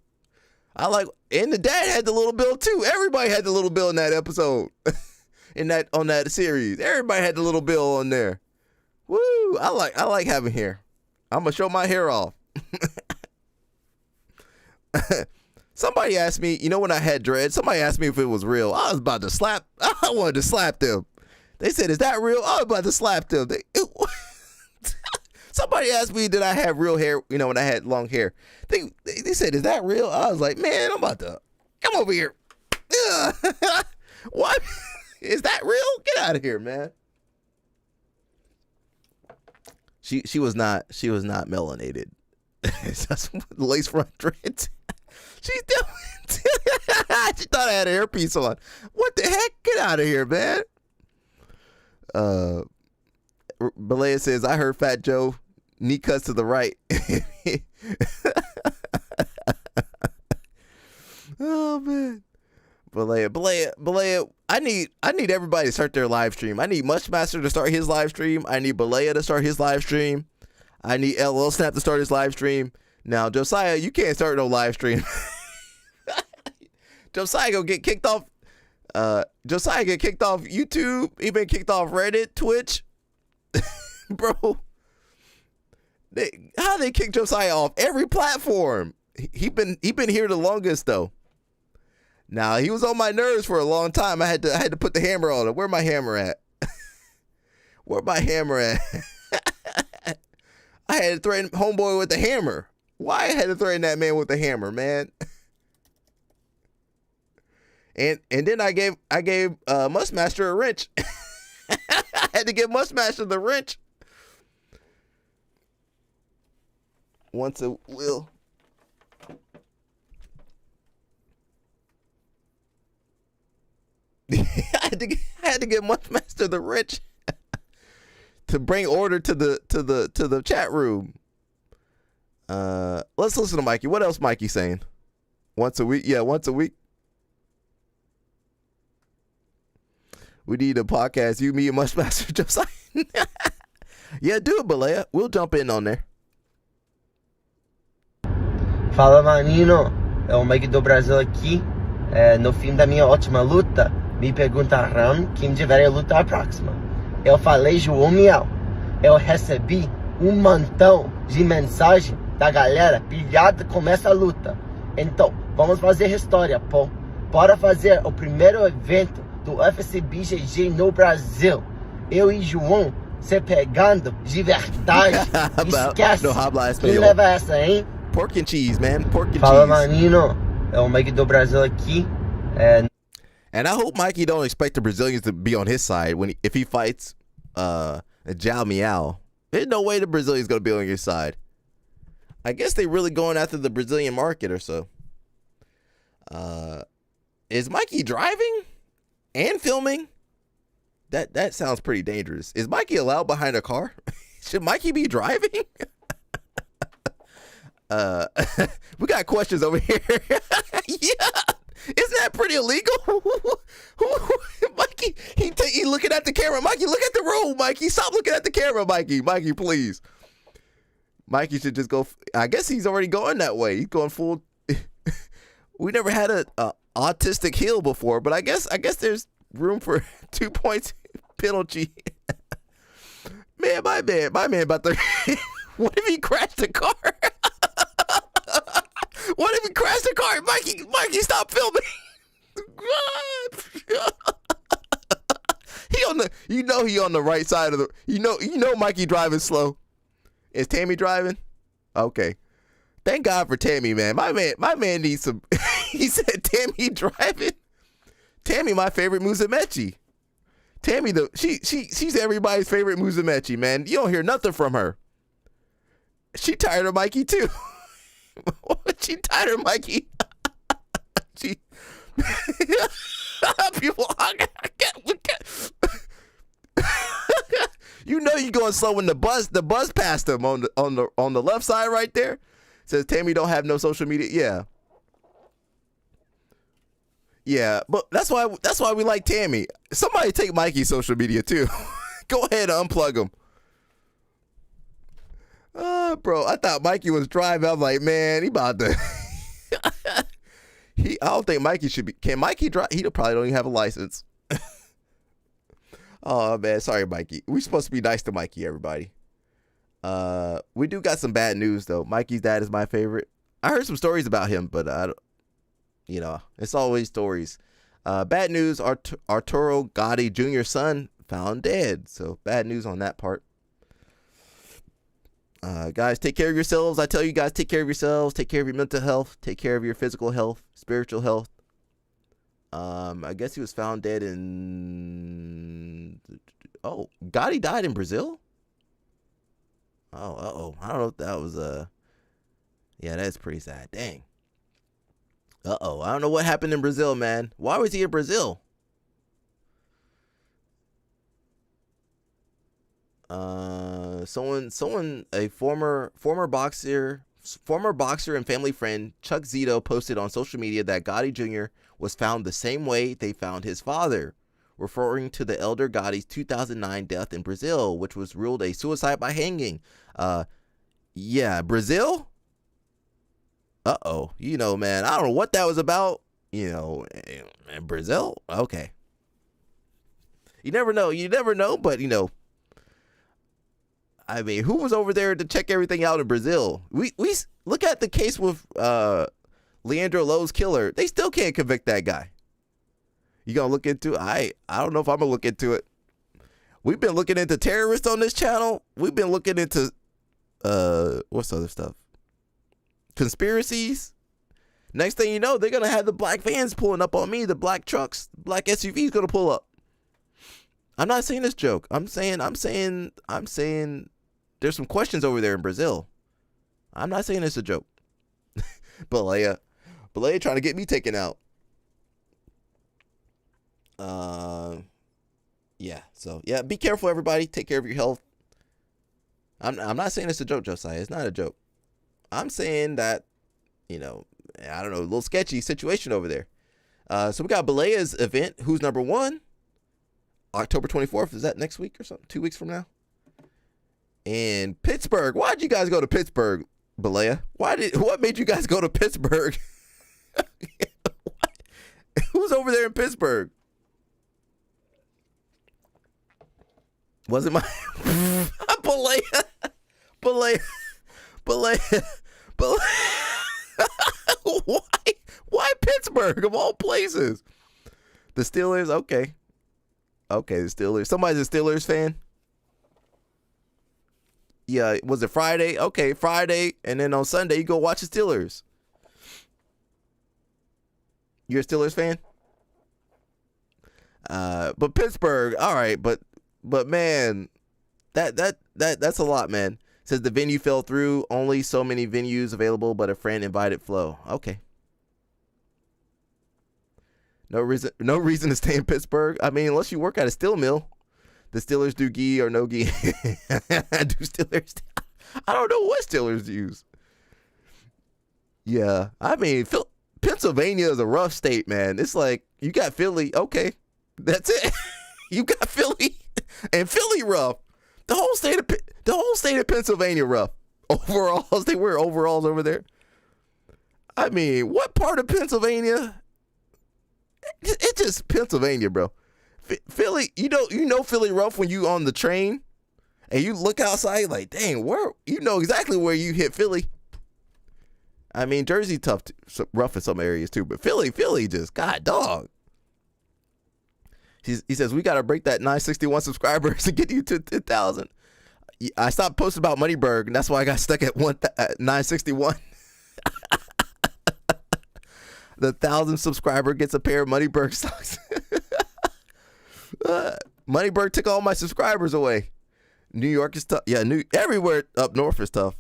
Speaker 1: And the dad had the Little Bill too. Everybody had the Little Bill in that episode. On that series. Everybody had the Little Bill on there. Woo! I like having hair. I'm gonna show my hair off. Somebody asked me, when I had dreads, somebody asked me if it was real. I wanted to slap them. They said, "Is that real?" I was about to slap them. Somebody asked me, did I have real hair, when I had long hair. They said, "Is that real?" I was like, man, I'm about to come over here. What? Is that real? Get out of here, man. She was not melanated. It's just lace front dreads. She's doing. She thought I had an earpiece on. What the heck? Get out of here, man. Balea says, I heard Fat Joe knee cuts to the right. Oh man. Balea, I need everybody to start their live stream. I need Mushmaster to start his live stream. I need Balea to start his live stream. I need LL Snap to start his live stream. Now, Josiah, you can't start no live stream. Josiah gonna get kicked off. Josiah get kicked off YouTube. He been kicked off Reddit, Twitch. Bro, how they kick Josiah off every platform? He been here the longest though. Now he was on my nerves for a long time. I had to put the hammer on him. Where my hammer at? Where my hammer at? I had to threaten homeboy with the hammer. Why I had to threaten that man with the hammer, man? And then I gave Mushmaster a wrench. I had to give Mushmaster the wrench. Once a will. I had to get Munchmaster the Rich to bring order to the chat room. Let's listen to Mikey. What else Mikey saying? Once a week? Yeah, once a week. We need a podcast. You, me, and Munchmaster Josiah. Yeah, do it, Balea. We'll jump in on there.
Speaker 13: Fala, Manino. É o Mike do Brasil aqui. No fim da minha ótima luta, me perguntaram quem deveria lutar a próxima. Eu falei João Miau. Eu recebi montão de mensagem da galera pilhada com essa luta. Então, vamos fazer história, pô. Bora fazer o primeiro evento do UFC BJJ no Brasil. Eu e João se pegando de verdade. Esquece. Quem leva essa, hein?
Speaker 1: Pork and cheese, man. Pork and
Speaker 13: Fala,
Speaker 1: cheese.
Speaker 13: Manino. É o Mike do Brasil aqui.
Speaker 1: And I hope Mikey don't expect the Brazilians to be on his side if he fights Jao Miao. There's no way the Brazilians gonna be on your side. I guess they really going after the Brazilian market or so. Is Mikey driving and filming? That sounds pretty dangerous. Is Mikey allowed behind a car? Should Mikey be driving? We got questions over here. Yeah. Isn't that pretty illegal? Mikey, he looking at the camera. Mikey, look at the road, Mikey. Stop looking at the camera, Mikey. Mikey, please. Mikey should just go. I guess he's already going that way. He's going full. We never had a autistic heel before, but I guess there's room for 2 points penalty. Man, my man about to. What if he crashed the car? What if he crashed the car? Mikey, stop filming. He on the right side of the. You know Mikey driving slow. Is Tammy driving? Okay. Thank God for Tammy, man. My man needs some. He said Tammy driving. Tammy, my favorite Musamechi. Tammy, she's everybody's favorite Musamechi, man. You don't hear nothing from her. She tired of Mikey too. She tired of Mikey. She people. You know you going slow when the bus passed him on the left side right there. Says Tammy don't have no social media. Yeah, but that's why we like Tammy. Somebody take Mikey's social media too. Go ahead and unplug him. Bro, I thought Mikey was driving. I was like, man, he about to. I don't think Mikey should be. Can Mikey drive? He probably don't even have a license. Oh man, sorry, Mikey. We're supposed to be nice to Mikey, everybody. We do got some bad news though. Mikey's dad is my favorite. I heard some stories about him, but I don't. It's always stories. Bad news: Arturo Gotti Jr.'s son found dead. So bad news on that part. Guys, take care of yourselves. I tell you guys, take care of yourselves. Take care of your mental health. Take care of your physical health, spiritual health. I guess he was found dead in. Oh, Gotti died in Brazil. Oh, I don't know if that was Yeah, that's pretty sad. Dang. I don't know what happened in Brazil, man. Why was he in Brazil? Someone, a former boxer and family friend, Chuck Zito, posted on social media that Gotti Jr. was found the same way they found his father, referring to the elder Gotti's 2009 death in Brazil, which was ruled a suicide by hanging. Yeah, Brazil? Man, I don't know what that was about. Brazil? Okay. You never know, but I mean, who was over there to check everything out in Brazil? We look at the case with Leandro Lowe's killer. They still can't convict that guy. You gonna look into it? I don't know if I'm gonna look into it. We've been looking into terrorists on this channel. We've been looking into what's other stuff? Conspiracies. Next thing you know, they're gonna have the black vans pulling up on me, the black trucks, black SUVs gonna pull up. I'm not saying this joke. I'm saying there's some questions over there in Brazil. I'm not saying it's a joke. Balea trying to get me taken out. Yeah. So yeah, be careful, everybody. Take care of your health. I'm not saying it's a joke, Josiah. It's not a joke. I'm saying that, I don't know, a little sketchy situation over there. So we got Balea's event. Who's number one? October 24th. Is that next week or something? 2 weeks from now? And Pittsburgh. Why'd you guys go to Pittsburgh, Balea? What made you guys go to Pittsburgh? Who's over there in Pittsburgh? Was it my Balea? Why Pittsburgh of all places? The Steelers, okay, the Steelers. Somebody's a Steelers fan. Yeah, was it Friday? Okay, Friday, and then on Sunday you go watch the Steelers. You're a Steelers fan? But Pittsburgh, all right, but man, that's a lot, man. Says the venue fell through. Only so many venues available, but a friend invited Flo. Okay. No reason to stay in Pittsburgh. I mean, unless you work at a steel mill. The Steelers do gi or no gi. Do Steelers? I don't know what Steelers use. Yeah, I mean, Pennsylvania is a rough state, man. It's like you got Philly. Okay, that's it. You got Philly, and Philly rough. The whole state of Pennsylvania rough. Overalls, they wear overalls over there. I mean, what part of Pennsylvania? It's just Pennsylvania, bro. Philly, you know Philly rough when you on the train and you look outside like, dang, where you know exactly where you hit Philly. I mean, Jersey tough, rough in some areas too, but Philly just, God dog. He says, we got to break that 961 subscribers to get you to 10,000. I stopped posting about Moneyberg, and that's why I got stuck at 961. The 1,000 subscriber gets a pair of Moneyberg stocks. Moneyberg took all my subscribers away. New York is tough. Yeah, everywhere up north is tough.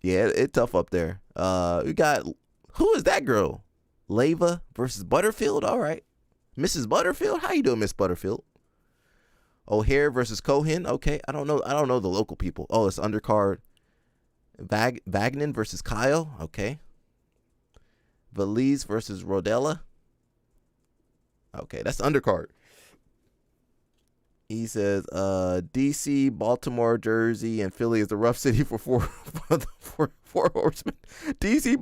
Speaker 1: Yeah, it's tough up there. We got, who is that girl? Leva versus Butterfield. All right. Mrs. Butterfield. How you doing, Miss Butterfield? O'Hare versus Cohen. Okay. I don't know the local people. Oh, it's undercard. Vagnin versus Kyle. Okay. Valise versus Rodella. Okay, that's the undercard. He says, DC, Baltimore, Jersey, and Philly is the rough city for four horsemen. DC,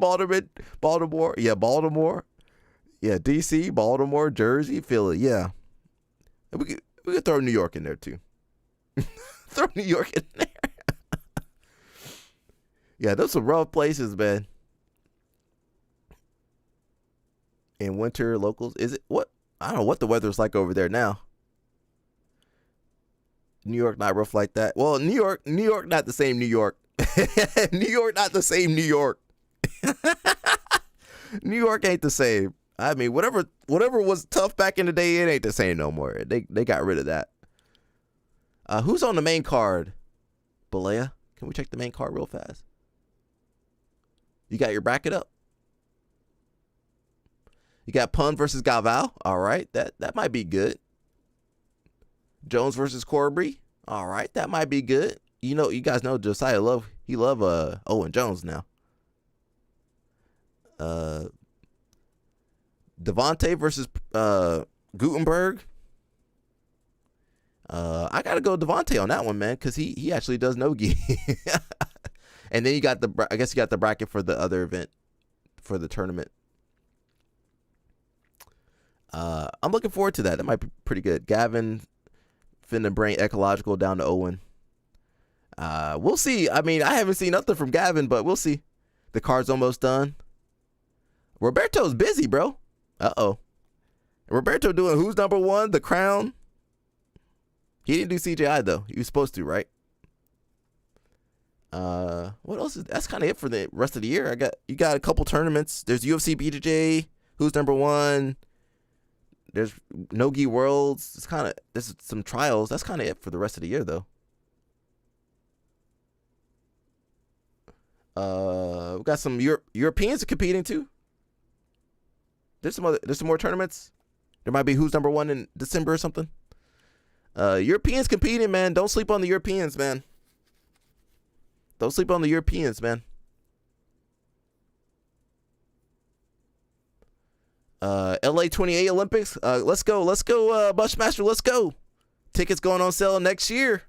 Speaker 1: Baltimore. Yeah, Baltimore. Yeah, DC, Baltimore, Jersey, Philly. Yeah. We could throw New York in there, too. Throw New York in there. Yeah, those are rough places, man. In winter, locals. Is it what? I don't know what the weather's like over there now. New York not rough like that. Well, New York not the same New York. New York not the same New York. New York ain't the same. I mean, whatever was tough back in the day, it ain't the same no more. They got rid of that. Who's on the main card? Balea? Can we check the main card real fast? You got your bracket up? You got Pun versus Galval. All right, that might be good. Jones versus Corby. All right, that might be good. You guys know Josiah love Owen Jones now. Devontae versus Gutenberg. I gotta go Devontae on that one, man, because he actually does no-gi. And then you got the bracket for the other event for the tournament. I'm looking forward to that. That might be pretty good. Gavin finna bring Ecological down to Owen. We'll see. I mean, I haven't seen nothing from Gavin, but we'll see. The card's almost done. Roberto's busy, bro. Uh-oh. Roberto doing who's number one? The Crown. He didn't do CJI, though. He was supposed to, right? What else that's kind of it for the rest of the year. You got a couple tournaments. There's UFC BJJ. Who's number one? There's No-Gi Worlds. There's some trials. That's kind of it for the rest of the year, though. We got some Europeans competing too. There's some more tournaments. There might be who's number 1 in December or something. Europeans competing, man. Don't sleep on the Europeans, man. Don't sleep on the Europeans, man. LA 28 Olympics. Let's go, Bushmaster. Let's go. Tickets going on sale next year.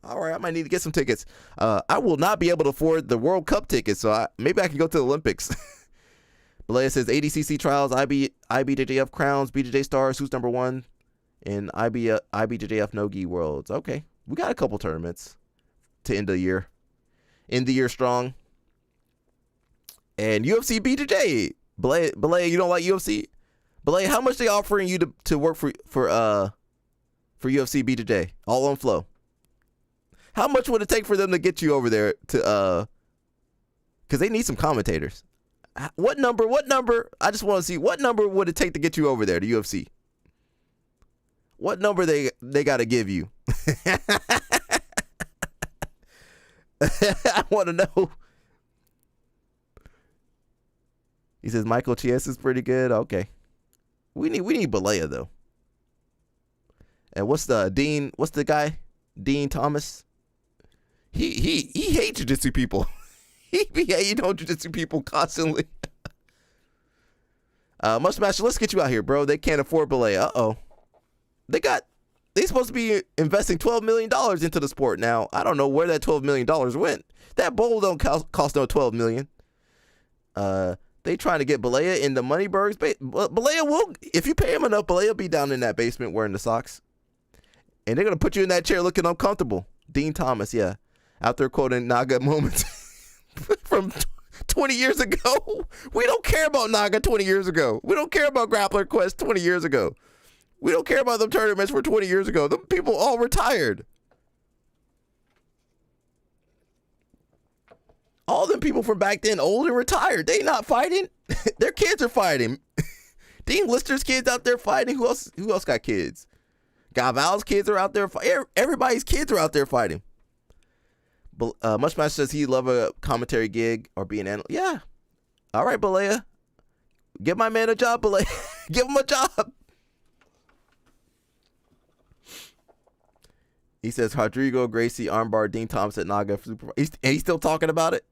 Speaker 1: All right, I might need to get some tickets. I will not be able to afford the World Cup tickets, so maybe I can go to the Olympics. Balea says ADCC trials, IBJJF crowns, BJJ stars, who's number 1, and IBJJF no-gi worlds. Okay, we got a couple tournaments to end the year. End the year strong. And UFC BJJ. Balea, you don't like UFC? Balea, how much they offering you to work for UFC BJJ? All on Flow. How much would it take for them to get you over there to because they need some commentators. What number? I just want to see what number would it take to get you over there to UFC? What number they got to give you? I want to know. He says Michael Chiesa is pretty good. Okay. We need Balea though. And what's the Dean? What's the guy? Dean Thomas. He hates jiu-jitsu people. He be hating on jiu-jitsu people constantly. Mushmaster, let's get you out here, bro. They can't afford Balea. Uh-oh. They supposed to be investing $12 million into the sport. Now, I don't know where that $12 million went. That bowl don't cost no $12 million. They trying to get Balea in the Moneybergs. Balea will, if you pay him enough, Balea will be down in that basement wearing the socks. And they're going to put you in that chair looking uncomfortable. Dean Thomas, yeah. Out there quoting Naga moments from 20 years ago. We don't care about Naga 20 years ago. We don't care about Grappler Quest 20 years ago. We don't care about them tournaments for 20 years ago. Them people all retired. All them people from back then, old and retired. They not fighting. Their kids are fighting. Dean Lister's kids out there fighting. Who else got kids? Gaval's kids are out there fighting. Everybody's kids are out there fighting. Mushmaster says he'd love a commentary gig or be an analyst. Yeah. All right, Balea. Give my man a job, Balea. Give him a job. He says Rodrigo Gracie armbar Dean Thomas at Naga. He's still talking about it.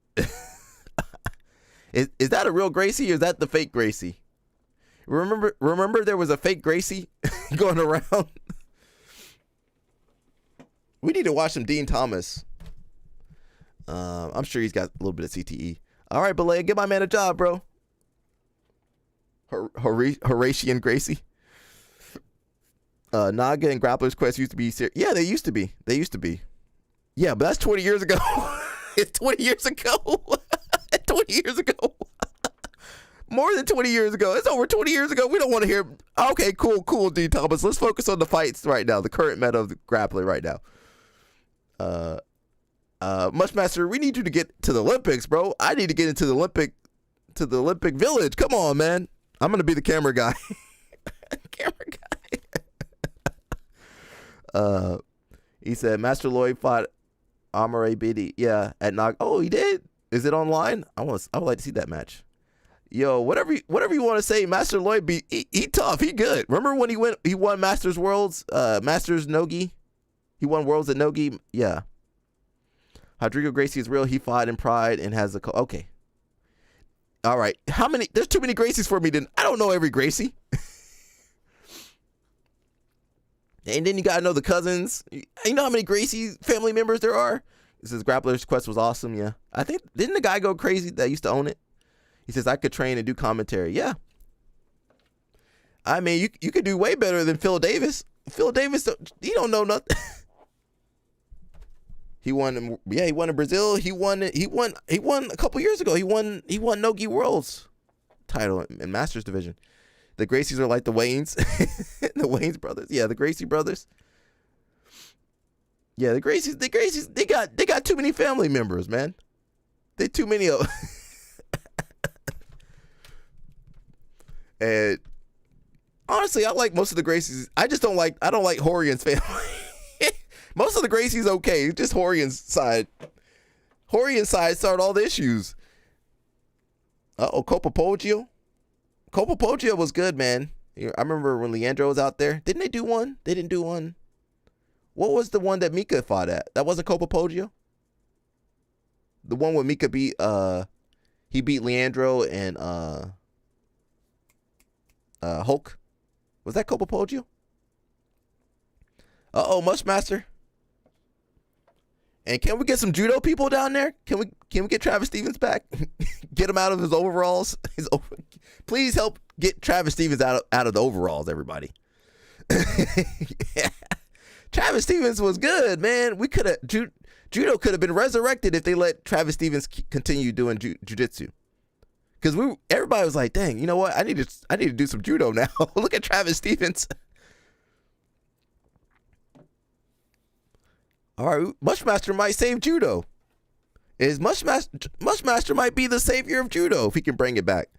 Speaker 1: Is that a real Gracie or is that the fake Gracie? Remember there was a fake Gracie going around. We need to watch some Dean Thomas. I'm sure he's got a little bit of CTE. All right, Balea, give my man a job, bro. Horatian Gracie. Naga and Grappler's Quest used to be serious. Yeah, they used to be. Yeah, but that's 20 years ago. It's 20 years ago. 20 years ago. More than 20 years ago. It's over 20 years ago. We don't want to hear. Okay, cool, D. Thomas. Let's focus on the fights right now. The current meta of the grappling right now. Mushmaster, we need you to get to the Olympics, bro. I need to get into the Olympic Village. Come on, man. I'm gonna be the camera guy. He said Master Lloyd fought Amare Bidi. Yeah, at Nog. Oh, he did. Is it online? I would like to see that match. Yo, whatever you want to say, Master Lloyd he tough. He good. Remember when he won Masters Worlds, Masters Nogi? He won Worlds at Nogi. Yeah. Rodrigo Gracie is real. He fought in Pride and has a okay. All right. How many? There's too many Gracies for me. I don't know every Gracie. And then you gotta know the cousins. You know how many Gracie family members there are? He says Grappler's Quest was awesome. Yeah, I think didn't the guy go crazy that used to own it? He says I could train and do commentary. Yeah, I mean you could do way better than Phil Davis. Phil Davis, he don't know nothing. He won. Yeah, he won in Brazil. He won a couple years ago. He won Nogi Worlds title in Masters division. The Gracies are like the Waynes. The Waynes brothers. Yeah, the Gracie brothers. Yeah, the Gracies, they got too many family members, man. They too many of And honestly, I like most of the Gracies. I don't like Horian's family. Most of the Gracies okay. Just Horian's side. Horian side started all the issues. Copa Poggio. Copa Poggio was good, man. I remember when Leandro was out there. Didn't they do one? They didn't do one. What was the one that Mika fought at? That wasn't Copa Poggio? The one where Mika beat he beat Leandro and Hulk. Was that Copa Poggio? Mushmaster. And can we get some judo people down there? Can we get Travis Stevens back? Get him out of his overalls. Please help get Travis Stevens out of the overalls, everybody. Yeah. Travis Stevens was good, man. We could have judo could have been resurrected if they let Travis Stevens continue doing jiu-jitsu. Because everybody was like, dang, you know what? I need to do some judo now. Look at Travis Stevens. All right, Mushmaster might save judo. Mushmaster might be the savior of judo if he can bring it back.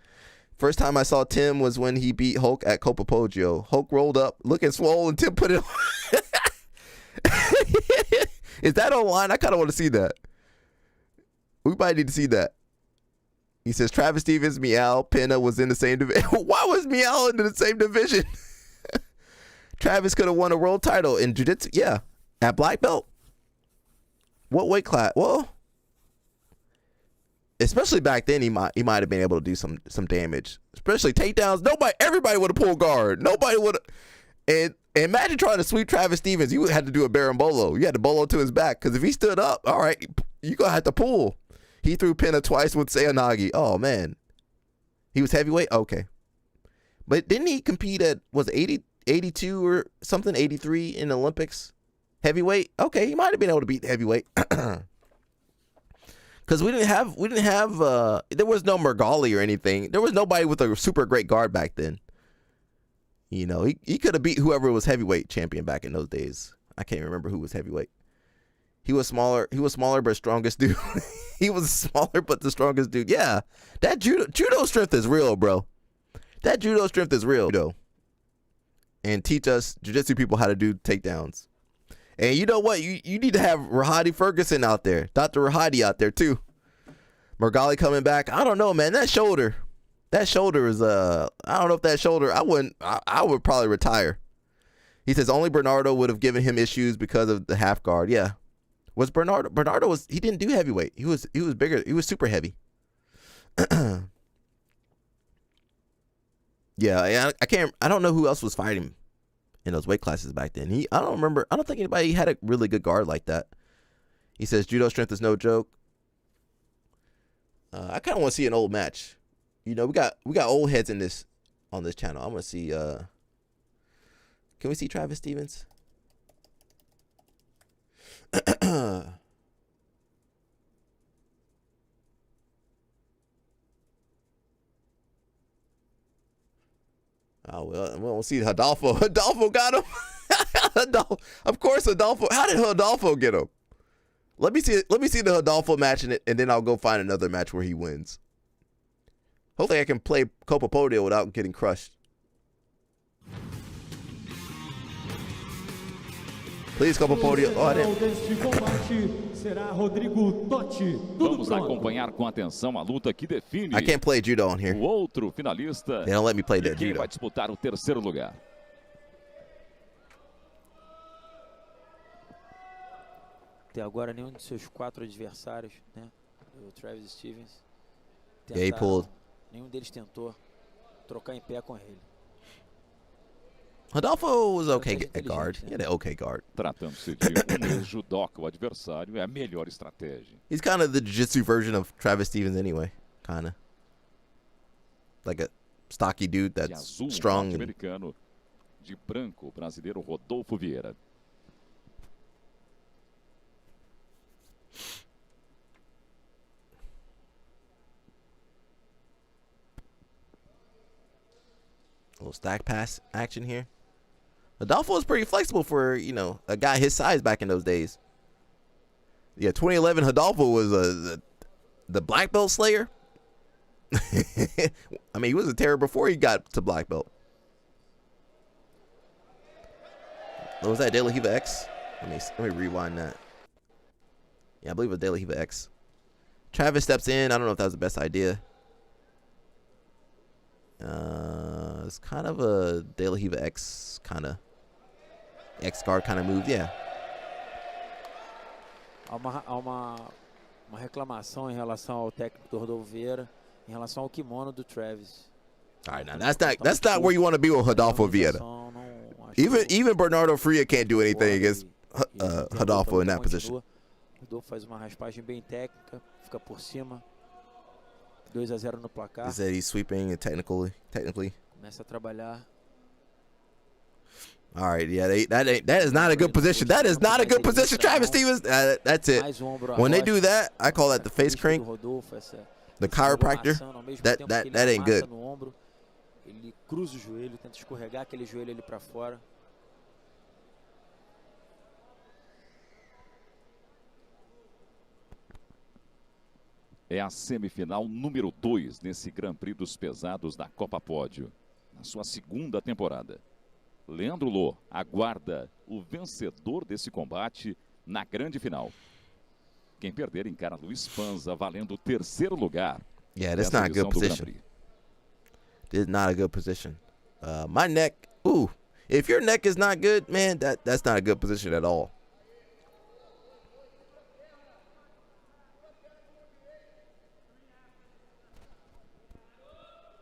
Speaker 1: First time I saw Tim was when he beat Hulk at Copa Poggio. Hulk rolled up, looking swole, and Tim put it on. Is that online? I kind of want to see that. We might need to see that. He says Travis Stevens, Meow, Pena was in the same division. Why was Meow in the same division? Travis could have won a world title in jiu-jitsu. Yeah, at black belt. What weight class? Well, especially back then, he might have been able to do some damage, especially takedowns. Everybody would have pulled guard. Nobody would have. And imagine trying to sweep Travis Stevens. You had to do a berimbolo. You had to bolo to his back because if he stood up, all right, you gonna have to pull. He threw Pena twice with Seoinage. Oh man, he was heavyweight. Okay, but didn't he compete at 82 or something, 83 in the Olympics? Heavyweight. Okay, he might have been able to beat heavyweight. Because we didn't have there was no Mergali or anything. There was nobody with a super great guard back then. You know, he could have beat whoever was heavyweight champion back in those days. I can't remember who was heavyweight. He was smaller but strongest dude. He was smaller but the strongest dude. Yeah, that judo strength is real, bro. That judo strength is real. Judo. And teach us jiu-jitsu people how to do takedowns. And you know what? You need to have Rahadi Ferguson out there. Dr. Rahadi out there too. Mergali coming back. I don't know, man. That shoulder is I don't know if that shoulder, I would probably retire. He says only Bernardo would have given him issues because of the half guard. Yeah. Was Bernardo he didn't do heavyweight. He was bigger. He was super heavy. Yeah, I don't know who else was fighting in those weight classes back then. I don't think anybody had a really good guard like that. He says judo strength is no joke. I kind of want to see an old match. You know, we got old heads on this channel. I'm gonna see. Can we see Travis Stevens? Oh, well, we'll see Rodolfo. Rodolfo got him. Of course, Rodolfo. How did Rodolfo get him? Let me see the Rodolfo match in it, and then I'll go find another match where he wins. Hopefully, I can play Copa Poggio without getting crushed. Please, Copa Poggio. Oh, I didn't.
Speaker 14: Vamos acompanhar com atenção a luta que define.
Speaker 1: I can't play judo on here.
Speaker 14: O outro finalista.
Speaker 1: They don't let me play that
Speaker 14: Quem
Speaker 1: judo.
Speaker 14: vai disputar o terceiro lugar?
Speaker 15: Até agora nenhum de seus 4 adversários, né, o Travis Stevens,
Speaker 1: Yeah, he pulled.
Speaker 15: nenhum deles tentou trocar em pé com ele.
Speaker 1: Rodolfo was okay at guard. He had an okay guard.
Speaker 14: Tratando-se de ex-judoca, o adversário é a melhor estratégia.
Speaker 1: He's kind of the jiu-jitsu version of Travis Stevens anyway. Kind of. Like a stocky dude
Speaker 14: De
Speaker 1: that's
Speaker 14: azul,
Speaker 1: strong.
Speaker 14: norte-americano. De branco, o brasileiro Rodolfo Vieira.
Speaker 1: A little stack pass action here. Rodolfo was pretty flexible for, you know, a guy his size back in those days. Yeah, 2011 Rodolfo was the black belt slayer. I mean, he was a terror before he got to black belt. What was that, De La Riva X? Let me rewind that. Yeah, I believe it was De La Riva X. Travis steps in. I don't know if that was the best idea. It's kind of a De La Riva X guard kind of move, yeah.
Speaker 15: Há uma reclamação em relação ao técnico do Rodolfo Vieira, em relação ao kimono do Travis.
Speaker 1: All right, now that's not where you want to be with Rodolfo Vieira. Even Bernardo Fria can't do anything against Rodolfo in that position.
Speaker 15: Rodolfo faz uma raspagem bem técnica, fica por cima. 2-0 no placar.
Speaker 1: He said he's sweeping technically.
Speaker 15: Começa a trabalhar.
Speaker 1: All right, yeah, that is not a good position. That is not a good position, Travis Stevens. That's it. When they do that, I call that the face crank. The chiropractor. That ain't good.
Speaker 15: Ele cruza o joelho, tenta escorregar aquele joelho ali para fora.
Speaker 14: É a semifinal número 2 nesse Grand Prix dos pesados da Copa Pódio, na sua segunda temporada. Leandro Lô aguarda o vencedor desse combate na grande final. Quem perder encara Luiz Panza valendo o 3º lugar.
Speaker 1: Yeah, that's not a good position. This is not a good position. My neck, if your neck is not good, man, that's not a good position at all.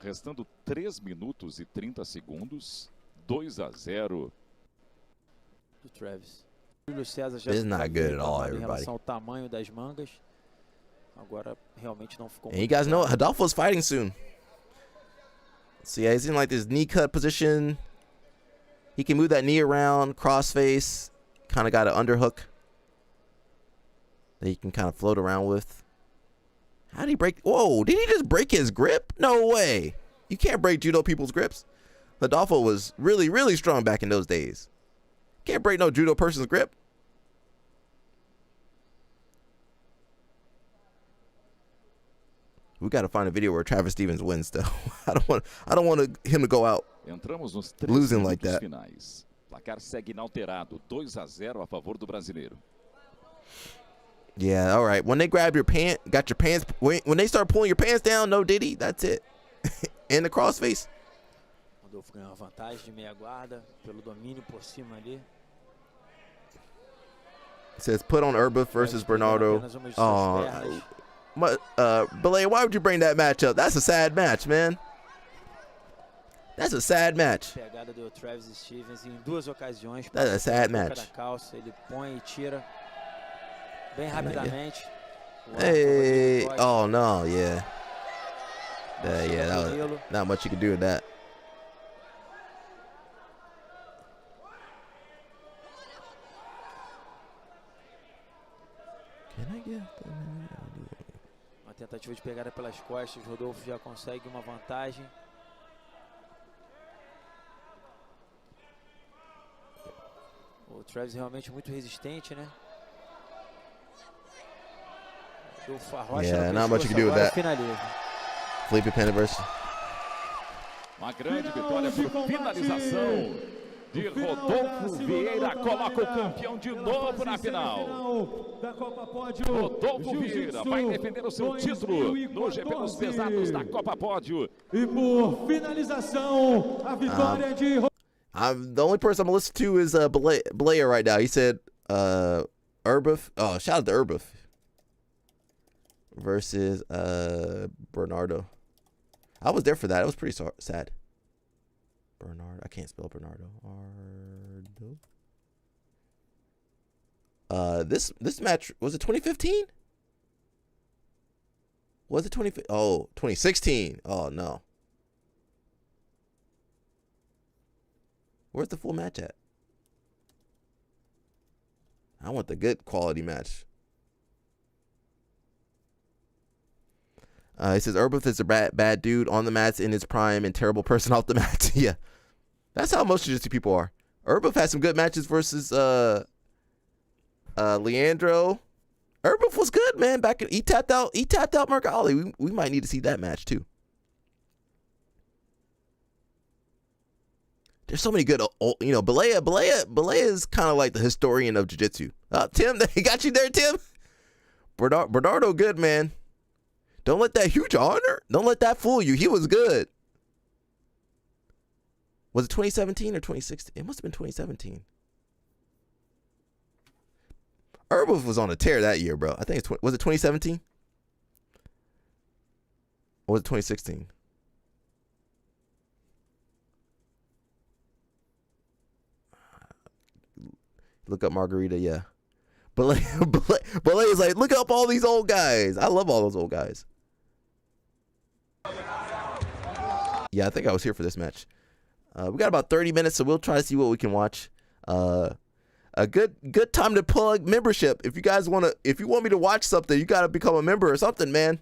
Speaker 14: Restando 3 minutos e 30 segundos, 2-0.
Speaker 15: Do Travis. Júlio César já
Speaker 1: It's not good at all,
Speaker 15: em
Speaker 1: everybody.
Speaker 15: relação ao tamanho das mangas. Agora realmente não ficou
Speaker 1: And you guys know Rodolfo's fighting soon. So yeah, he's in like this knee cut position. He can move that knee around, crossface, kind of got an underhook that he can kind of float around with. How did he break? Whoa, did he just break his grip? No way. You can't break judo people's grips. Rodolfo was really, really strong back in those days. Can't break no judo person's grip. We got to find a video where Travis Stevens wins, though. I don't want him to go out losing like that.
Speaker 14: Finais. Placar segue inalterado, 2-0 a favor do brasileiro.
Speaker 1: Yeah, all right. When they grab your pants, when they start pulling your pants down, no Diddy, that's it. In the crossface.
Speaker 15: Rodolfo ganhou uma vantagem de meia guarda pelo domínio por cima ali.
Speaker 1: It says put on Urba versus Bernardo. Oh, Belay, why would you bring that match up? That's a sad match, man. That's a sad match.
Speaker 15: Pegada do Travis Stevens em 2 ocasiões.
Speaker 1: That's a sad match.
Speaker 15: Da calça, ele põe e tira bem rapidamente.
Speaker 1: Hey, oh no, yeah. Yeah, that was not much you could do with that. Can I get
Speaker 15: Uma tentativa de pegada pelas costas, Rodolfo já consegue uma vantagem. O Travis realmente muito resistente, né?
Speaker 1: Yeah, not much you can do with that. Felipe Penderverse.
Speaker 14: Uma grande vitória por finalização de Rodolfo Vieira, coloca o campeão de novo na final. Rodolfo Vieira vai defender o seu título no GP dos pesados da Copa Pódio.
Speaker 7: E por finalização, a vitória de
Speaker 1: the only person I'm listening to is Blair right now. He said Urbuff. Oh, shout out to Urbuff versus Bernardo. I was there for that. It was pretty sad. Bernardo. I can't spell Bernardo. This match, was it 2015? Was it 2016? Oh no. Where's the full match at? I want the good quality match. He says Urbuff is a bad dude on the mats in his prime and terrible person off the mats. Yeah, that's how most jiu-jitsu people are. Urbuff had some good matches versus Leandro. Urbuff was good, man. He tapped out Mergali. We might need to see that match too. There's so many good, Belaya is kind of like the historian of jiu-jitsu. Tim, he got you there, Tim. Bernardo, good, man. Don't let that huge honor. Don't let that fool you. He was good. Was it 2017 or 2016? It must have been 2017. Herbert was on a tear that year, bro. I think was it 2017? Or was it 2016? Look up Margarita, yeah. But is like, look up all these old guys. I love all those old guys. Yeah, I think I was here for this match. We got about 30 minutes, so we'll try to see what we can watch. A good time to plug membership. If you guys if you want me to watch something, you gotta become a member or something, man.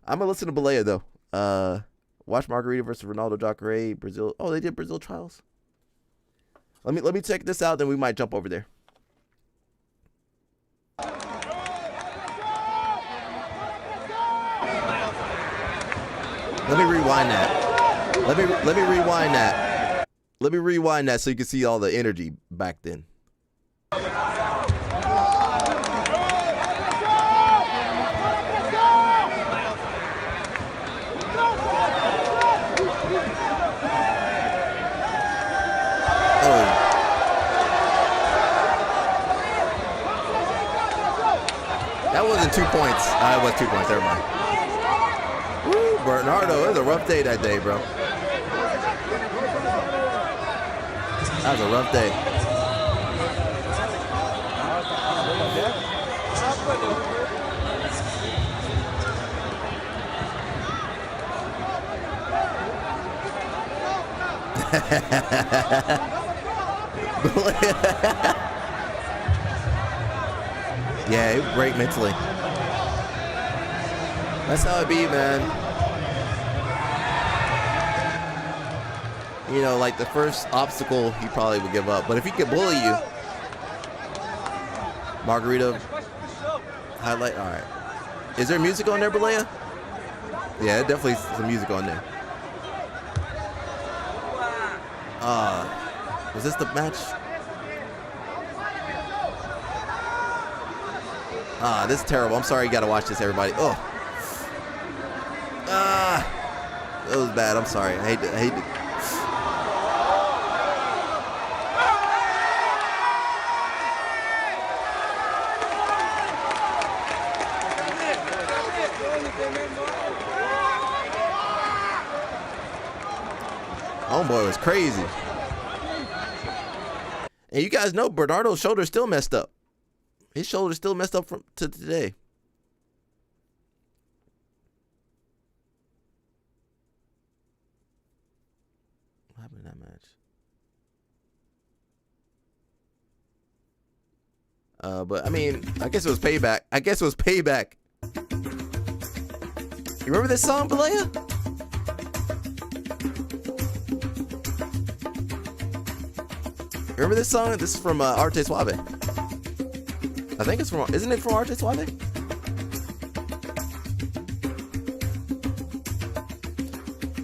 Speaker 1: I'm gonna listen to Balea though. Watch Margarita versus Ronaldo Jacare, Brazil. Oh, they did Brazil trials. Let me check this out, then we might jump over there. Let me rewind that. Let me rewind that. Let me rewind that so you can see all the energy back then. That wasn't 2 points. It was 2 points. Never mind. Woo, Bernardo, it was a rough day that day, bro. That was a rough day. Yeah, it was great mentally. That's how it be, man. You know, like the first obstacle, he probably would give up. But if he could bully you, Margarita highlight. All right. Is there music on there, Balea? Yeah, definitely some music on there. Was this the match? This is terrible. I'm sorry you gotta watch this, everybody. Oh. That was bad. I'm sorry. I hate to. Homeboy was crazy. And you guys know Bernardo's shoulder's still messed up. His shoulder's still messed up to today. What happened in that match? But I mean, I guess it was payback. You remember this song, Balea? Remember this song? This is from Arte Suave. I think it's from, isn't it from Arte Suave?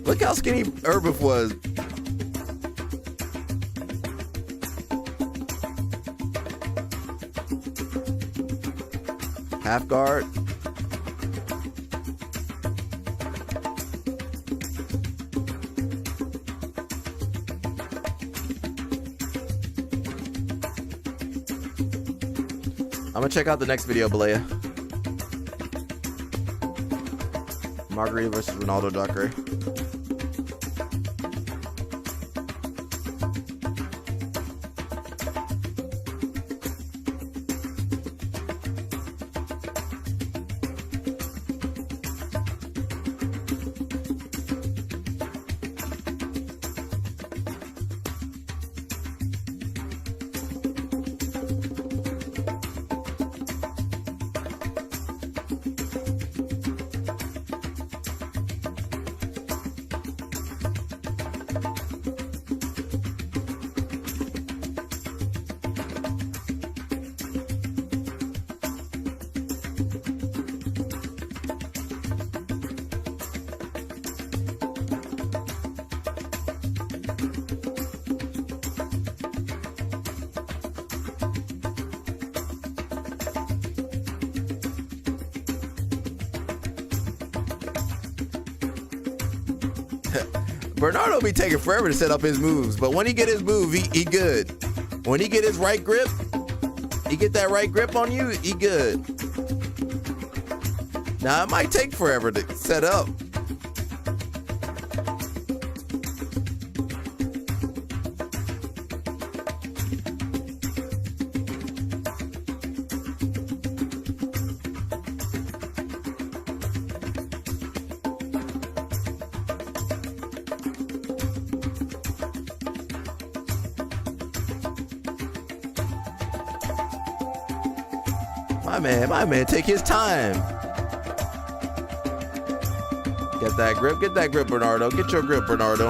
Speaker 1: Look how skinny Herbert was. Half guard. I'm gonna check out the next video, Balea. Margarita versus Ronaldo Jacare. Bernardo be taking forever to set up his moves, but when he get his move, he good. When he get his right grip, he get that right grip on you, he good. Now, it might take forever to set up. My man, take his time. Get that grip, Bernardo. Get your grip, Bernardo.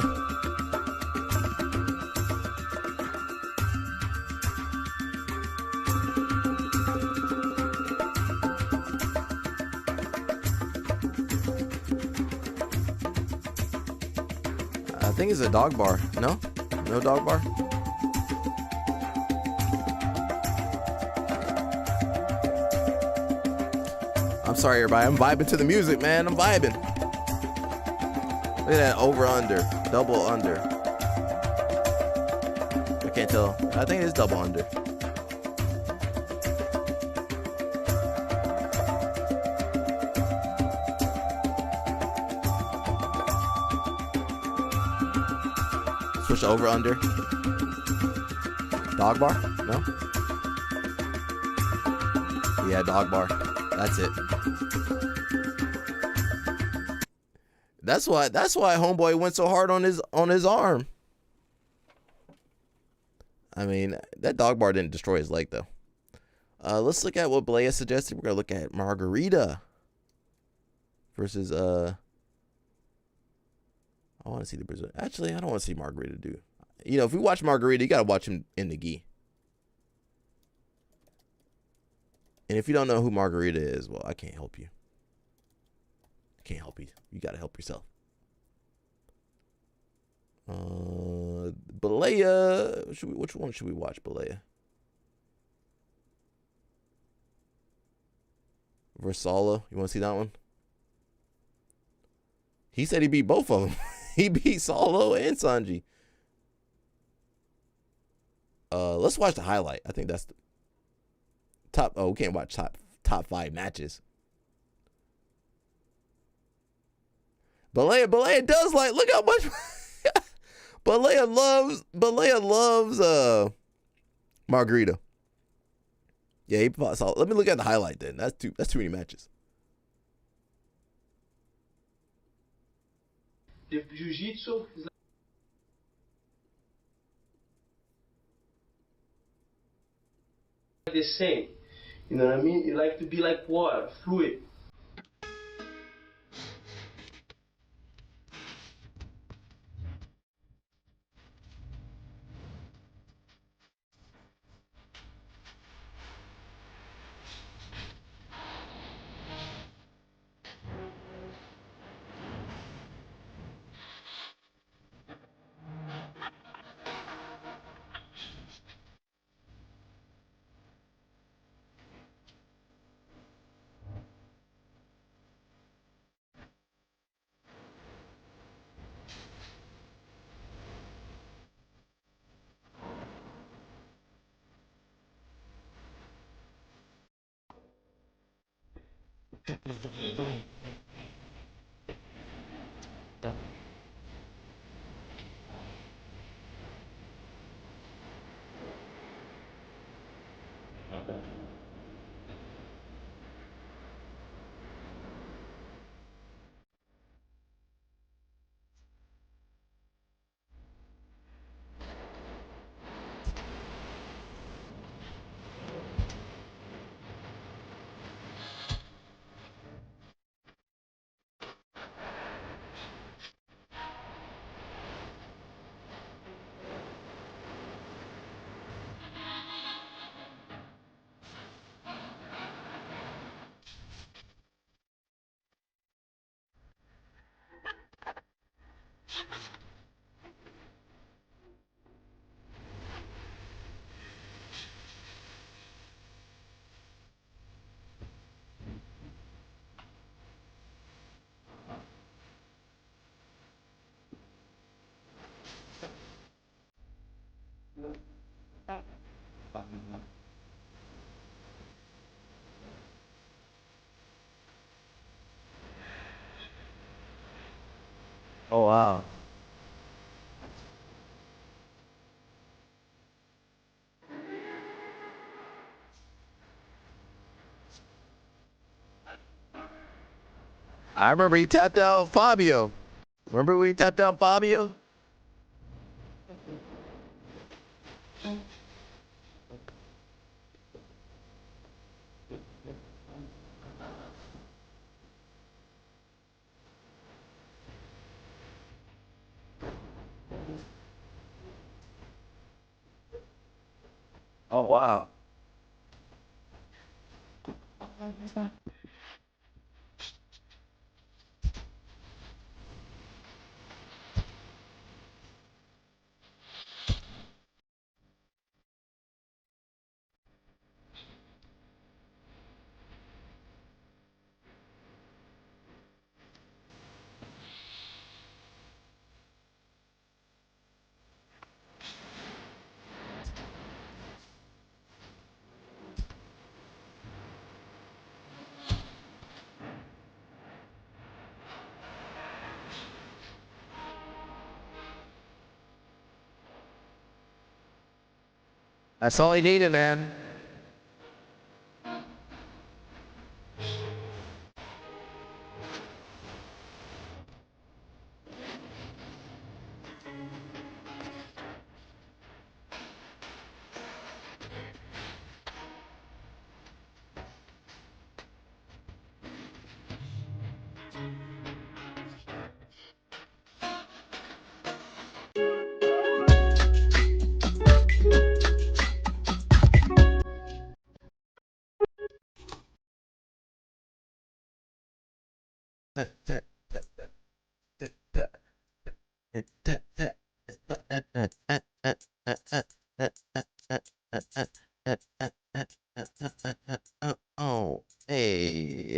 Speaker 1: I think it's a dog bar. No? No dog bar? I'm sorry, everybody. I'm vibing to the music, man. I'm vibing. Look at that over under, double under. I can't tell. I think it's double under. Switch over under. Dog bar? No? Yeah, dog bar. That's it. That's why homeboy went so hard on his arm. I mean, that dog bar didn't destroy his leg though. Let's look at what Balea suggested. We're gonna look at Margarita versus I want to see the Brazil. Actually, I don't want to see Margarita do. You know, if we watch Margarita, you gotta watch him in the gi. And if you don't know who Margarita is, well, I can't help you. I can't help you. You got to help yourself. Balea. Which one should we watch, Balea? Versala. You want to see that one? He said he beat both of them. He beat Solo and Sanji. Let's watch the highlight. I think that's the top. Oh, we can't watch top 5 matches. Balea does like. Look how much. Balea loves Margarita. Yeah, he fought Solo. Let me look at the highlight then. That's too many matches.
Speaker 16: The jiu-jitsu is like the same. You know what I mean? You like to be like water, fluid.
Speaker 4: Oh, wow.
Speaker 1: I remember he tapped out Fabio. Remember when he tapped out Fabio?
Speaker 4: Oh, wow.
Speaker 1: That's all he needed, man. Oh, hey.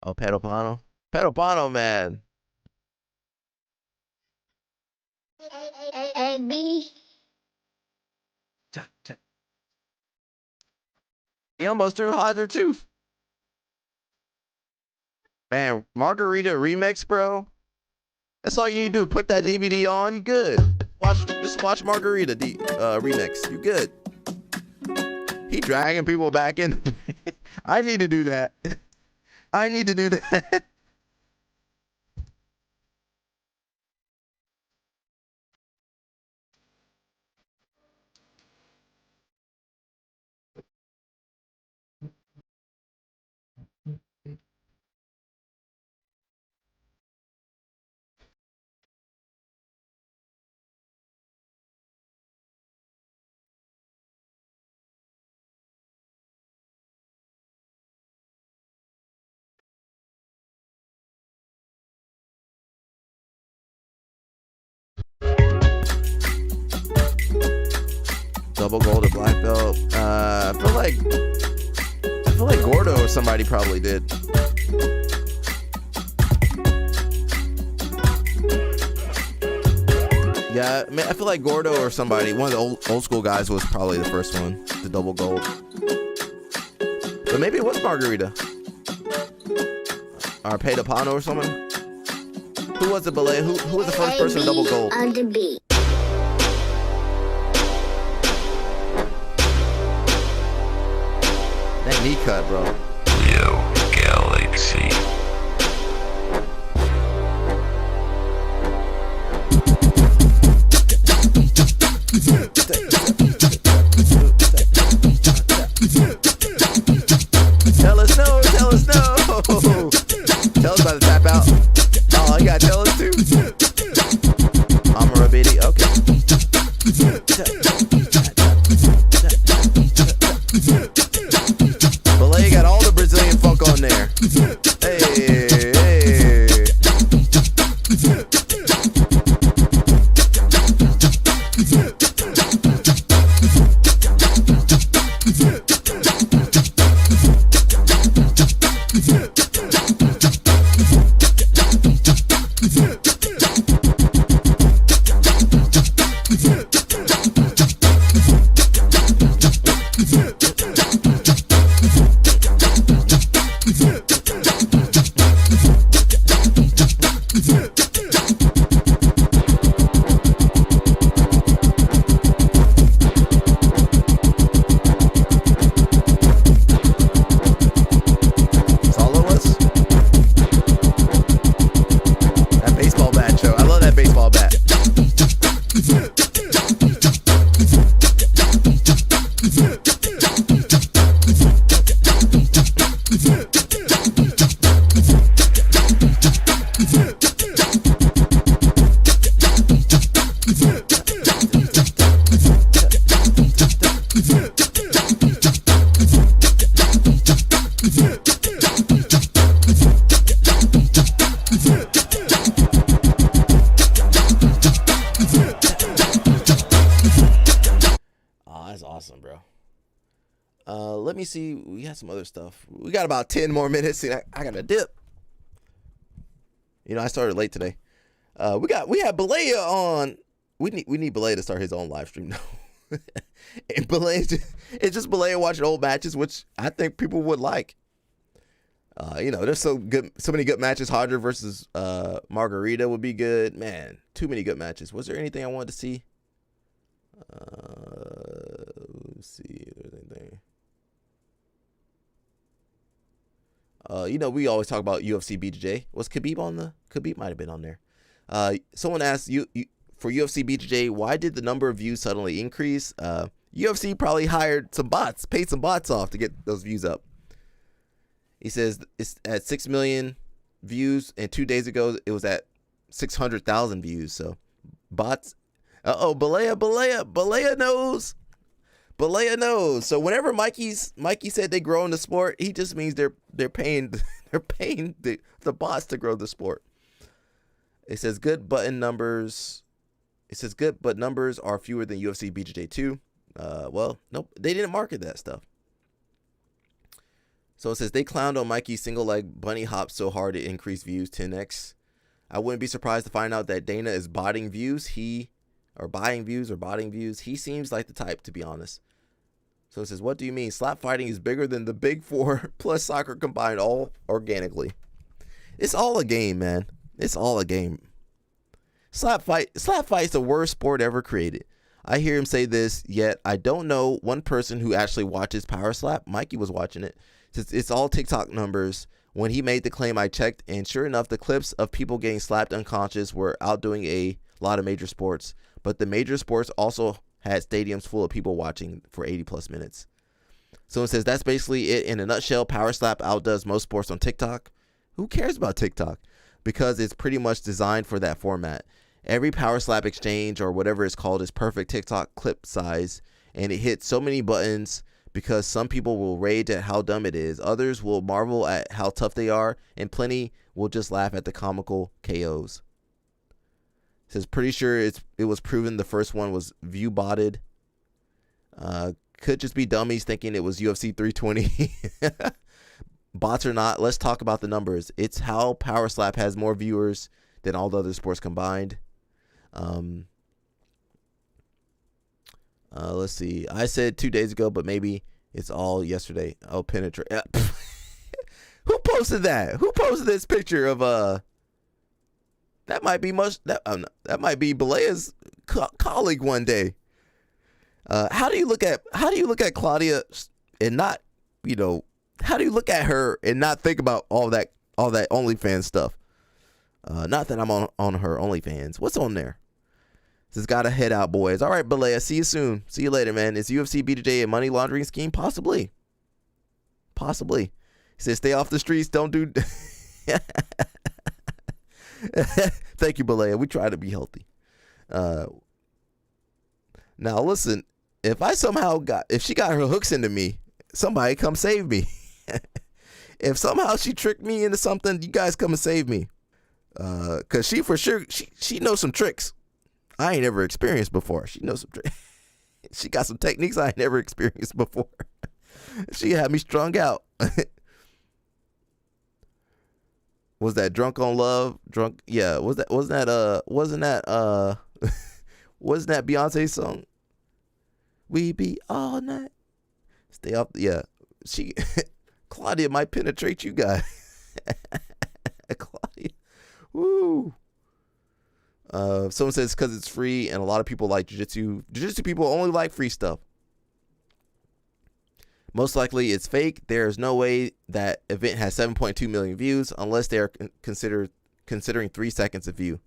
Speaker 1: Oh, Pedopano. Pedopano, man. He almost threw Hydra too. Man, Margarita remix, bro. That's all you need to do. Put that DVD on, you good. Just watch Margarita remix. You good. He dragging people back in. I need to do that. I need to do that. Double gold or black belt. I feel like Gordo or somebody probably did. Yeah, I feel like Gordo or somebody, one of the old school guys was probably the first one, the double gold. But maybe it was Margarita. Or Pedopano or someone. Who was the ballet? Who was the first person to double gold? That knee cut, bro.
Speaker 17: Yo, Galaxy.
Speaker 1: Tell us no. Tell us about to tap out. Oh, you gotta tell us too. I'm a Rabidi. Okay. Belay got all the Brazilian funk on there. Hey. Let me see. We had some other stuff. We got about 10 more minutes. See, I got a dip. You know, I started late today. We had Belay on. We need Belay to start his own live stream now. And Belay, it's just Belay watching old matches, which I think people would like. You know, there's so many good matches. Hodger versus Margarita would be good. Man, too many good matches. Was there anything I wanted to see? Let's see if there's anything. You know, we always talk about UFC BJJ. Was Khabib on the? Khabib might have been on there. Someone asked you for UFC BJJ, why did the number of views suddenly increase? UFC probably hired some bots, paid some bots off to get those views up. He says it's at 6 million views, and 2 days ago it was at 600,000 views. So bots. Balea knows. Balea knows. So whenever Mikey said they grow in the sport, he just means they're paying the bots to grow the sport. It says good button numbers. It says good, but numbers are fewer than UFC BJJ 2. Well, nope, they didn't market that stuff. So it says they clowned on Mikey's single leg bunny hop so hard it increased views 10x. I wouldn't be surprised to find out that Dana is botting views. Buying views or botting views. He seems like the type, to be honest. So it says, what do you mean? Slap fighting is bigger than the big four plus soccer combined all organically. It's all a game, man. It's all a game. Slap fight's the worst sport ever created. I hear him say this, yet I don't know one person who actually watches Power Slap. Mikey was watching it. It's all TikTok numbers. When he made the claim, I checked, and sure enough, the clips of people getting slapped unconscious were outdoing a lot of major sports. But the major sports also had stadiums full of people watching for 80 plus minutes. So it says that's basically it in a nutshell. Power Slap outdoes most sports on TikTok. Who cares about TikTok? Because it's pretty much designed for that format. Every Power Slap exchange or whatever it's called is perfect TikTok clip size, and it hits so many buttons because some people will rage at how dumb it is. Others will marvel at how tough they are, and plenty will just laugh at the comical KOs. It says pretty sure it was proven the first one was view botted. Could just be dummies thinking it was UFC 320. Bots or not, let's talk about the numbers. It's how Power Slap has more viewers than all the other sports combined. Let's see. I said 2 days ago, but maybe it's all yesterday. Oh, penetrate. Who posted that? Who posted this picture of that might be that might be Belea's colleague one day. How do you look at Claudia and not, how do you look at her and not think about all that OnlyFans stuff? Not that I'm on her OnlyFans. What's on there? This has got to head out, boys. All right, Belea, see you soon. See you later, man. Is UFC BJJ a money laundering scheme? Possibly. He said, stay off the streets. Don't do. Thank you, Balea. We try to be healthy. Now, listen, if she got her hooks into me, somebody come save me. If somehow she tricked me into something, you guys come and save me. Cause she for sure, she knows some tricks I ain't ever experienced before. She knows some tricks. She got some techniques I ain't never experienced before. She had me strung out. Was that Drunk on Love? Yeah, wasn't that Beyonce's song? We be all night. Stay off. Yeah. Claudia might penetrate you guys. Claudia. Woo. Someone says because it's free and a lot of people like jiu-jitsu. Jiu-jitsu people only like free stuff. Most likely it's fake. There's no way that event has 7.2 million views unless they are considering 3 seconds of view.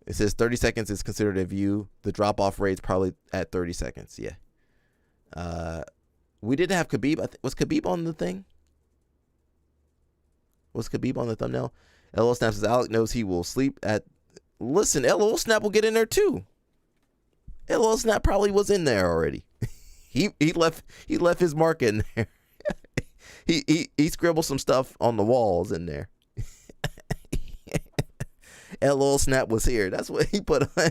Speaker 1: It says 30 seconds is considered a view. The drop-off rate's probably at 30 seconds. Yeah. We didn't have Khabib. Was Khabib on the thing? Was Khabib on the thumbnail? LO Snap says Alec knows he will sleep at... Listen, LO Snap will get in there too. LO Snap probably was in there already. He left his mark in there. he scribbled some stuff on the walls in there. LOL Snap was here. That's what he put on.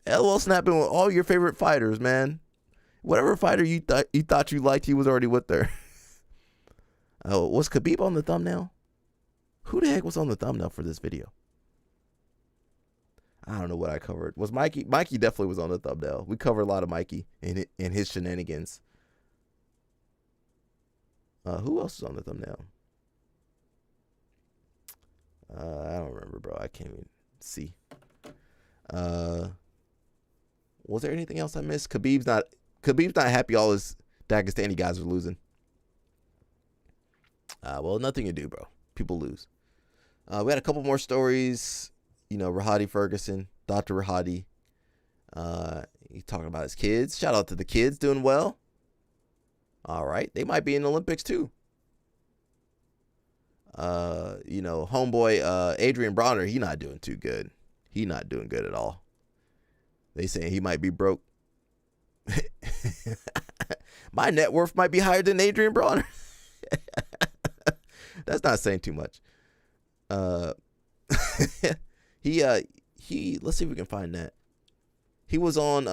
Speaker 1: LOL snapping with all your favorite fighters, man. Whatever fighter you thought you liked, he was already with there. Oh, was Khabib on the thumbnail? Who the heck was on the thumbnail for this video? I don't know what I covered. Was Mikey? Mikey definitely was on the thumbnail. We covered a lot of Mikey and his shenanigans. Who else was on the thumbnail? I don't remember, bro. I can't even see. Was there anything else I missed? Khabib's not happy all his Dagestani guys are losing. Well, nothing to do, bro. People lose. We had a couple more stories. You know, Rahadi Ferguson, Dr. Rahadi. He's talking about his kids. Shout out to the kids doing well. All right. They might be in the Olympics too. You know, homeboy Adrian Bronner, he not doing too good. He not doing good at all. They saying he might be broke. My net worth might be higher than Adrian Bronner. That's not saying too much. He let's see if we can find that. He was on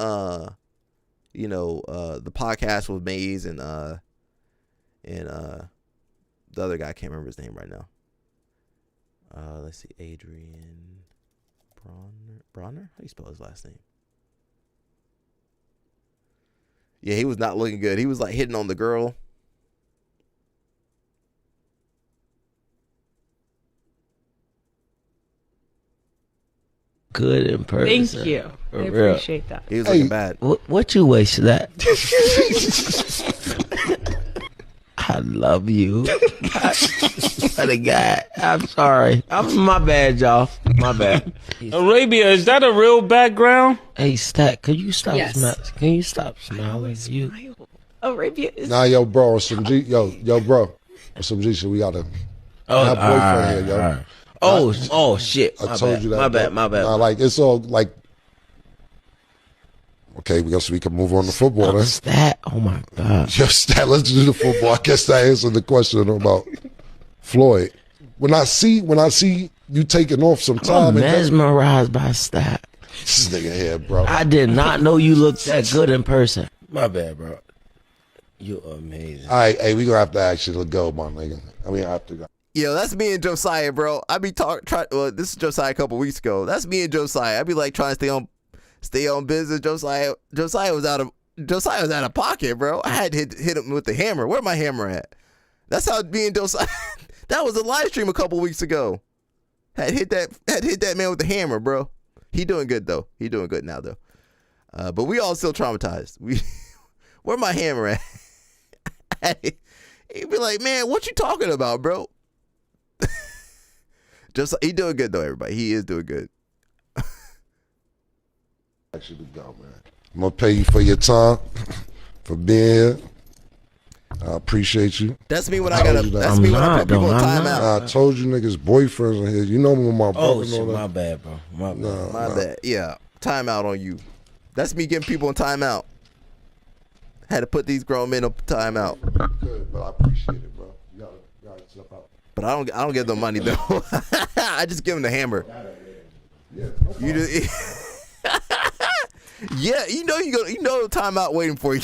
Speaker 1: you know, the podcast with Maze and the other guy, I can't remember his name right now. Let's see, Adrian Bronner? How do you spell his last name? Yeah, he was not looking good. He was like hitting on the girl.
Speaker 17: Good in person.
Speaker 19: Thank you.
Speaker 17: For
Speaker 19: I
Speaker 17: real.
Speaker 19: appreciate that.
Speaker 1: He was looking bad.
Speaker 17: What you waste that? I love you. What a guy. I'm sorry. My bad, y'all. My bad.
Speaker 18: Arabia, is that a real background?
Speaker 17: Hey, Stack, could you stop
Speaker 19: Yes.
Speaker 17: Can you stop smiling? You.
Speaker 19: Arabia is.
Speaker 23: Nah, yo, bro, some G, yo, bro, some G shit. We gotta. Have boyfriend here, yo.
Speaker 17: All right. Oh shit.
Speaker 23: I told you that.
Speaker 17: My bad.
Speaker 23: Nah, like it's all like. Okay, we can move on to football then.
Speaker 17: Stat. Oh my god.
Speaker 23: Yo, Stat. Let's do the football. I guess that answered the question about Floyd. When I see you taking off some time,
Speaker 17: I'm mesmerized by Stat.
Speaker 23: This nigga here, bro.
Speaker 17: I did not know you looked that good in person. My bad, bro. You're amazing.
Speaker 23: All right, hey, we gonna have to actually go, my nigga. I mean, I have to go.
Speaker 1: Yo, that's me and Josiah, bro. I be well, this is Josiah a couple weeks ago. That's me and Josiah. I be like trying to stay on business. Josiah was out of pocket, bro. I had to hit him with the hammer. Where my hammer at? That's how me and Josiah. That was a live stream a couple weeks ago. Had hit that man with the hammer, bro. He doing good though. He doing good now though. But we all still traumatized. Where my hammer at? He'd be like, man, what you talking about, bro? He doing good though, everybody. He is doing good.
Speaker 23: Actually, go, man. I'm gonna pay you for your time, for being here. I appreciate you.
Speaker 1: That's me when I gotta. That's me when I put people in timeout.
Speaker 23: I told you niggas boyfriends in here. You know when my brother.
Speaker 17: Oh shit, my bad, bro. My bad.
Speaker 1: My bad. Yeah, timeout on you. That's me getting people in timeout. Had to put these grown men in timeout.
Speaker 23: Good, but I appreciate it, bro. You gotta step out.
Speaker 1: But I don't give them money though. I just give them the hammer.
Speaker 23: Yeah,
Speaker 1: you just, yeah, you know timeout waiting for you.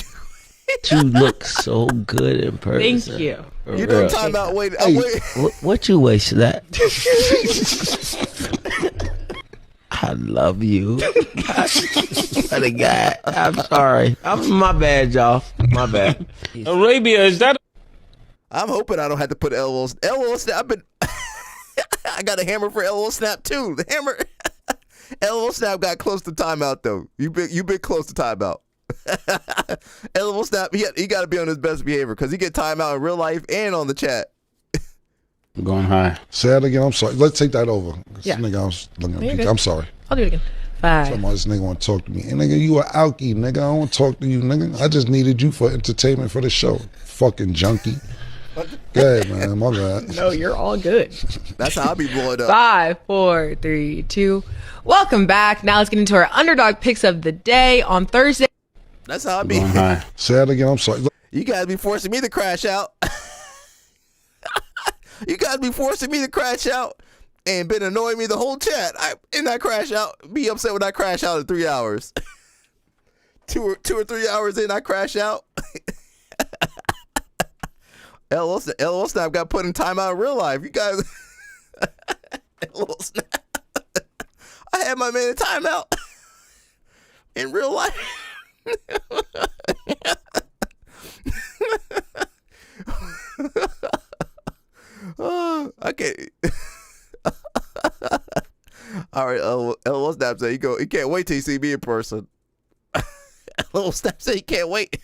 Speaker 17: You look so good in person.
Speaker 19: Thank you.
Speaker 17: For
Speaker 1: You
Speaker 17: real.
Speaker 1: know timeout waiting.
Speaker 17: Hey,
Speaker 1: I'm waiting.
Speaker 17: what you waste that? I love you. What a guy. I'm sorry. My bad, y'all. My bad.
Speaker 18: Arabia, is that?
Speaker 1: I'm hoping I don't have to put LOL Snap. I've been. I got a hammer for LOL Snap too. The hammer. LOL Snap got close to timeout though. You been close to timeout. LOL Snap. He got to be on his best behavior because he get timeout in real life and on the chat.
Speaker 23: I'm going high. Say that again. I'm sorry. Let's take that over.
Speaker 19: Yeah.
Speaker 23: Nigga, I was looking
Speaker 19: You're
Speaker 23: at
Speaker 19: good.
Speaker 23: I'm sorry.
Speaker 19: I'll do it again. 5.
Speaker 23: Somebody, this nigga want to talk to me. And nigga, you a alky, nigga. I don't want to talk to you, nigga. I just needed you for entertainment for the show. Fucking junkie. Go ahead, man. My bad.
Speaker 19: No, you're all good.
Speaker 1: That's how I be blowing up.
Speaker 19: 5, 4, 3, 2. Welcome back. Now let's get into our underdog picks of the day on Thursday.
Speaker 1: That's how I be.
Speaker 23: Say that again. I'm sorry.
Speaker 1: You guys be forcing me to crash out. You guys be forcing me to crash out and been annoying me the whole chat. I crash out. Be upset when I crash out in 3 hours. two or 3 hours in, I crash out. LOL Snap got put in timeout in real life. You guys. LOL Snap. I had my man in timeout in real life. I can't. All right, LOL Snap said he can't wait till you see me in person. LOL Snap said he can't wait.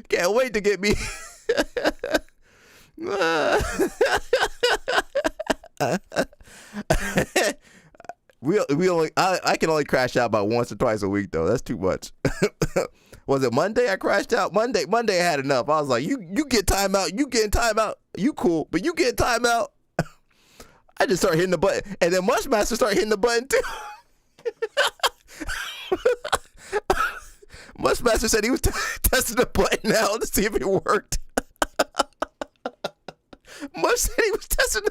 Speaker 1: Can't wait to get me. I can only crash out about once or twice a week though. That's too much. Was it Monday I crashed out? Monday I had enough. I was like, you get timeout, you getting timeout, you cool, but you get timeout. I just started hitting the button, and then Mushmaster started hitting the button too. Mushmaster said he was testing the button out to see if it worked. Mush said he was testing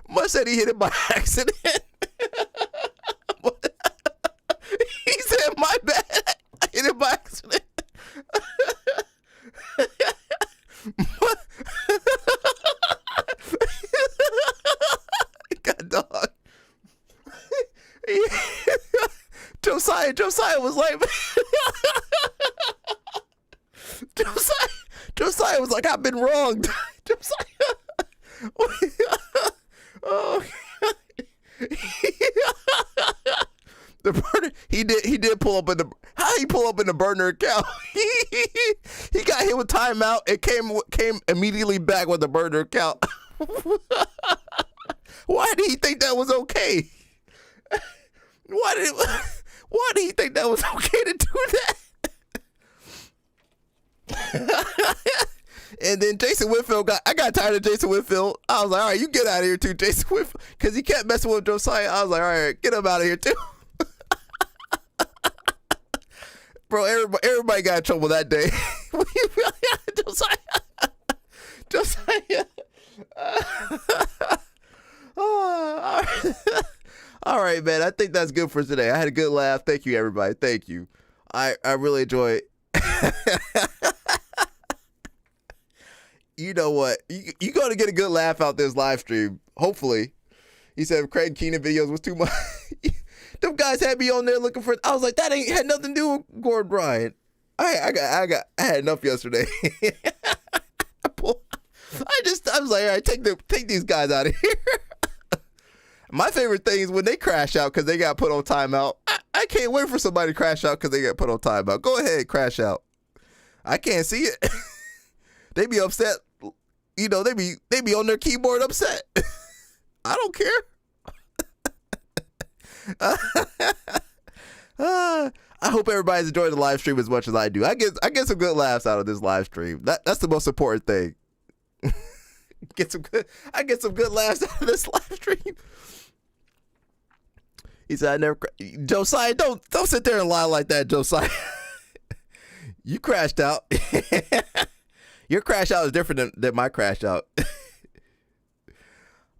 Speaker 1: Mush said he hit it by accident. He said, my bad. I hit it by accident. God dog. Josiah was like, Josiah was like, I've been wronged. Josiah. Oh. The burner, he did pull up in the, how he pull up in the burner account? He got hit with timeout and came immediately back with the burner account. Why did he think that was okay? Why did he think that was okay to do that? And then Jason Whitfield I got tired of Jason Whitfield. I was like, all right, you get out of here too, Jason Whitfield. Because he kept messing with Josiah. I was like, all right, get him out of here too. Bro, everybody got in trouble that day. Josiah. All right, man. I think that's good for today. I had a good laugh. Thank you, everybody. Thank you. I really enjoy it. You know what? You're going to get a good laugh out this live stream. Hopefully. He said Craig Keenan videos was too much. Them guys had me on there looking for. I was like, that ain't had nothing to do with Gordon Bryant. I had enough yesterday. I was like, all right, take these guys out of here. My favorite thing is when they crash out because they got put on timeout. I can't wait for somebody to crash out because they got put on timeout. Go ahead, crash out. I can't see it. They be upset. You know, they be on their keyboard upset. I don't care. I I hope everybody's enjoying the live stream as much as I do. I get some good laughs out of this live stream. That's the most important thing. I get some good laughs out of this live stream. He said, "I never." Josiah, don't sit there and lie like that, Josiah. You crashed out. Your crash out is different than my crash out.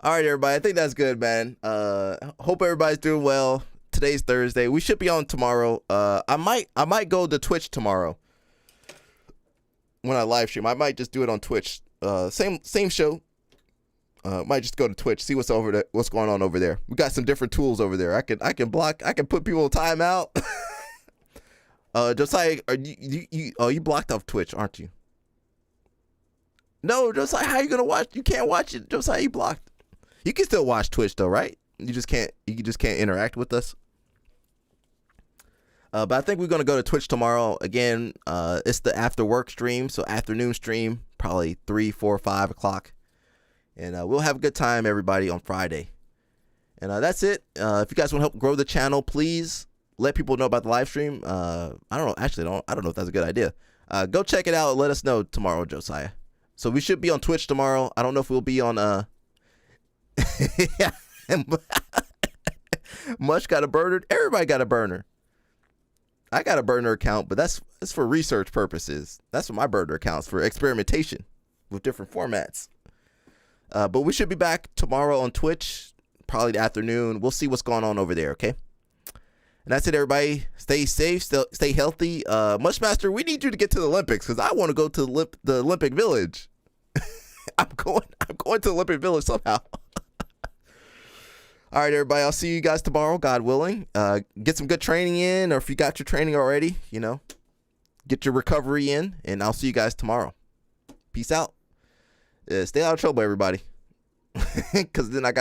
Speaker 1: All right, everybody. I think that's good, man. Hope everybody's doing well. Today's Thursday. We should be on tomorrow. I might go to Twitch tomorrow when I live stream. I might just do it on Twitch. Same show. Might just go to Twitch, see what's going on over there. We got some different tools over there. I can block. I can put people in timeout. Josiah, you blocked off Twitch, aren't you? No, Josiah, how you gonna watch? You can't watch it, Josiah. You blocked. You can still watch Twitch though, right? You just can't interact with us. But I think we're gonna go to Twitch tomorrow. Again, it's the after work stream, so afternoon stream, probably 3, 4, 5 o'clock, and we'll have a good time, everybody, on Friday. And that's it. If you guys want to help grow the channel, please let people know about the live stream. I don't know. Actually, I don't know if that's a good idea. Go check it out and let us know tomorrow, Josiah. So we should be on Twitch tomorrow. I don't know if we'll be on Mush got a burner. Everybody got a burner. I got a burner account, but that's for research purposes. That's what my burner account's for, experimentation with different formats. But we should be back tomorrow on Twitch, probably the afternoon. We'll see what's going on over there, okay? And that's it, everybody. Stay safe, stay healthy. Mushmaster, we need you to get to the Olympics because I want to go to the Olympic Village. I'm going to the Olympic Village somehow. All right, everybody. I'll see you guys tomorrow, God willing. Get some good training in, or if you got your training already, get your recovery in, and I'll see you guys tomorrow. Peace out. Stay out of trouble, everybody. Because then I got